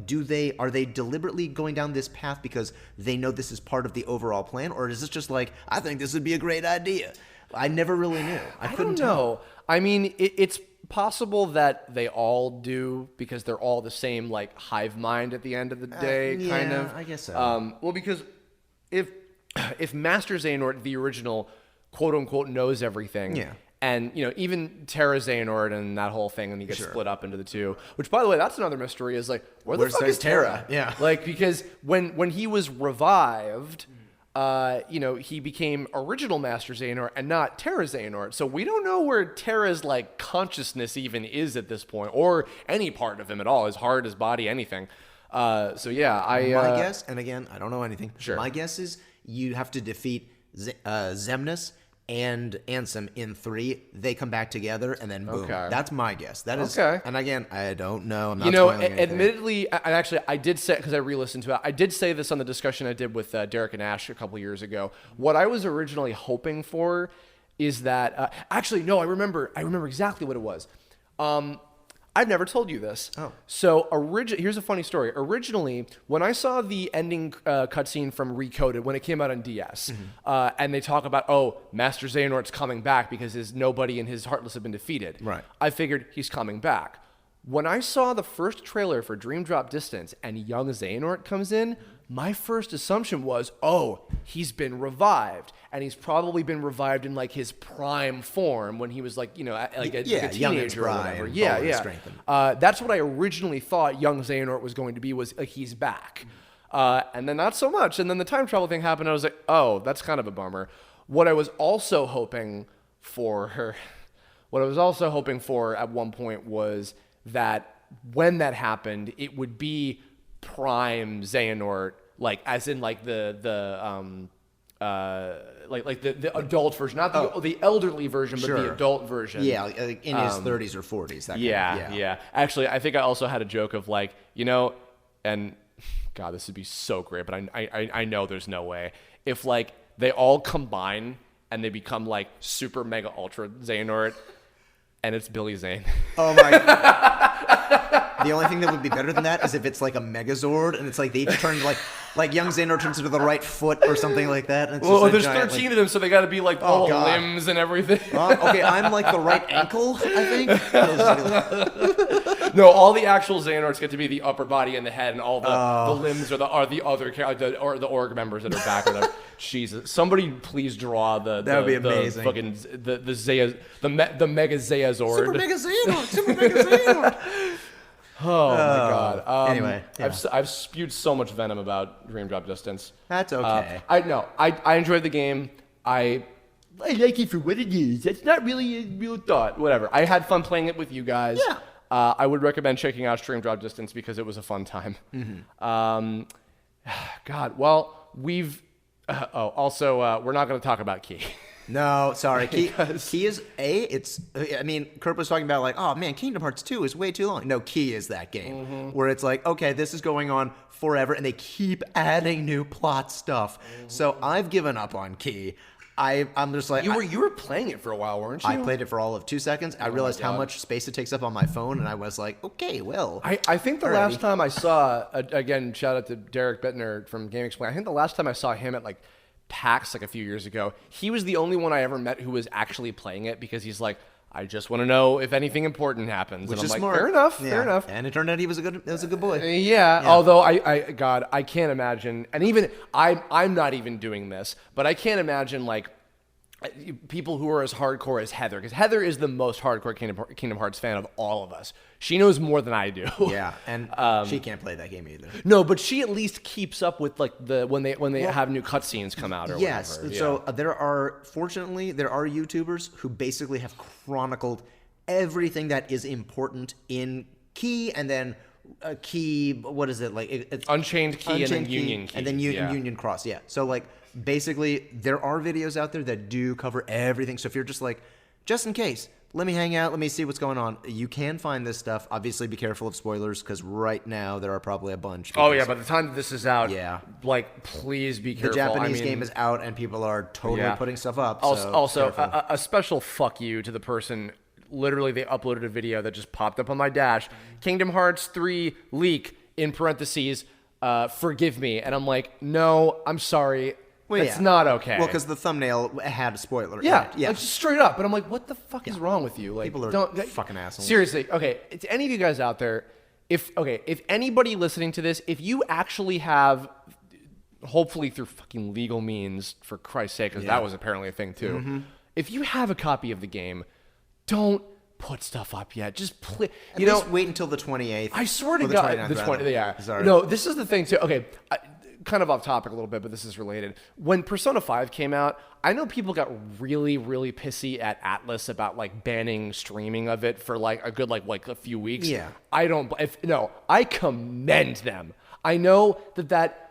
are they deliberately going down this path because they know this is part of the overall plan? Or is this just like, I think this would be a great idea? I never really knew. I couldn't tell. I mean, it's possible that they all do because they're all the same like hive mind at the end of the day, kind of. I guess so. Well, because if Master Xehanort, the original, quote unquote, knows everything. Yeah. And, even Terra Xehanort and that whole thing, and you get split up into the two. Which, by the way, that's another mystery, is like, where the fuck is Terra? Yeah. Like, because when he was revived, he became original Master Xehanort and not Terra Xehanort. So we don't know where Terra's, like, consciousness even is at this point, or any part of him at all, his heart, his body, anything. My guess, and again, I don't know anything. Sure. My guess is you have to defeat Xemnas and Ansem in 3. They come back together, and then boom. Okay. That's my guess. That is, okay. And again, I don't know. I'm not spoiling anything. Admittedly, I did say, because I re-listened to it, I did say this on the discussion I did with Derek and Ash a couple years ago. What I was originally hoping for is that, actually, no, I remember exactly what it was. I've never told you this. Oh. So here's a funny story. Originally, when I saw the ending cutscene from Recoded when it came out on DS, and they talk about, Master Xehanort's coming back because nobody in his Heartless have been defeated. Right. I figured he's coming back. When I saw the first trailer for Dream Drop Distance and young Xehanort comes in, my first assumption was, he's been revived. And he's probably been revived in like his prime form when he was like, a teenager or whatever. That's what I originally thought young Xehanort was going to be, was he's back. And then not so much. And then the time travel thing happened. And I was like, that's kind of a bummer. What I was also hoping for at one point was that when that happened, it would be prime Xehanort, like as in like the adult version, not the elderly version, but the adult version. Yeah, like in his 30s or 40s. Yeah. Actually, I think I also had a joke of like, and God, this would be so great, but I know there's no way. If like they all combine and they become like super mega ultra Xehanort, and it's Billy Zane. Oh my God. The only thing that would be better than that is if it's like a Megazord and it's like they each turn like young Xehanort turns into the right foot or something like that. And it's there's giant, 13 of them, so they got to be like all limbs and everything. Okay, I'm like the right ankle, I think. No, all the actual Xehanorts get to be the upper body and the head, and all the limbs are the other or the org members that are back. Or Jesus, somebody please draw that would be amazing. Fucking the Mega Xeazord. Super Mega Xehanort. Oh my God. Anyway, I've spewed so much venom about Dream Drop Distance. That's okay. I enjoyed the game. I like it for what it is. That's not really a real thought. Whatever. I had fun playing it with you guys. Yeah. I would recommend checking out Dream Drop Distance because it was a fun time. Mm-hmm. God. Well, we've. Also, we're not going to talk about Key. No, sorry. Key is Kurt was talking about like, oh man, Kingdom Hearts 2 is way too long. No, Key is that game where it's like, okay, this is going on forever, and they keep adding new plot stuff. So I've given up on Key. I'm just like, you were playing it for a while, weren't you? I played it for all of 2 seconds. I realized how much space it takes up on my phone, and I was like, okay, well. I think the last time I saw, again, shout out to Derek Bittner from Game Explain. I think the last time I saw him at like PAX like a few years ago, he was the only one I ever met who was actually playing it because he's like, I just want to know if anything important happens. Which and I'm is like, smart. Fair enough. And it turned out he was a good boy. Yeah. Although I can't imagine, and even I'm not even doing this, but I can't imagine like people who are as hardcore as Heather, because Heather is the most hardcore Kingdom Hearts fan of all of us. She knows more than I do. Yeah, and she can't play that game either. No, but she at least keeps up with like when they have new cutscenes come out or yes, whatever. So there are YouTubers who basically have chronicled everything that is important in Key, and then Key. What is it like? It's Unchained Key and then Union Key, and then Union Cross. Yeah, so like. Basically, there are videos out there that do cover everything. So if you're just like, just in case, let me hang out, let me see what's going on. You can find this stuff. Obviously, be careful of spoilers, because right now there are probably a bunch. Oh, yeah, by the time that this is out, Yeah. like, please be careful. The Japanese game is out, and people are totally putting stuff up. Also, a special fuck you to the person. Literally, they uploaded a video that just popped up on my dash. Kingdom Hearts 3 leak, in parentheses, forgive me. And I'm like, no, I'm sorry. It's not okay. Well, because the thumbnail had a spoiler. Yeah, yeah. like, just straight up. And I'm like, what the fuck is wrong with you? Like, People are fucking assholes. Seriously, okay, to any of you guys out there, if anybody listening to this, if you actually have, hopefully through fucking legal means, for Christ's sake, because that was apparently a thing too, if you have a copy of the game, don't put stuff up yet. Just play. At least wait until the 28th. I swear to or the God, 29th, the 20th. rather. Yeah. Sorry. No, this is the thing too. Okay, kind of off topic a little bit, but this is related. When Persona 5 came out, I know people got really, really pissy at Atlas about like banning streaming of it for like a good like a few weeks. Yeah. I commend them. I know that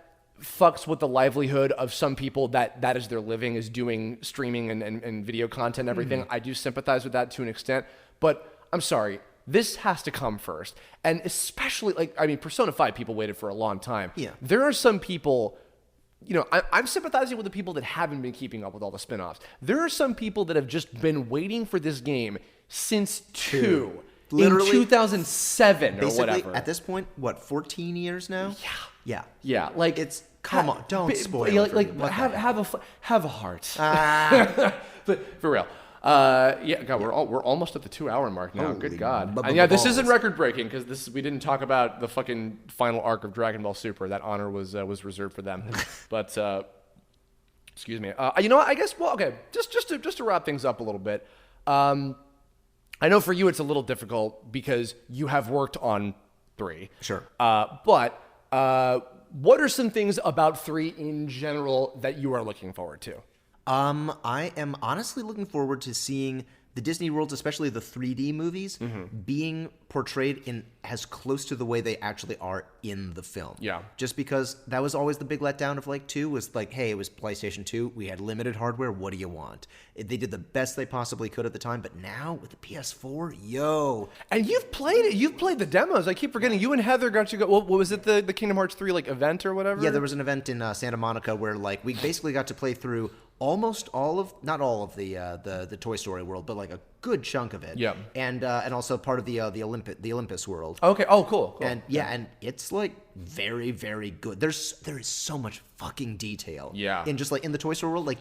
fucks with the livelihood of some people that is their living, is doing streaming and video content and everything. I do sympathize with that to an extent, but I'm sorry, this has to come first. And especially, Persona 5 people waited for a long time. Yeah. There are some people, I'm sympathizing with the people that haven't been keeping up with all the spin-offs. There are some people that have just been waiting for this game since 2. Literally, in 2007 or basically, whatever. at this point, 14 years now? Yeah. Yeah. Yeah, like It's, come on, don't spoil it for me. What the heck? have a heart. But for real. God, we're almost at the 2-hour mark now. Good God. And yeah, this isn't record breaking because we didn't talk about the fucking final arc of Dragon Ball Super. That honor was reserved for them. But excuse me. You know what? I guess just to wrap things up a little bit. I know for you it's a little difficult because you have worked on 3. Sure. But what are some things about 3 in general that you are looking forward to? I am honestly looking forward to seeing the Disney worlds, especially the 3D movies, being portrayed in as close to the way they actually are in the film. Yeah. Just because that was always the big letdown of 2 was like, hey, it was PlayStation 2. We had limited hardware. What do you want? They did the best they possibly could at the time. But now with the PS4, yo. And you've played it. You've played the demos. I keep forgetting. You and Heather got to go. What was it? The Kingdom Hearts 3 event or whatever? Yeah, there was an event in Santa Monica where we basically got to play through almost all of, not all of the Toy Story world, but a good chunk of it. Yeah. And also part of the Olympus world. Okay. Oh, cool. And and it's very, very good. There is so much fucking detail. Yeah. In just in the Toy Story world,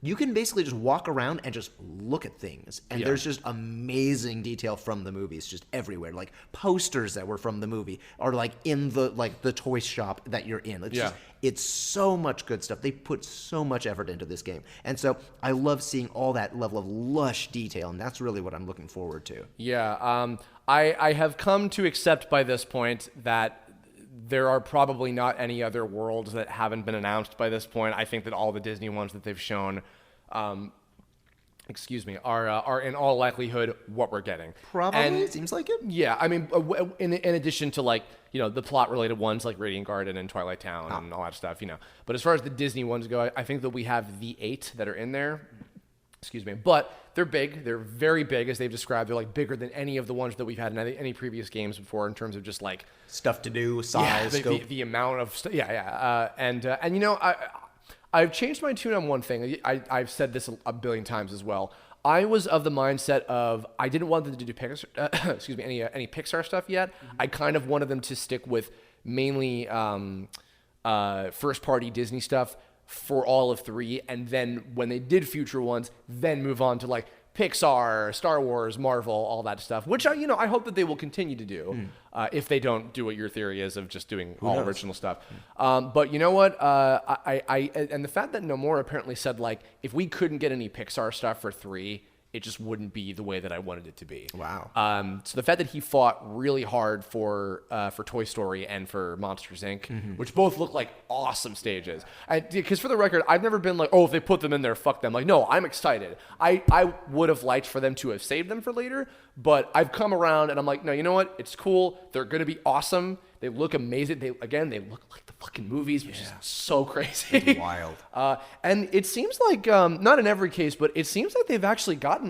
you can basically just walk around and just look at things, and there's just amazing detail from the movies just everywhere. Posters that were from the movie are in the toy shop that you're in. It's so much good stuff. They put so much effort into this game, and so I love seeing all that level of lush detail, and that's really what I'm looking forward to. Yeah. I have come to accept by this point that there are probably not any other worlds that haven't been announced by this point. I think that all the Disney ones that they've shown, are in all likelihood what we're getting. Probably, and, seems like it. Yeah, in addition to the plot related ones like Radiant Garden and Twilight Town and all that stuff, But as far as the Disney ones go, I think that we have the 8 that are in there. But they're big. They're very big, as they've described. They're bigger than any of the ones that we've had in any previous games before in terms of just stuff to do, size, scope. The amount of stuff. I've changed my tune on one thing. I've said this a billion times as well. I was of the mindset of I didn't want them to do any Pixar stuff yet. I kind of wanted them to stick with mainly first party Disney stuff for all of 3, and then when they did future ones, then move on to Pixar, Star Wars, Marvel, all that stuff, which I hope that they will continue to do if they don't do what your theory is of just doing all original stuff. But you know what? And the fact that Nomura apparently said if we couldn't get any Pixar stuff for 3, it just wouldn't be the way that I wanted it to be. Wow. So the fact that he fought really hard for Toy Story and for Monsters, Inc., which both look like awesome stages. Because for the record, I've never been if they put them in there, fuck them. No, I'm excited. I would have liked for them to have saved them for later, but I've come around and I'm no, you know what? It's cool. They're going to be awesome. They look amazing. They look like the fucking movies, which is so crazy. It's wild. And it seems not in every case, but it seems like they've actually gotten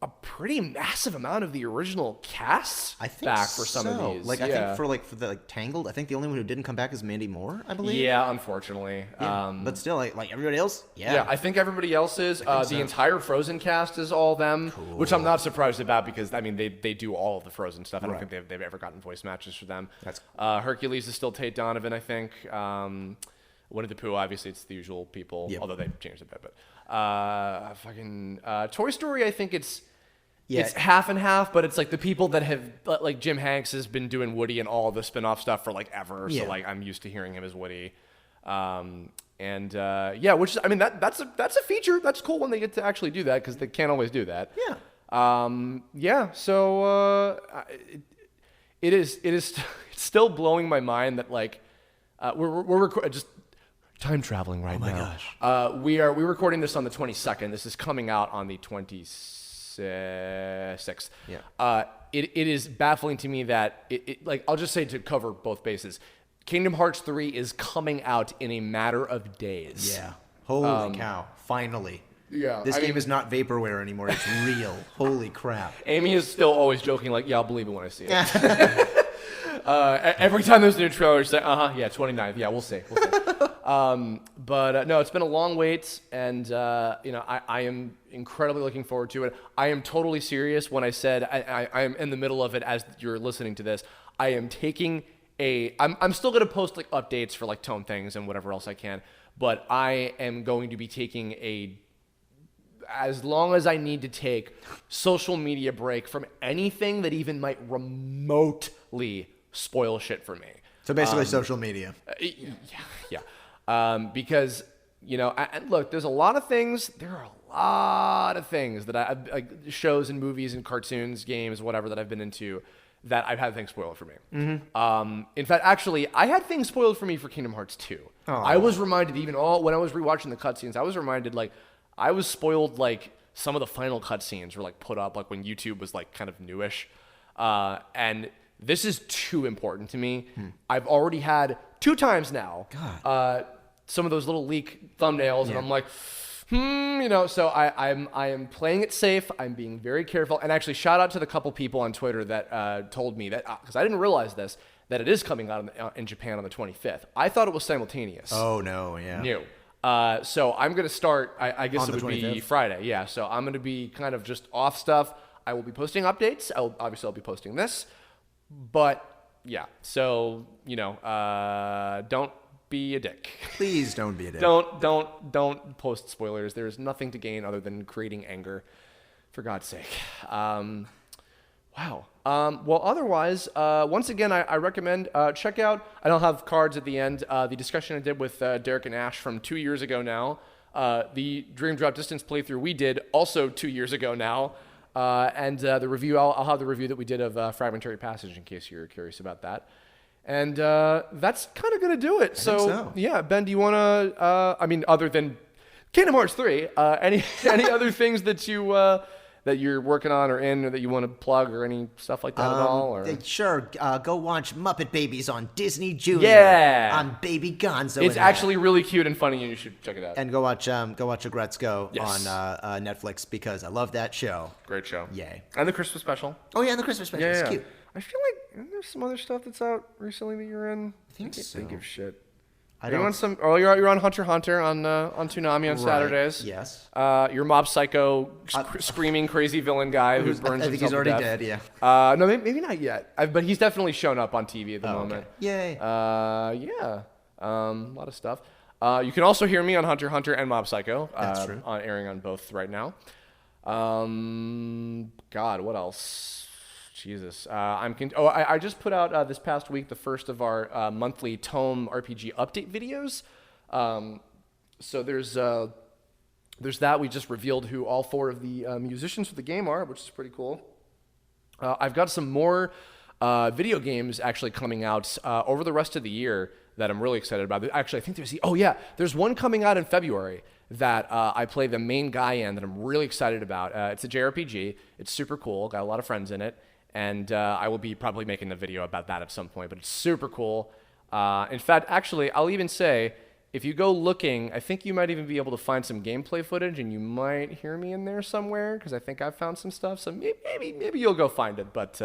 a pretty massive amount of the original cast I think back for some of these. Like I think for the Tangled, I think the only one who didn't come back is Mandy Moore, I believe. Yeah, unfortunately. Yeah. But still, like everybody else, Yeah, I think everybody else is. The entire Frozen cast is all them, which I'm not surprised about because, I mean, they do all of the Frozen stuff. I don't think they've ever gotten voice matches for them. Hercules is still Tate Donovan, I think. Winnie the Pooh, obviously, it's the usual people, although they changed it a bit. But Toy Story, I think it's half and half, but it's like the people that have, like Jim Hanks has been doing Woody and all the spin-off stuff for like ever. So like I'm used to hearing him as Woody. Which is, I mean, that's a feature. That's cool when they get to actually do that because they can't always do that. So it's still blowing my mind that like we're just time traveling right now. Oh my gosh. We're recording this on the 22nd. This is coming out on the 26th. Yeah. It is baffling to me that it like I'll just say to cover both bases. Kingdom Hearts 3 is coming out in a matter of days. Yeah. Holy cow. Finally. Yeah. This game is not vaporware anymore. It's real. Holy crap. Amy is still always joking like, yeah, I'll believe it when I see it. Every time there's a new trailer, she's like, 29th. Yeah, we'll see. No, it's been a long wait, and I am incredibly looking forward to it. I am totally serious when I said I am in the middle of it as you're listening to this. I am taking I'm still going to post like updates for like Tome things and whatever else I can, but I am going to be taking as long as I need to take social media break from anything that even might remotely spoil shit for me. So basically social media. Because, and look, there's a lot of things. There are a lot of things that like shows and movies and cartoons, games, whatever that I've been into that I've had things spoiled for me. Mm-hmm. In fact, actually, I had things spoiled for me for Kingdom Hearts 2. I was reminded when I was rewatching the cutscenes, I was reminded like I was spoiled like some of the final cutscenes were like put up like when YouTube was like kind of newish, and this is too important to me. I've already had 2 times now some of those little leak thumbnails, and I'm like, so I am playing it safe. I'm being very careful, and actually shout out to the couple people on Twitter that told me that because I didn't realize this that it is coming out in Japan on the 25th. I thought it was simultaneous. Oh no, yeah. New. So I'm going to start, I guess it would 25th? be Friday. Yeah. So I'm going to be kind of just off stuff. I will be posting updates. I'll be posting this, but yeah. So, don't be a dick. Please don't be a dick. Don't post spoilers. There's nothing to gain other than creating anger, for God's sake. Wow. Well, otherwise, once again, I recommend check out, I don't have cards at the end, the discussion I did with Derek and Ash from 2 years ago now. The Dream Drop Distance playthrough we did also 2 years ago now. And the review, I'll have the review that we did of Fragmentary Passage in case you're curious about that. And that's kind of going to do it. I think so. Yeah, Ben, do you want to, other than Kingdom Hearts 3, any other things that that you're working on or in or that you want to plug or any stuff like that at all? Or? Sure. Go watch Muppet Babies on Disney Junior. Yeah. On Baby Gonzo. It's actually really cute and funny, and you should check it out. And go watch Agretzko on Netflix because I love that show. Great show. Yay. And the Christmas special. Oh yeah, and the Christmas special. It's cute. I feel like there's some other stuff that's out recently that you're in. I think so. Think of shit. You're on Hunter x Hunter on Toonami on Saturdays. Yes. You're Mob Psycho, screaming crazy villain guy who burns himself to death. I think he's already dead. Yeah. No, maybe not yet. But he's definitely shown up on TV at the moment. Okay. Yay. Yeah. A lot of stuff. You can also hear me on Hunter x Hunter and Mob Psycho. That's true. Airing on both right now. God, what else? Jesus. I just put out this past week the first of our monthly Tome RPG update videos. So there's that. We just revealed who all 4 of the musicians for the game are, which is pretty cool. I've got some more video games actually coming out over the rest of the year that I'm really excited about. Actually, I think there's one coming out in February that I play the main guy in that I'm really excited about. It's a JRPG. It's super cool. Got a lot of friends in it. And I will be probably making a video about that at some point, but it's super cool. In fact, actually, I'll even say if you go looking, I think you might even be able to find some gameplay footage, and you might hear me in there somewhere because I think I found some stuff. So maybe you'll go find it. But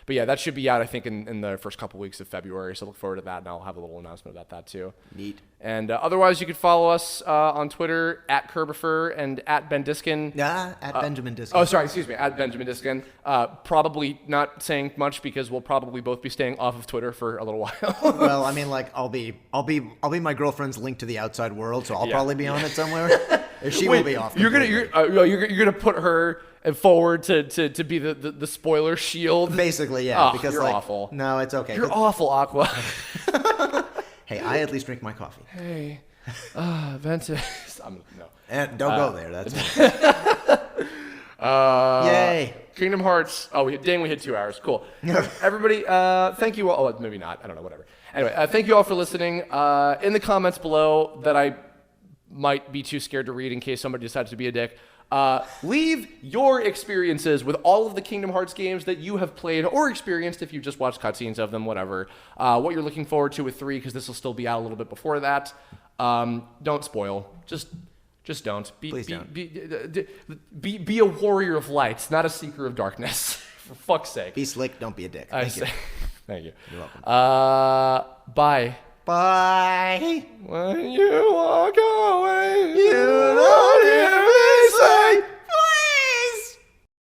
yeah, that should be out, I think, in the first couple weeks of February. So look forward to that, and I'll have a little announcement about that too. Neat. And otherwise, you could follow us on Twitter at Kirbifer and at Ben Diskin. At Benjamin Diskin. Oh, sorry, excuse me, at Benjamin Diskin. Probably not saying much because we'll probably both be staying off of Twitter for a little while. Well, I mean, like I'll be my girlfriend's link to the outside world, so I'll probably be on it somewhere. She will be off. You're gonna put her forward to be the spoiler shield. Basically, yeah. Oh, because you're like, awful. No, it's okay. You're awful, Aqua. Hey, I at least drink my coffee. Hey, Ventus. No. And don't go there. That's yay. Kingdom Hearts. Oh, we hit 2 hours. Cool. Everybody, thank you all. Oh, maybe not. I don't know. Whatever. Anyway, thank you all for listening. In the comments below that I might be too scared to read in case somebody decides to be a dick. Leave your experiences with all of the Kingdom Hearts games that you have played or experienced if you just watched cutscenes of them, whatever. What you're looking forward to with 3, because this will still be out a little bit before that. Don't spoil. Just don't. Please don't. Be a warrior of light, not a seeker of darkness. For fuck's sake. Be slick. Don't be a dick. Thank you. Thank you. You're welcome. Bye. Bye. When you walk away, You don't hear me say.